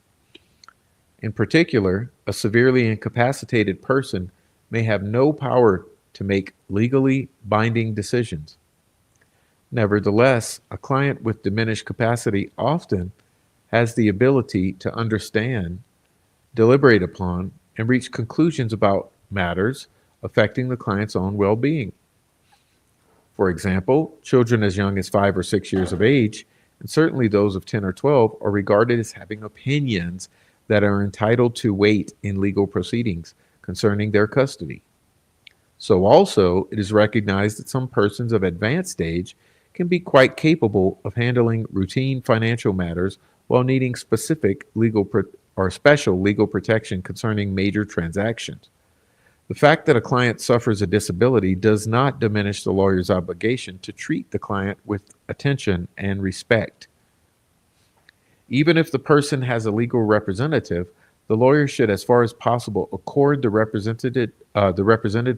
In particular, a severely incapacitated person may have no power to make legally binding decisions. Nevertheless, a client with diminished capacity often has the ability to understand, deliberate upon, and reach conclusions about matters affecting the client's own well-being. For example, children as young as 5 or 6 years of age, and certainly those of 10 or 12, are regarded as having opinions that are entitled to weight in legal proceedings concerning their custody. So also, it is recognized that some persons of advanced age can be quite capable of handling routine financial matters while needing specific or special legal protection concerning major transactions. The fact that a client suffers a disability does not diminish the lawyer's obligation to treat the client with attention and respect. Even if the person has a legal representative, the lawyer should, as far as possible, accord the represented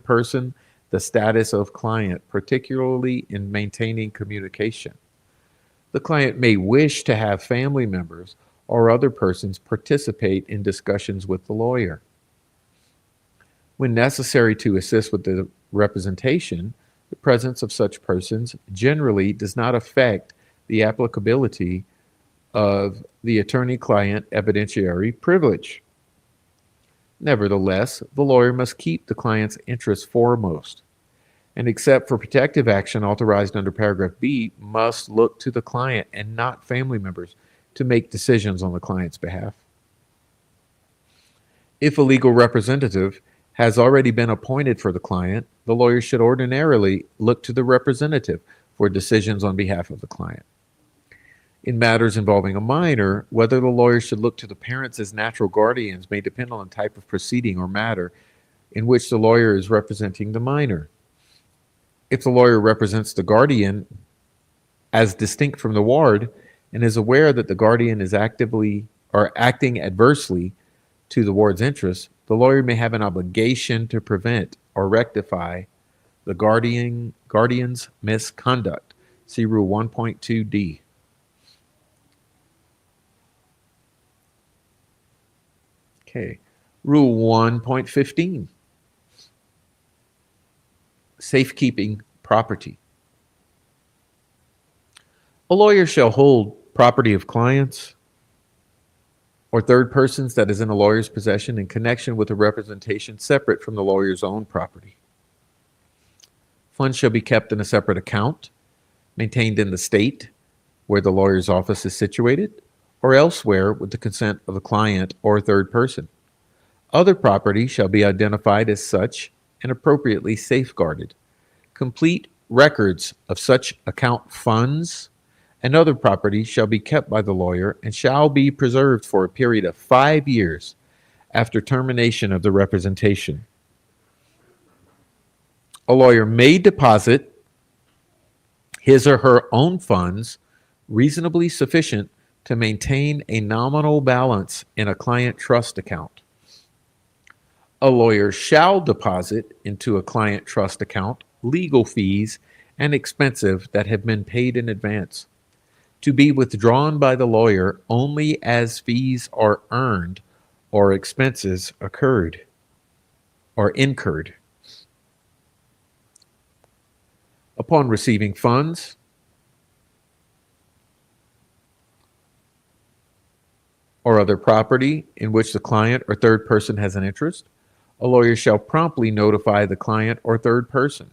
person the status of client, particularly in maintaining communication. The client may wish to have family members or other persons participate in discussions with the lawyer. When necessary to assist with the representation, the presence of such persons generally does not affect the applicability of the attorney-client evidentiary privilege. Nevertheless, the lawyer must keep the client's interests foremost, and except for protective action authorized under paragraph B, must look to the client and not family members to make decisions on the client's behalf. If a legal representative has already been appointed for the client, the lawyer should ordinarily look to the representative for decisions on behalf of the client. In matters involving a minor, whether the lawyer should look to the parents as natural guardians may depend on the type of proceeding or matter in which the lawyer is representing the minor. If the lawyer represents the guardian as distinct from the ward and is aware that the guardian is actively or acting adversely to the ward's interests, the lawyer may have an obligation to prevent or rectify the guardian's misconduct. See Rule 1.2d. Okay. Rule 1.15. Safekeeping property. A lawyer shall hold property of clients or third persons that is in a lawyer's possession in connection with a representation separate from the lawyer's own property. Funds shall be kept in a separate account, maintained in the state where the lawyer's office is situated, or elsewhere with the consent of the client or third person. Other property shall be identified as such and appropriately safeguarded. Complete records of such account funds and other property shall be kept by the lawyer and shall be preserved for a period of 5 years after termination of the representation. A lawyer may deposit his or her own funds reasonably sufficient to maintain a nominal balance in a client trust account. A lawyer shall deposit into a client trust account legal fees and expenses that have been paid in advance, to be withdrawn by the lawyer only as fees are earned or expenses occurred or incurred. Upon receiving funds, or other property in which the client or third person has an interest, a lawyer shall promptly notify the client or third person.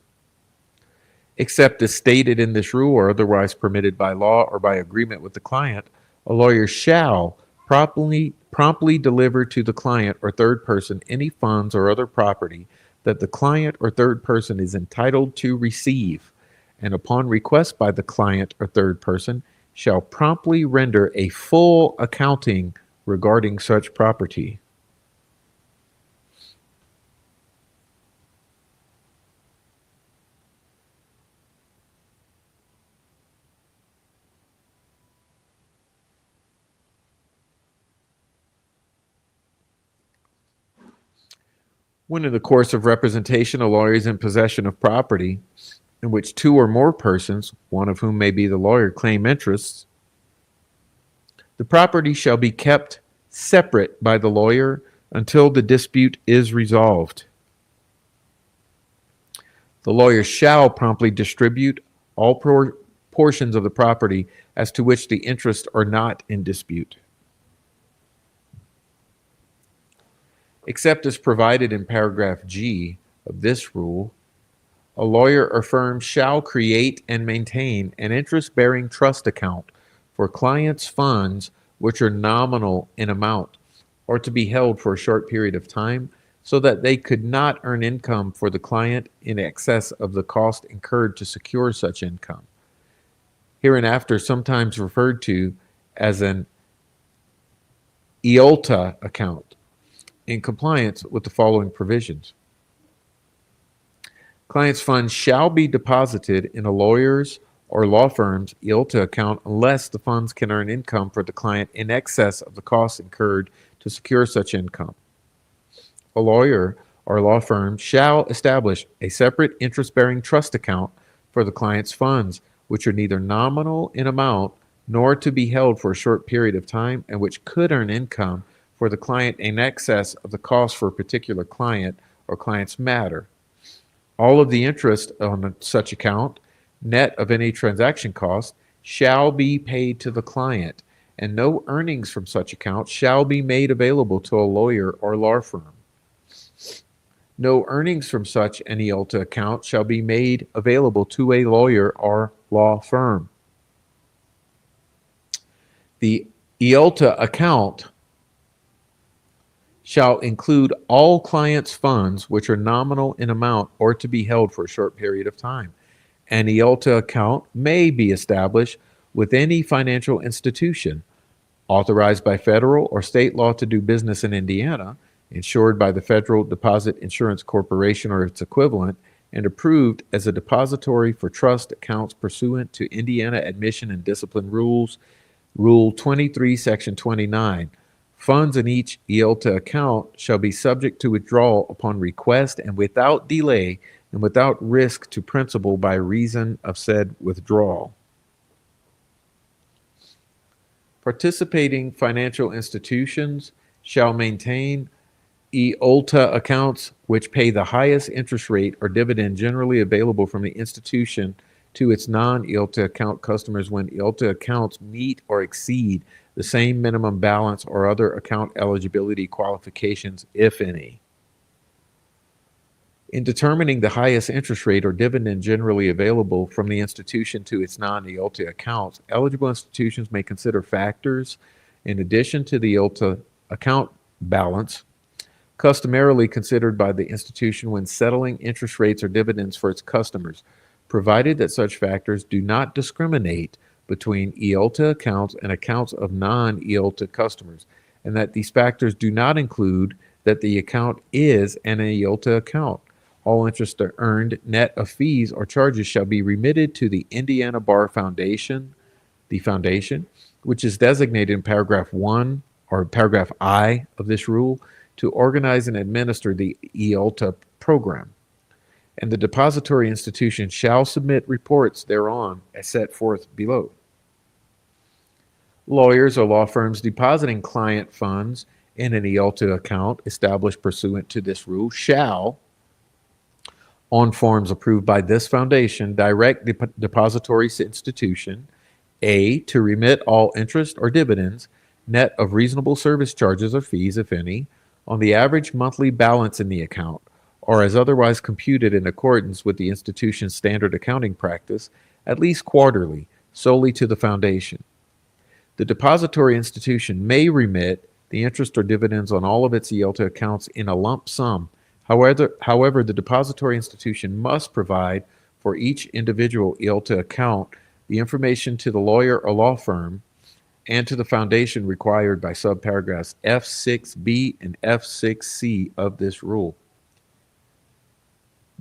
Except as stated in this rule or otherwise permitted by law or by agreement with the client, a lawyer shall promptly deliver to the client or third person any funds or other property that the client or third person is entitled to receive, and upon request by the client or third person, shall promptly render a full accounting regarding such property. When in the course of representation a lawyer is in possession of property in which two or more persons, one of whom may be the lawyer, claim interests, the property shall be kept separate by the lawyer until the dispute is resolved. The lawyer shall promptly distribute all portions of the property as to which the interests are not in dispute. Except as provided in paragraph G of this rule, a lawyer or firm shall create and maintain an interest-bearing trust account for clients' funds which are nominal in amount or to be held for a short period of time so that they could not earn income for the client in excess of the cost incurred to secure such income. Hereinafter sometimes referred to as an EOLTA account, in compliance with the following provisions. Clients' funds shall be deposited in a lawyer's or law firm's EOLTA account unless the funds can earn income for the client in excess of the costs incurred to secure such income. A lawyer or law firm shall establish a separate interest-bearing trust account for the client's funds, which are neither nominal in amount nor to be held for a short period of time and which could earn income for the client in excess of the cost for a particular client or client's matter. All of the interest on such account, net of any transaction cost, shall be paid to the client, and no earnings from such account shall be made available to a lawyer or law firm. No earnings from such an EOLTA account shall be made available to a lawyer or law firm. The EOLTA account shall include all clients' funds which are nominal in amount or to be held for a short period of time. An EOLTA account may be established with any financial institution authorized by federal or state law to do business in Indiana, insured by the Federal Deposit Insurance Corporation or its equivalent, and approved as a depository for trust accounts pursuant to Indiana Admission and Discipline Rules, Rule 23, Section 29. Funds in each IOLTA account shall be subject to withdrawal upon request and without delay and without risk to principal by reason of said withdrawal. Participating financial institutions shall maintain IOLTA accounts which pay the highest interest rate or dividend generally available from the institution to its non-IOLTA account customers when IOLTA accounts meet or exceed the same minimum balance or other account eligibility qualifications, if any. In determining the highest interest rate or dividend generally available from the institution to its non-IOLTA accounts, eligible institutions may consider factors in addition to the IOLTA account balance customarily considered by the institution when settling interest rates or dividends for its customers, provided that such factors do not discriminate between IOLTA accounts and accounts of non-IOLTA customers, and that these factors do not include that the account is an IOLTA account. All interest earned net of fees or charges shall be remitted to the Indiana Bar Foundation, the foundation, which is designated in paragraph 1 or paragraph I of this rule, to organize and administer the IOLTA program. And the depository institution shall submit reports thereon as set forth below. Lawyers or law firms depositing client funds in an IOLTA account established pursuant to this rule shall, on forms approved by this foundation, direct the depository institution, A, to remit all interest or dividends, net of reasonable service charges or fees, if any, on the average monthly balance in the account, or as otherwise computed in accordance with the institution's standard accounting practice, at least quarterly, solely to the foundation. The depository institution may remit the interest or dividends on all of its IOLTA accounts in a lump sum. However, the depository institution must provide for each individual IOLTA account the information to the lawyer or law firm and to the foundation required by subparagraphs F6B and F6C of this rule.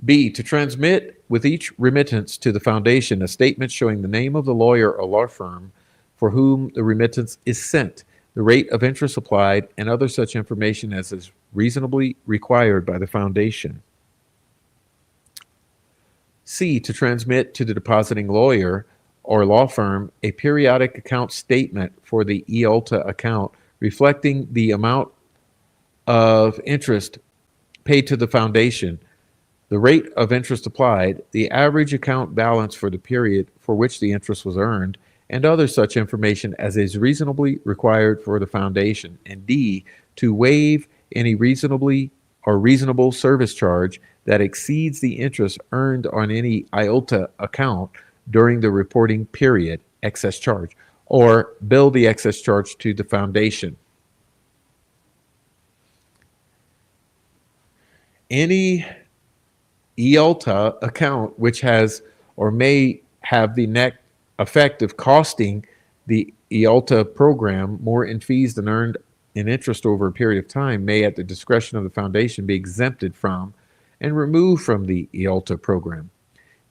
B, to transmit with each remittance to the foundation a statement showing the name of the lawyer or law firm for whom the remittance is sent, the rate of interest applied, and other such information as is reasonably required by the foundation. C, to transmit to the depositing lawyer or law firm a periodic account statement for the IOLTA account reflecting the amount of interest paid to the foundation, the rate of interest applied, the average account balance for the period for which the interest was earned, and other such information as is reasonably required for the foundation. And D, to waive any reasonable service charge that exceeds the interest earned on any IOLTA account during the reporting period, excess charge, or bill the excess charge to the foundation. Any IOLTA account which has or may have the net effect of costing the IOLTA program more in fees than earned in interest over a period of time may, at the discretion of the foundation, be exempted from and removed from the IOLTA program.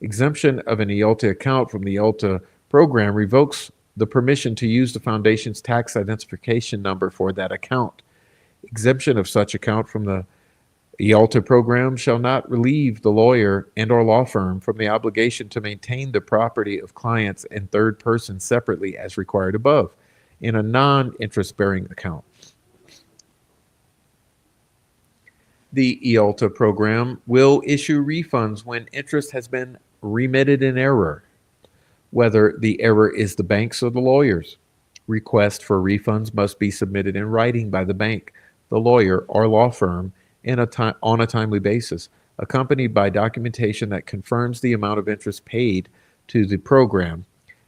Exemption of an IOLTA account from the IOLTA program revokes the permission to use the foundation's tax identification number for that account. Exemption of such account from the IOLTA program shall not relieve the lawyer and or law firm from the obligation to maintain the property of clients and third persons separately as required above in a non-interest-bearing account. The IOLTA program will issue refunds when interest has been remitted in error, whether the error is the bank's or the lawyer's. Requests for refunds must be submitted in writing by the bank, the lawyer, or law firm on a timely basis, accompanied by documentation that confirms the amount of interest paid to the program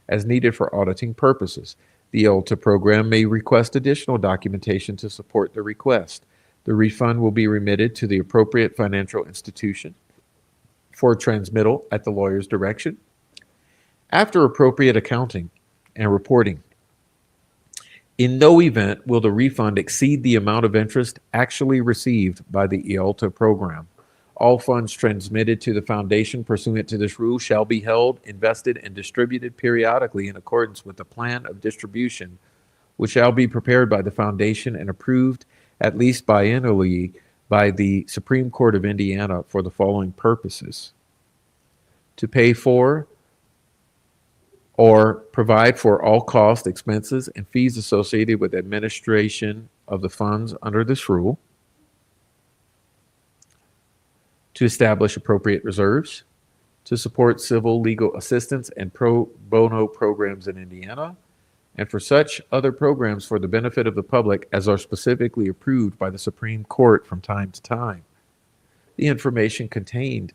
as needed for auditing purposes. The IOLTA program may request additional documentation to support the request. The refund will be remitted to the appropriate financial institution for transmittal at the lawyer's direction after appropriate accounting and reporting. In no event will the refund exceed the amount of interest actually received by the IOLTA program. All funds transmitted to the foundation pursuant to this rule shall be held, invested, and distributed periodically in accordance with the plan of distribution, which shall be prepared by the foundation and approved at least biennially by the Supreme Court of Indiana for the following purposes: to pay for or provide for all costs, expenses, and fees associated with administration of the funds under this rule, to establish appropriate reserves, to support civil legal assistance and pro bono programs in Indiana, and for such other programs for the benefit of the public as are specifically approved by the Supreme Court from time to time. The information contained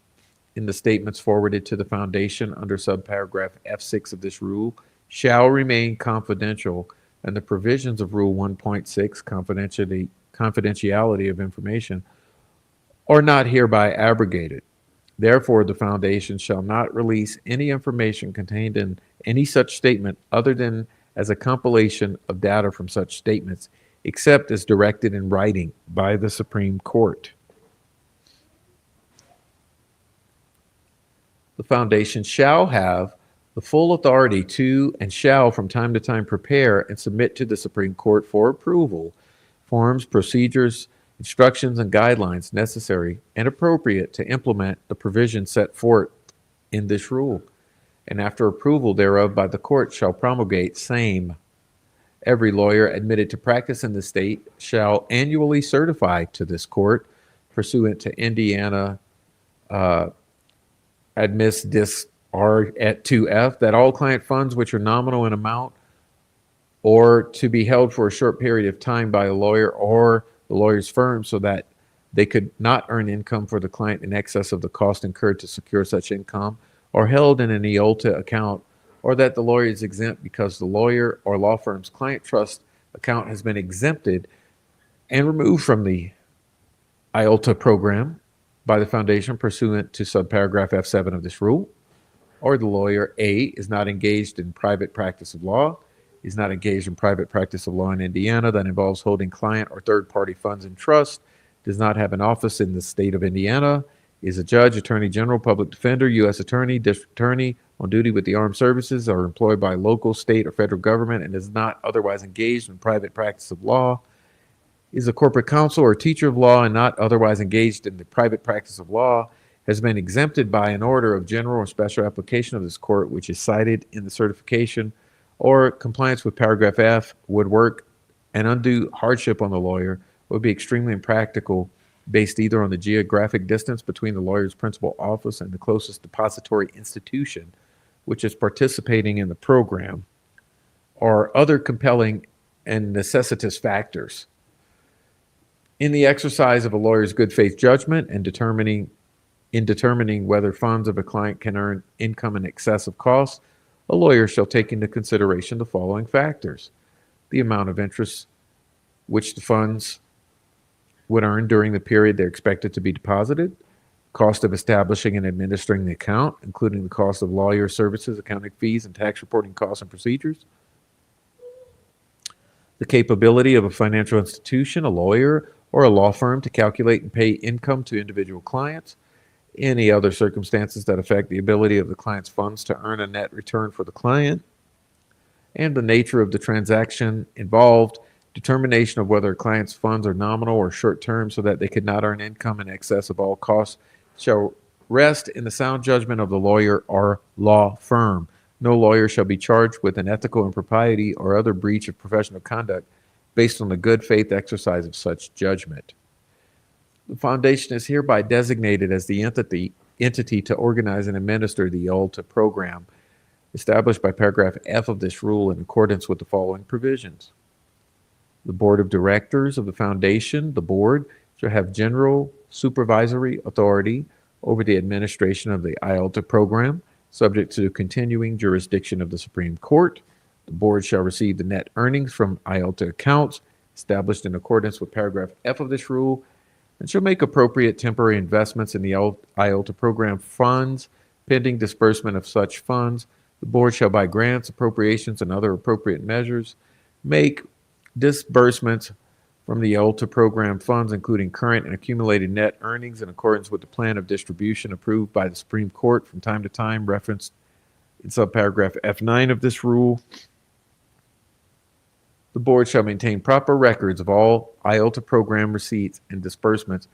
in the statements forwarded to the foundation under subparagraph F6 of this rule shall remain confidential, and the provisions of Rule 1.6, confidentiality of information, are not hereby abrogated. Therefore, the foundation shall not release any information contained in any such statement other than as a compilation of data from such statements, except as directed in writing by the Supreme Court. The foundation shall have the full authority to and shall from time to time prepare and submit to the Supreme Court for approval forms, procedures, instructions, and guidelines necessary and appropriate to implement the provisions set forth in this rule, and after approval thereof by the court shall promulgate same. Every lawyer admitted to practice in the state shall annually certify to this court, pursuant to Indiana Admiss Disc R at 2F, that all client funds which are nominal in amount or to be held for a short period of time by a lawyer or the lawyer's firm so that they could not earn income for the client in excess of the cost incurred to secure such income, or held in an IOLTA account, or that the lawyer is exempt because the lawyer or law firm's client trust account has been exempted and removed from the IOLTA program by the foundation pursuant to subparagraph F7 of this rule, or the lawyer A is not engaged in private practice of law, is not engaged in private practice of law in Indiana that involves holding client or third-party funds in trust, does not have an office in the state of Indiana, is a judge, attorney general, public defender, U.S. attorney, district attorney on duty with the armed services, or employed by local, state, or federal government, and is not otherwise engaged in private practice of law, is a corporate counsel or teacher of law and not otherwise engaged in the private practice of law, has been exempted by an order of general or special application of this court, which is cited in the certification, or compliance with paragraph F would work an undue hardship on the lawyer, would be extremely impractical, based either on the geographic distance between the lawyer's principal office and the closest depository institution which is participating in the program, or other compelling and necessitous factors. In the exercise of a lawyer's good faith judgment and determining whether funds of a client can earn income in excess of costs, a lawyer shall take into consideration the following factors: the amount of interest which the funds would earn during the period they're expected to be deposited, cost of establishing and administering the account, including the cost of lawyer services, accounting fees, and tax reporting costs and procedures, the capability of a financial institution, a lawyer, or a law firm to calculate and pay income to individual clients, any other circumstances that affect the ability of the client's funds to earn a net return for the client, and the nature of the transaction involved, determination of whether a client's funds are nominal or short-term so that they could not earn income in excess of all costs shall rest in the sound judgment of the lawyer or law firm. No lawyer shall be charged with an ethical impropriety or other breach of professional conduct based on the good faith exercise of such judgment. The foundation is hereby designated as the entity to organize and administer the IOLTA program established by paragraph F of this rule in accordance with the following provisions. The board of directors of the foundation, the board, shall have general supervisory authority over the administration of the IOLTA program, subject to the continuing jurisdiction of the Supreme Court. The board shall receive the net earnings from IOLTA accounts established in accordance with paragraph F of this rule, and shall make appropriate temporary investments in the IOLTA program funds. Pending disbursement of such funds, the board shall, by grants, appropriations, and other appropriate measures, make disbursements from the IOLTA program funds, including current and accumulated net earnings in accordance with the plan of distribution approved by the Supreme Court from time to time, referenced in subparagraph F9 of this rule. The board shall maintain proper records of all IOLTA program receipts and disbursements,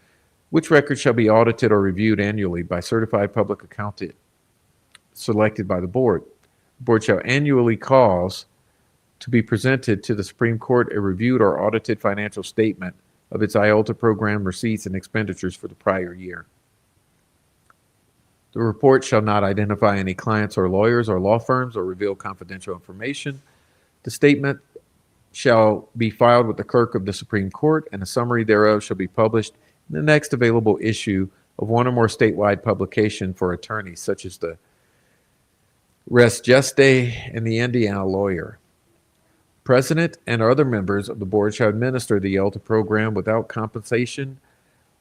which records shall be audited or reviewed annually by certified public accountant selected by the board. The board shall annually cause to be presented to the Supreme Court a reviewed or audited financial statement of its IOLTA program receipts and expenditures for the prior year. The report shall not identify any clients or lawyers or law firms or reveal confidential information. The statement shall be filed with the clerk of the Supreme Court, and a summary thereof shall be published in the next available issue of one or more statewide publication for attorneys, such as the Res Geste and the Indiana Lawyer. President and other members of the board shall administer the IOLTA program without compensation,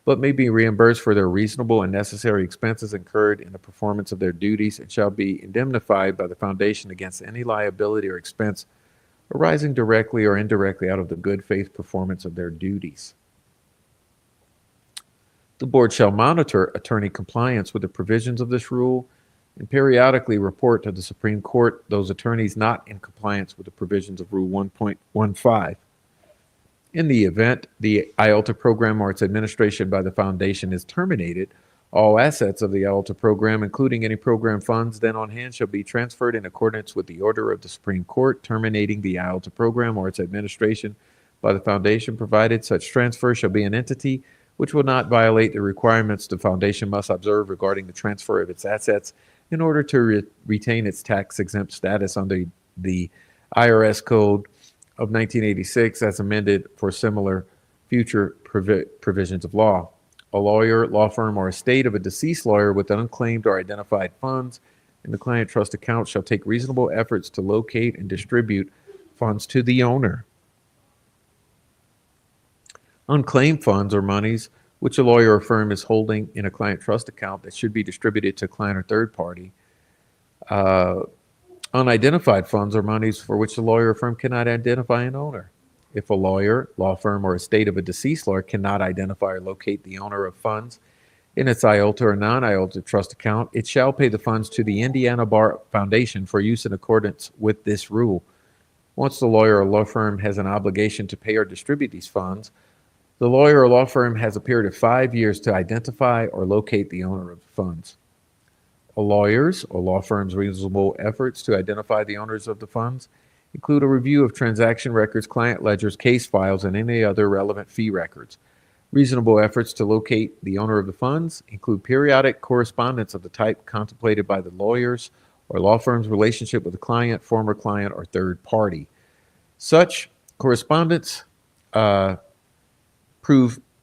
but may be reimbursed for their reasonable and necessary expenses incurred in the performance of their duties, and shall be indemnified by the foundation against any liability or expense arising directly or indirectly out of the good faith performance of their duties. The board shall monitor attorney compliance with the provisions of this rule and periodically report to the Supreme Court those attorneys not in compliance with the provisions of Rule 1.15. In the event the IOLTA program or its administration by the foundation is terminated, all assets of the IOLTA program, including any program funds then on hand, shall be transferred in accordance with the order of the Supreme Court terminating the IOLTA program or its administration by the foundation, provided such transfer shall be an entity which will not violate the requirements the foundation must observe regarding the transfer of its assets in order to retain its tax-exempt status under the IRS Code of 1986 as amended for similar future provisions of law. A lawyer, law firm, or estate of a deceased lawyer with unclaimed or identified funds in the client trust account shall take reasonable efforts to locate and distribute funds to the owner. Unclaimed funds or monies which a lawyer or firm is holding in a client trust account that should be distributed to a client or third party. Unidentified funds or monies for which the lawyer or firm cannot identify an owner. If a lawyer, law firm, or estate of a deceased lawyer cannot identify or locate the owner of funds in its IOLTA or non-IOLTA trust account, it shall pay the funds to the Indiana Bar Foundation for use in accordance with this rule. Once the lawyer or law firm has an obligation to pay or distribute these funds, the lawyer or law firm has a period of 5 years to identify or locate the owner of the funds. A lawyer's or law firm's reasonable efforts to identify the owners of the funds include a review of transaction records, client ledgers, case files, and any other relevant fee records. Reasonable efforts to locate the owner of the funds include periodic correspondence of the type contemplated by the lawyer's or law firm's relationship with the client, former client, or third party. Such correspondence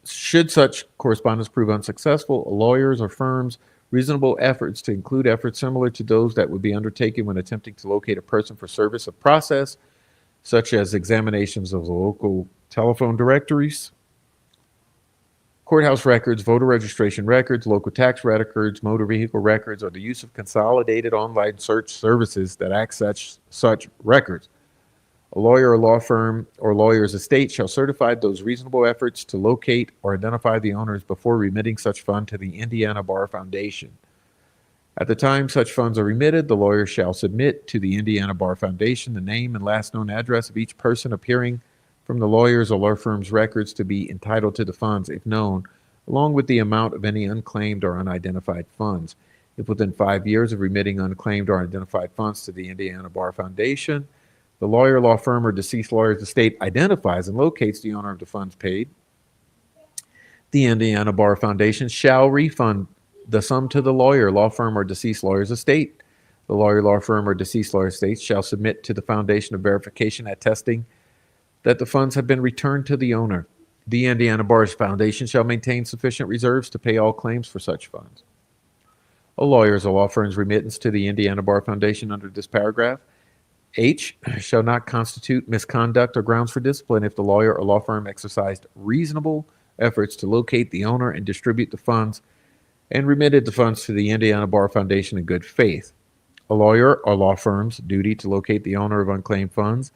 should such correspondence prove unsuccessful, lawyers or firms reasonable efforts to include efforts similar to those that would be undertaken when attempting to locate a person for service of process, such as examinations of the local telephone directories, courthouse records, voter registration records, local tax records, motor vehicle records, or the use of consolidated online search services that access such records. A lawyer or law firm or lawyer's estate shall certify those reasonable efforts to locate or identify the owners before remitting such fund to the Indiana Bar Foundation. At the time such funds are remitted, the lawyer shall submit to the Indiana Bar Foundation the name and last known address of each person appearing from the lawyer's or law firm's records to be entitled to the funds, if known, along with the amount of any unclaimed or unidentified funds. If within 5 years of remitting unclaimed or unidentified funds to the Indiana Bar Foundation, the lawyer, law firm, or deceased lawyer's estate identifies and locates the owner of the funds paid, the Indiana Bar Foundation shall refund the sum to the lawyer, law firm, or deceased lawyer's estate. The lawyer, law firm, or deceased lawyer's estate shall submit to the foundation a verification attesting that the funds have been returned to the owner. The Indiana Bar Foundation shall maintain sufficient reserves to pay all claims for such funds. A lawyer's or law firm's remittance to the Indiana Bar Foundation under this paragraph H shall not constitute misconduct or grounds for discipline if the lawyer or law firm exercised reasonable efforts to locate the owner and distribute the funds and remitted the funds to the Indiana Bar Foundation in good faith. A lawyer or law firm's duty to locate the owner of unclaimed funds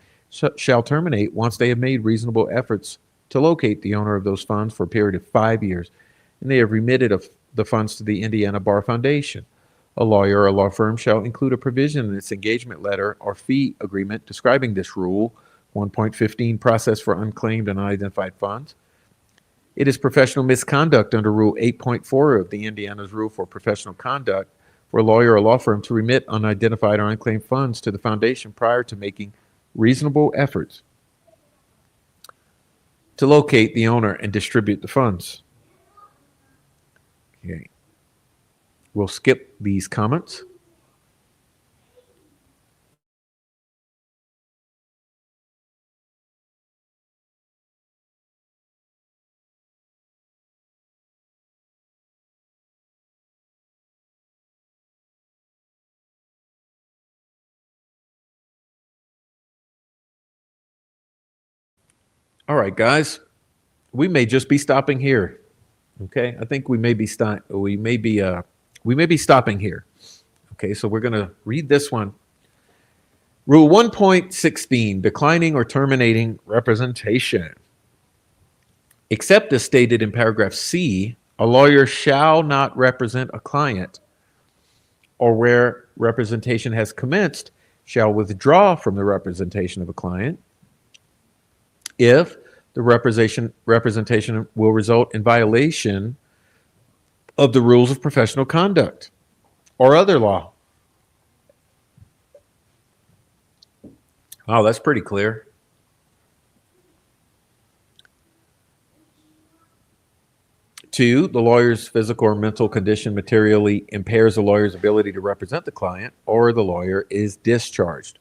shall terminate once they have made reasonable efforts to locate the owner of those funds for a period of 5 years, and they have remitted the funds to the Indiana Bar Foundation. A lawyer or a law firm shall include a provision in its engagement letter or fee agreement describing this rule, 1.15 process for unclaimed and unidentified funds. It is professional misconduct under Rule 8.4 of the Indiana's Rule for Professional Conduct for a lawyer or law firm to remit unidentified or unclaimed funds to the foundation prior to making reasonable efforts to locate the owner and distribute the funds. Okay. We'll skip these comments. All right, guys, we may just be stopping here. Okay, I think we may be stopping here. Okay, so we're going to read this one. Rule 1.16, declining or terminating representation. Except as stated in paragraph C, a lawyer shall not represent a client, or where representation has commenced, shall withdraw from the representation of a client if the representation will result in violation of the rules of professional conduct or other law. Oh, that's pretty clear. Two, the lawyer's physical or mental condition materially impairs the lawyer's ability to represent the client, or the lawyer is discharged.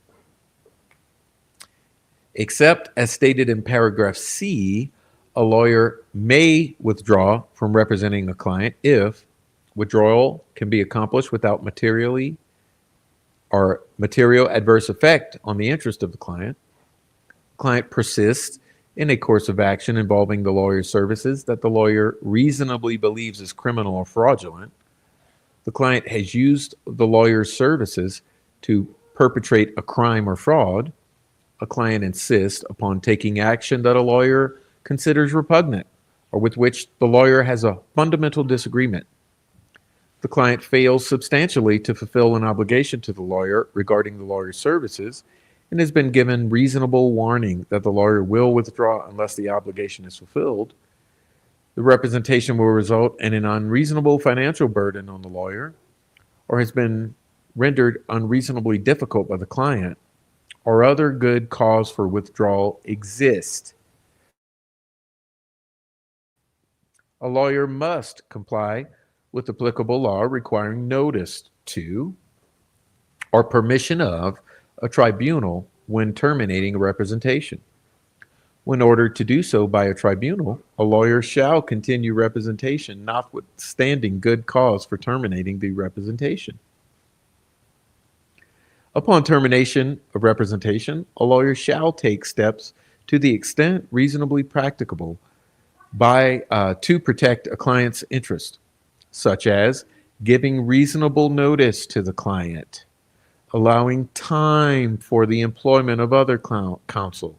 Except as stated in paragraph C, a lawyer may withdraw from representing a client if withdrawal can be accomplished without material adverse effect on the interest of the client. Client persists in a course of action involving the lawyer's services that the lawyer reasonably believes is criminal or fraudulent. The client has used the lawyer's services to perpetrate a crime or fraud. A client insists upon taking action that a lawyer considers repugnant or with which the lawyer has a fundamental disagreement. The client fails substantially to fulfill an obligation to the lawyer regarding the lawyer's services and has been given reasonable warning that the lawyer will withdraw unless the obligation is fulfilled. The representation will result in an unreasonable financial burden on the lawyer, or has been rendered unreasonably difficult by the client, or other good cause for withdrawal exists. A lawyer must comply with applicable law requiring notice to or permission of a tribunal when terminating a representation. When ordered to do so by a tribunal, a lawyer shall continue representation notwithstanding good cause for terminating the representation. Upon termination of representation, a lawyer shall take steps to the extent reasonably practicable to protect a client's interest, such as giving reasonable notice to the client, allowing time for the employment of other counsel,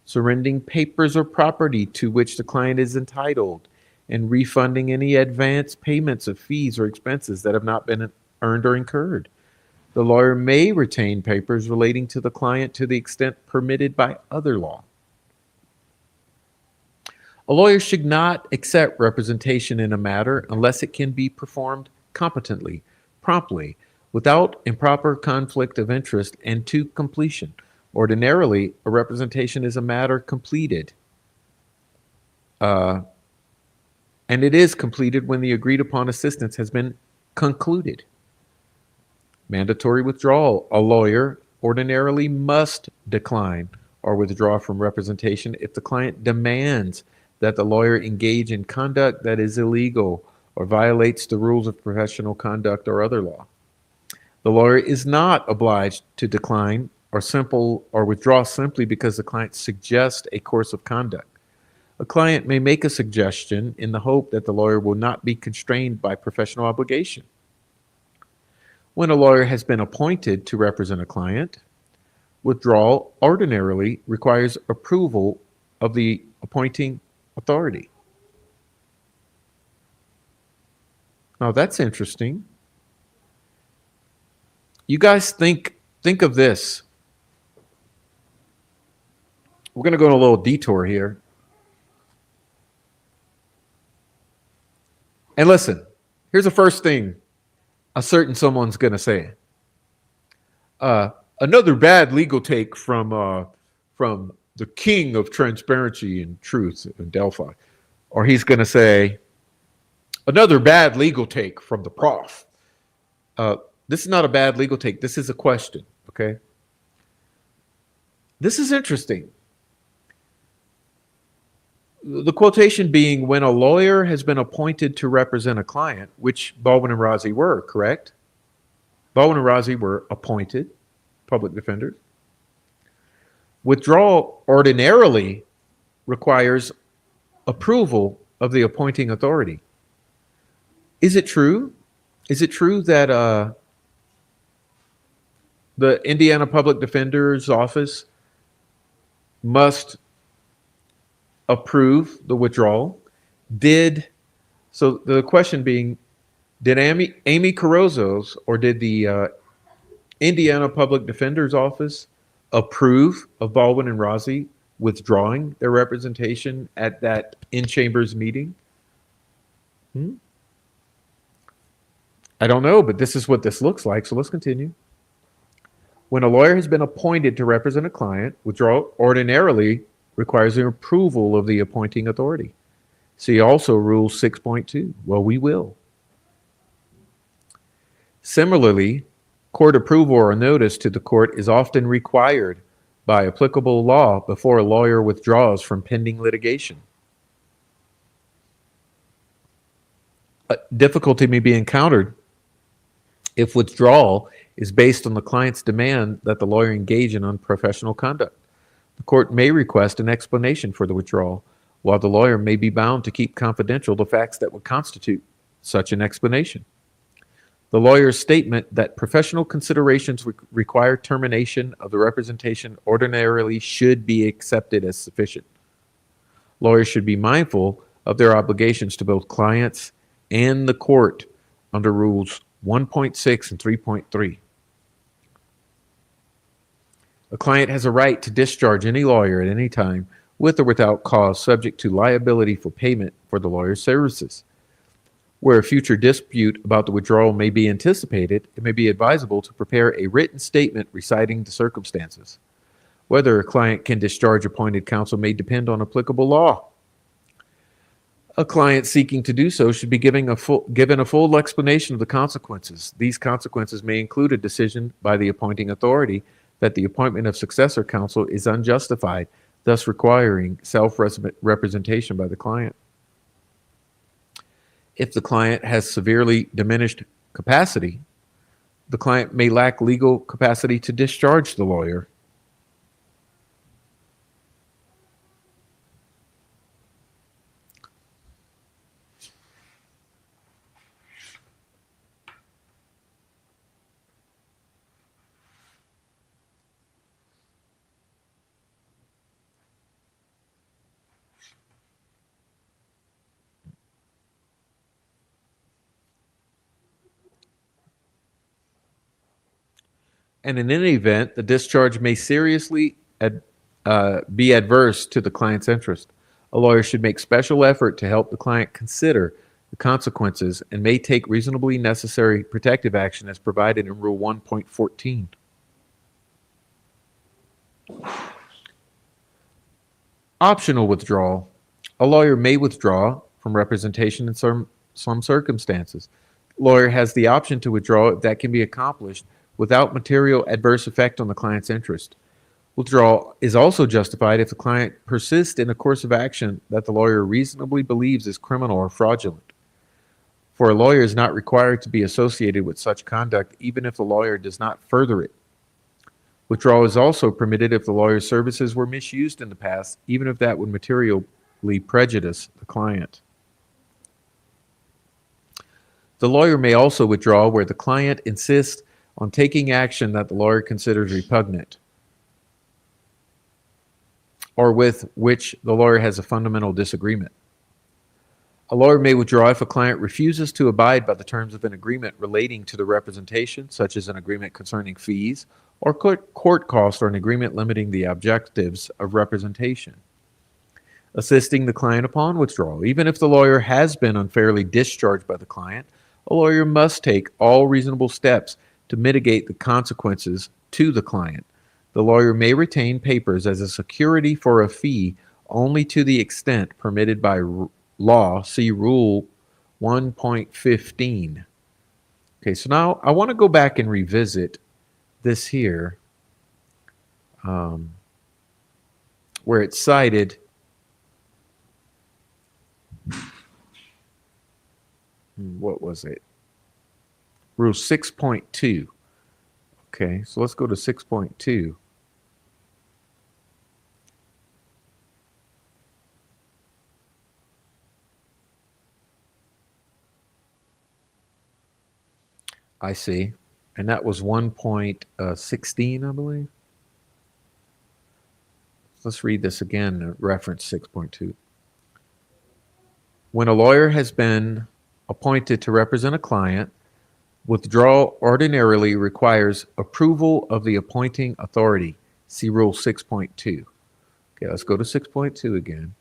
surrendering papers or property to which the client is entitled, and refunding any advance payments of fees or expenses that have not been earned or incurred. The lawyer may retain papers relating to the client to the extent permitted by other law. A lawyer should not accept representation in a matter unless it can be performed competently, promptly, without improper conflict of interest, and to completion. Ordinarily, a representation is a matter completed, and it is completed when the agreed upon assistance has been concluded. Mandatory withdrawal. A lawyer ordinarily must decline or withdraw from representation if the client demands that the lawyer engage in conduct that is illegal or violates the rules of professional conduct or other law. The lawyer is not obliged to decline or withdraw simply because the client suggests a course of conduct. A client may make a suggestion in the hope that the lawyer will not be constrained by professional obligation. When a lawyer has been appointed to represent a client, withdrawal ordinarily requires approval of the appointing authority. Now that's interesting. You guys think of this. We're going to go on a little detour here. And listen, here's the first thing a certain someone's going to say. Another bad legal take from the king of transparency and truth in Delphi. Or he's going to say, another bad legal take from the prof. This is not a bad legal take. This is a question, okay? This is interesting. The quotation being, when a lawyer has been appointed to represent a client, which Baldwin and Rozzi were, correct? Baldwin and Rozzi were appointed public defenders. Withdrawal ordinarily requires approval of the appointing authority. Is it true? Is it true that the Indiana Public Defender's Office must approve the withdrawal? So the question being, did Amy Carozzo's or did the Indiana Public Defender's Office approve of Baldwin and Rozzi withdrawing their representation at that in-chambers meeting? I don't know, but this is what this looks like, so let's continue. When a lawyer has been appointed to represent a client, withdrawal ordinarily requires the approval of the appointing authority. See also Rule 6.2. Well, we will. Similarly, court approval or notice to the court is often required by applicable law before a lawyer withdraws from pending litigation. A difficulty may be encountered if withdrawal is based on the client's demand that the lawyer engage in unprofessional conduct. The court may request an explanation for the withdrawal, while the lawyer may be bound to keep confidential the facts that would constitute such an explanation. The lawyer's statement that professional considerations require termination of the representation ordinarily should be accepted as sufficient. Lawyers should be mindful of their obligations to both clients and the court under Rules 1.6 and 3.3. A client has a right to discharge any lawyer at any time, with or without cause, subject to liability for payment for the lawyer's services. Where a future dispute about the withdrawal may be anticipated, it may be advisable to prepare a written statement reciting the circumstances. Whether a client can discharge appointed counsel may depend on applicable law. A client seeking to do so should be given a full explanation of the consequences. These consequences may include a decision by the appointing authority that the appointment of successor counsel is unjustified, thus requiring self-representation by the client. If the client has severely diminished capacity, the client may lack legal capacity to discharge the lawyer. And in any event, the discharge may seriously be adverse to the client's interest. A lawyer should make special effort to help the client consider the consequences and may take reasonably necessary protective action as provided in Rule 1.14. Optional withdrawal. A lawyer may withdraw from representation in some circumstances. The lawyer has the option to withdraw if that can be accomplished without material adverse effect on the client's interest. Withdrawal is also justified if the client persists in a course of action that the lawyer reasonably believes is criminal or fraudulent. For a lawyer is not required to be associated with such conduct, even if the lawyer does not further it. Withdrawal is also permitted if the lawyer's services were misused in the past, even if that would materially prejudice the client. The lawyer may also withdraw where the client insists on taking action that the lawyer considers repugnant. or with which the lawyer has a fundamental disagreement. A lawyer may withdraw if a client refuses to abide by the terms of an agreement relating to the representation, such as an agreement concerning fees or court costs, or an agreement limiting the objectives of representation. Assisting the client upon withdrawal. Even if the lawyer has been unfairly discharged by the client, a lawyer must take all reasonable steps to mitigate the consequences to the client. The lawyer may retain papers as a security for a fee only to the extent permitted by law. See Rule 1.15. Okay, so now I want to go back and revisit this here, where it's cited. What was it? Rule 6.2. Okay, so let's go to 6.2. I see. And that was 1.16, I believe. Let's read this again, reference 6.2. When a lawyer has been appointed to represent a client, withdrawal ordinarily requires approval of the appointing authority. See Rule 6.2. Okay, let's go to 6.2 again.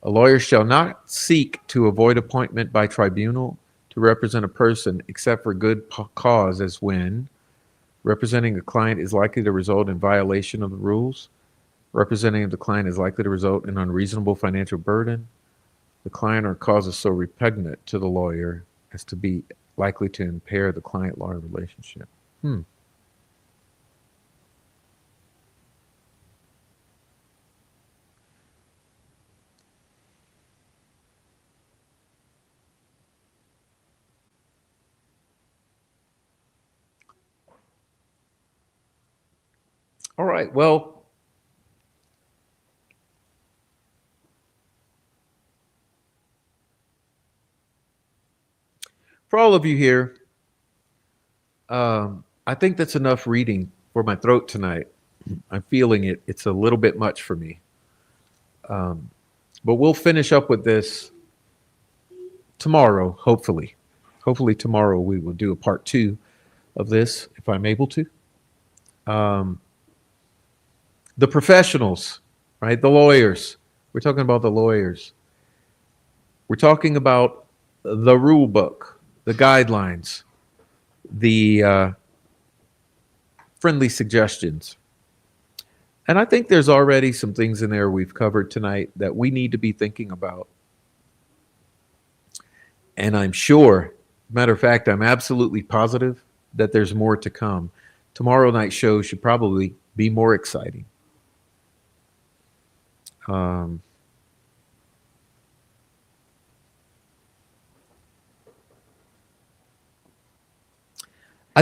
A lawyer shall not seek to avoid appointment by tribunal to represent a person except for good cause, as when representing a client is likely to result in violation of the rules, representing the client is likely to result in unreasonable financial burden, the client or cause is so repugnant to the lawyer as to be likely to impair the client-lawyer relationship. All right, well, for all of you here, I think that's enough reading for my throat tonight. I'm feeling it. It's a little bit much for me. But we'll finish up with this tomorrow, hopefully. Hopefully tomorrow we will do a part 2 of this, if I'm able to. The professionals, right? The lawyers. We're talking about the lawyers. We're talking about the rule book, the guidelines, the friendly suggestions. And I think there's already some things in there we've covered tonight that we need to be thinking about. And I'm sure, matter of fact, I'm absolutely positive that there's more to come. Tomorrow night's show should probably be more exciting. I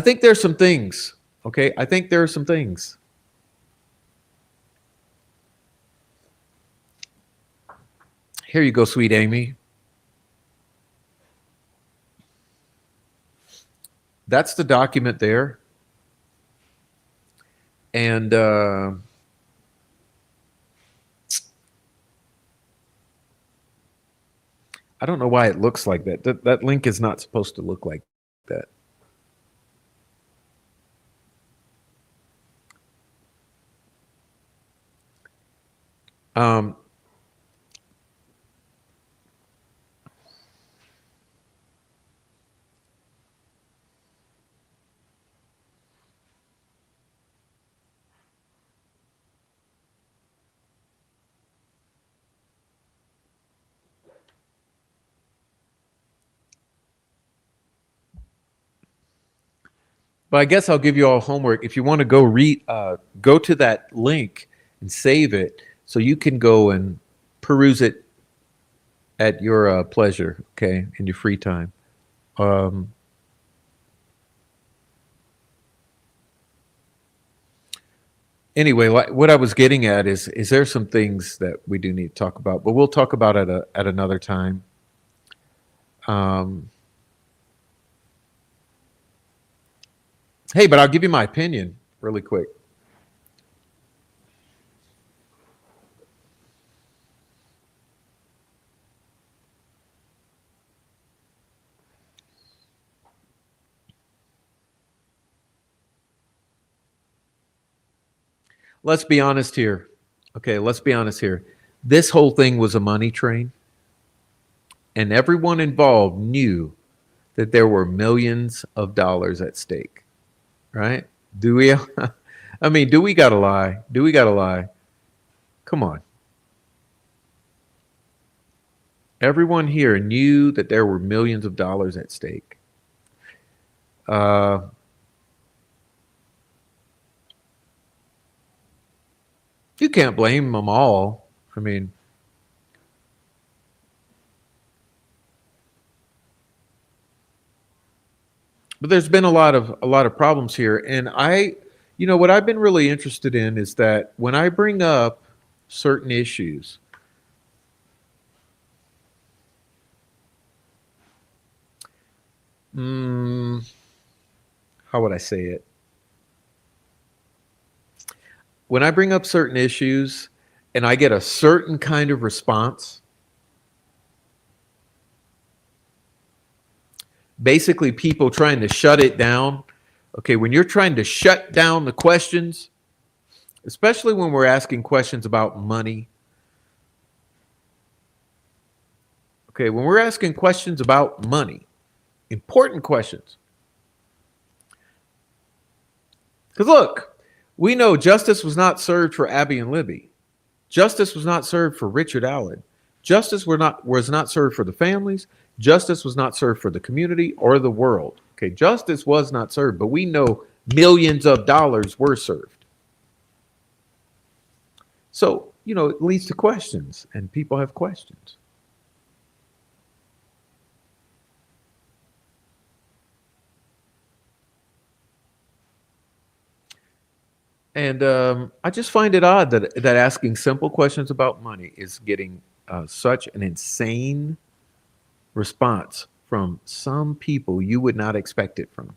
think there's some things, okay? I think there are some things. Here you go, sweet Amy. That's the document there. And I don't know why it looks like that. That link is not supposed to look like that. But I guess I'll give you all homework. If you want to go go to that link and save it so you can go and peruse it at your pleasure, okay, in your free time. Anyway, what I was getting at is there some things that we do need to talk about, but we'll talk about it at another time. Hey, but I'll give you my opinion really quick. let's be honest here. Okay, let's be honest here. This whole thing was a money train, and everyone involved knew that there were millions of dollars at stake, right? Do we? I mean, do we gotta lie? Do we gotta lie? Come on. Everyone here knew that there were millions of dollars at stake. Uh, you can't blame them all. I mean, but there's been a lot of problems here, and what I've been really interested in is that when I bring up certain issues, mm, how would I say it? When I bring up certain issues and I get a certain kind of response, basically people trying to shut it down. Okay, when you're trying to shut down the questions, especially when we're asking questions about money. Okay, when we're asking questions about money, important questions. Because look, we know justice was not served for Abby and Libby. Justice was not served for Richard Allen. Justice was not served for the families. Justice was not served for the community or the world. Okay, justice was not served, but we know millions of dollars were served. So, it leads to questions, and people have questions. And I just find it odd that asking simple questions about money is getting such an insane response from some people you would not expect it from.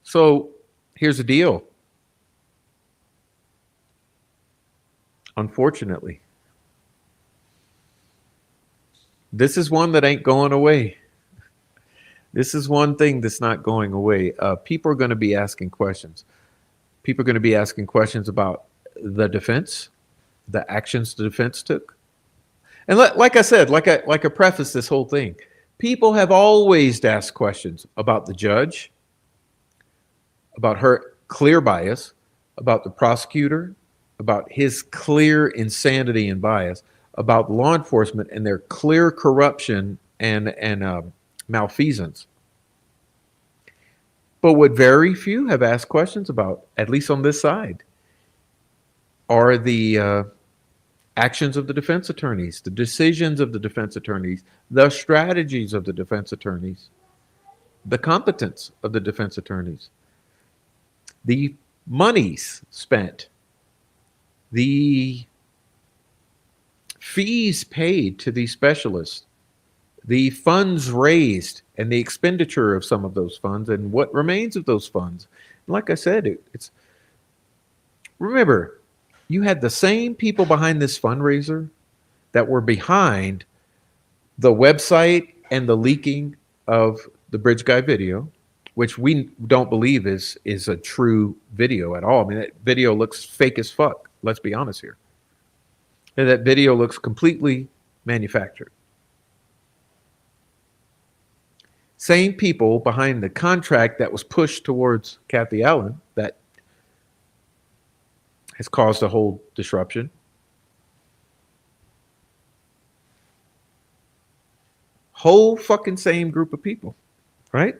So here's the deal. Unfortunately, this is one that ain't going away. This is one thing that's not going away. People are going to be asking questions. People are going to be asking questions about the defense, the actions the defense took. And like I said, like I preface this whole thing, people have always asked questions about the judge, about her clear bias, about the prosecutor, about his clear insanity and bias, about law enforcement and their clear corruption and malfeasance. But what very few have asked questions about, at least on this side, are the actions of the defense attorneys, the decisions of the defense attorneys, the strategies of the defense attorneys, the competence of the defense attorneys, the monies spent, the fees paid to these specialists, the funds raised, and the expenditure of some of those funds, and what remains of those funds. Like I said, it's remember, you had the same people behind this fundraiser that were behind the website and the leaking of the Bridge Guy video, which we don't believe is a true video at all. I mean, that video looks fake as fuck. Let's be honest here. And that video looks completely manufactured. Same people behind the contract that was pushed towards Kathy Allen that has caused a whole disruption. Whole fucking same group of people, right?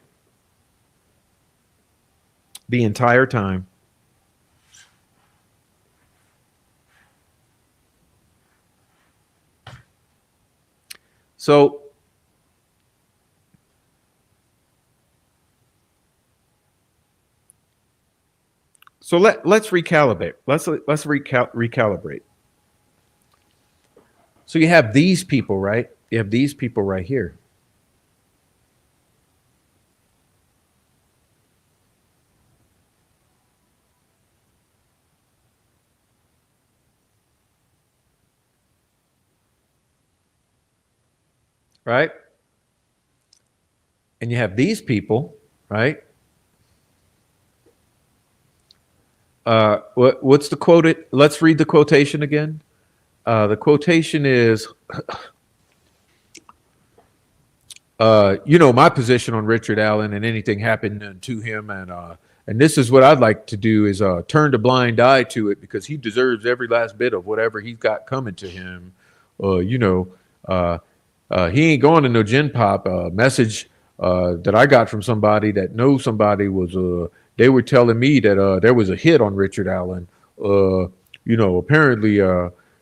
The entire time. So let's recalibrate. Let's recalibrate. So you have these people, right? You have these people right here. right? And you have these people, right? What's the quoted? Let's read the quotation again. The quotation is, my position on Richard Allen and anything happened to him, and this is what I'd like to do is turn a blind eye to it because he deserves every last bit of whatever he's got coming to him. Uh, he ain't going to no gin pop. Message that I got from somebody that knows somebody was they were telling me that there was a hit on Richard Allen. Apparently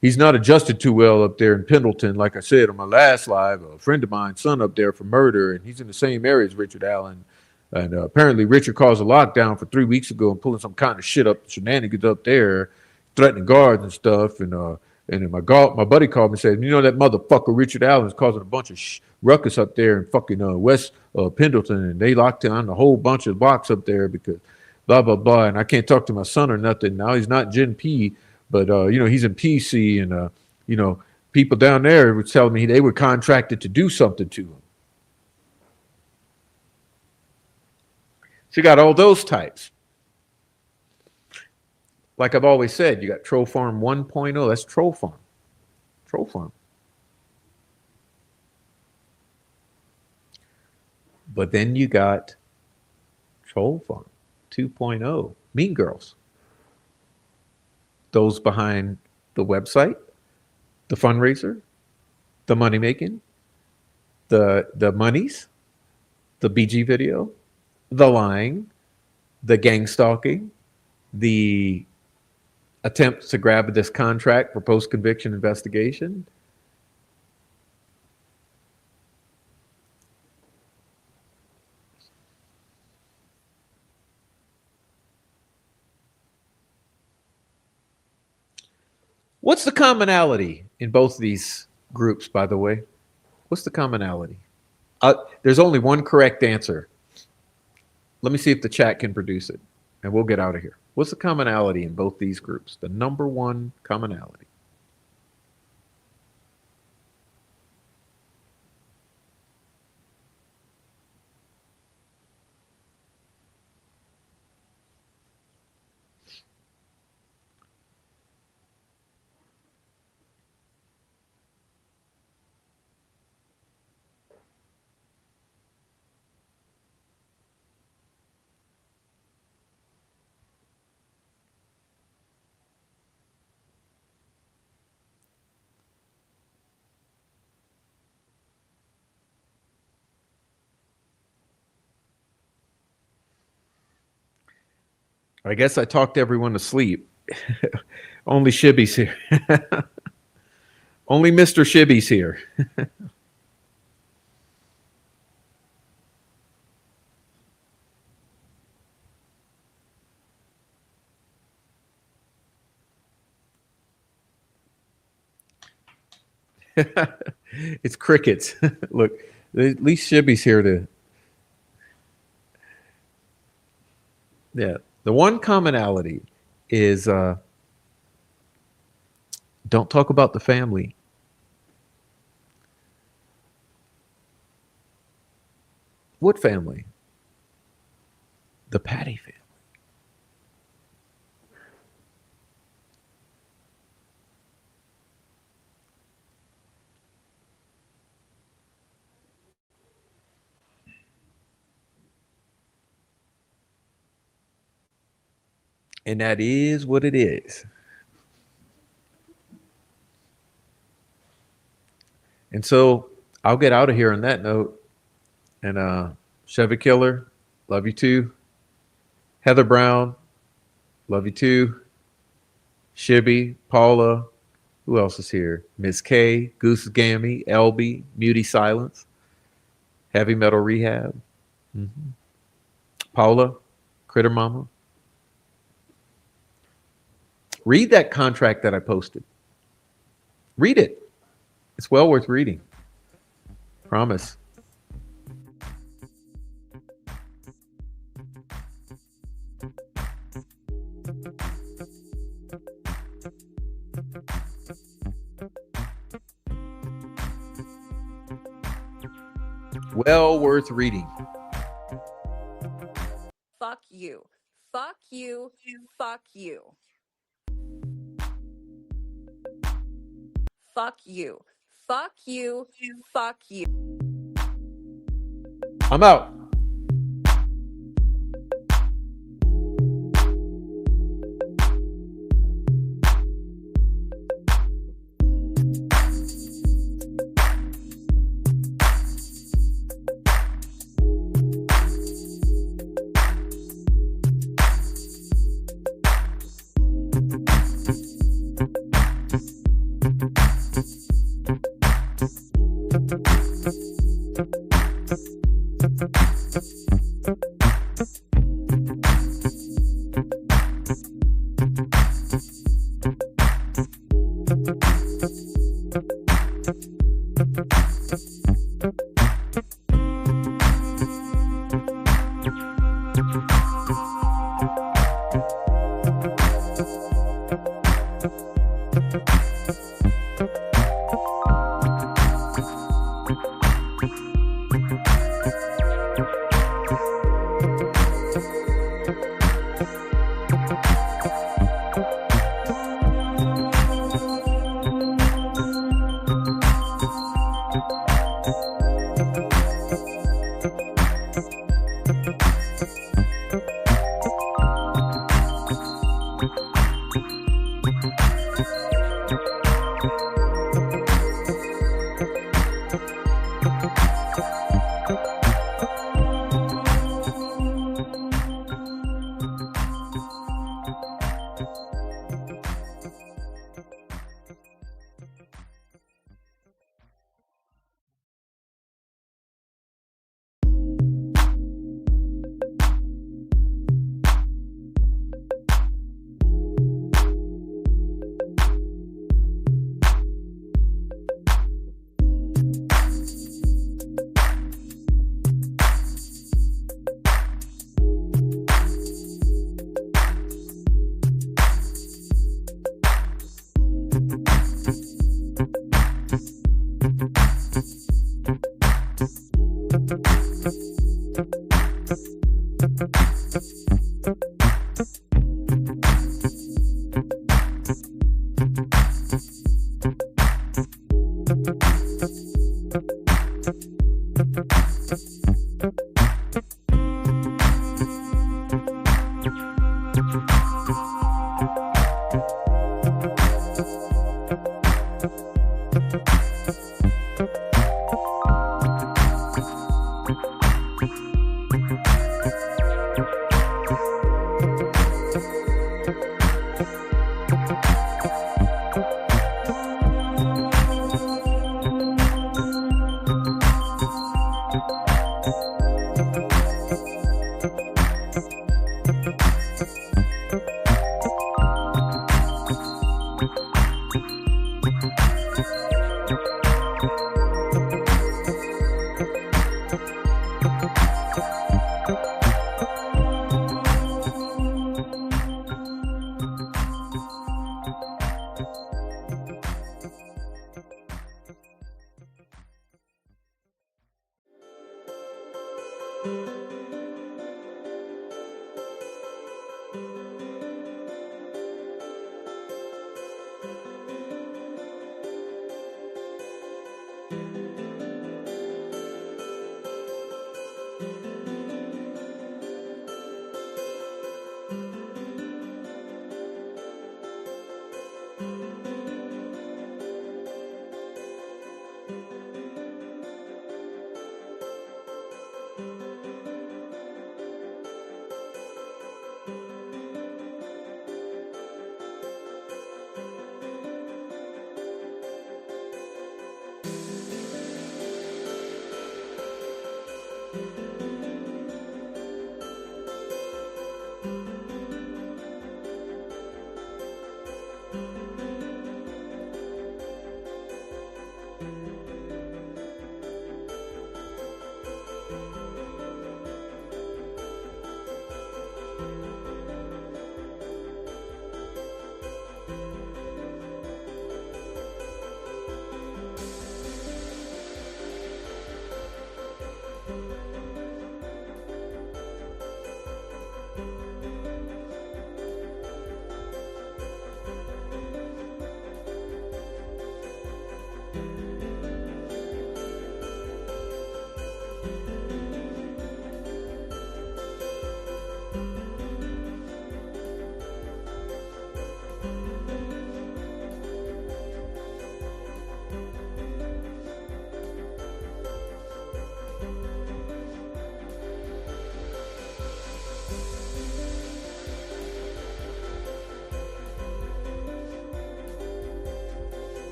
he's not adjusted too well up there in Pendleton. Like I said on my last live, a friend of mine's son up there for murder, and he's in the same area as Richard Allen. And apparently Richard caused a lockdown for 3 weeks ago and pulling some kind of shit up, shenanigans up there, threatening guards and stuff. And then my buddy called me and said, that motherfucker Richard Allen is causing a bunch of ruckus up there in fucking West Pendleton, and they locked down a whole bunch of blocks up there because blah blah blah. And I can't talk to my son or nothing. Now he's not Gen P, but he's in PC, and people down there were telling me they were contracted to do something to him. So you got all those types. Like I've always said, you got Troll Farm 1.0. That's Troll Farm. Troll Farm. But then you got Troll Farm 2.0. Mean Girls. Those behind the website, the fundraiser, the money making, the monies, the BG video, the lying, the gang stalking, the attempts to grab this contract for post-conviction investigation. What's the commonality in both these groups, by the way? What's the commonality? There's only one correct answer. Let me see if the chat can produce it, and we'll get out of here. What's the commonality in both these groups? The number one commonality. I guess I talked everyone to sleep. Only Shibby's here. Only Mr. Shibby's here. It's crickets. Look, at least Shibby's here to. Yeah. The one commonality is don't talk about the family. What family? The Patty family. And that is what it is. And so I'll get out of here on that note. And Chevy Killer, love you too. Heather Brown, love you too. Shibby, Paula, who else is here? Miss K, Goose Gammy, LB, Muty Silence, Heavy Metal Rehab, Paula, Critter Mama. Read that contract that I posted. Read it. It's well worth reading. Promise. Well worth reading. Fuck you. Fuck you. Fuck you. Fuck you. Fuck you. Fuck you. I'm out.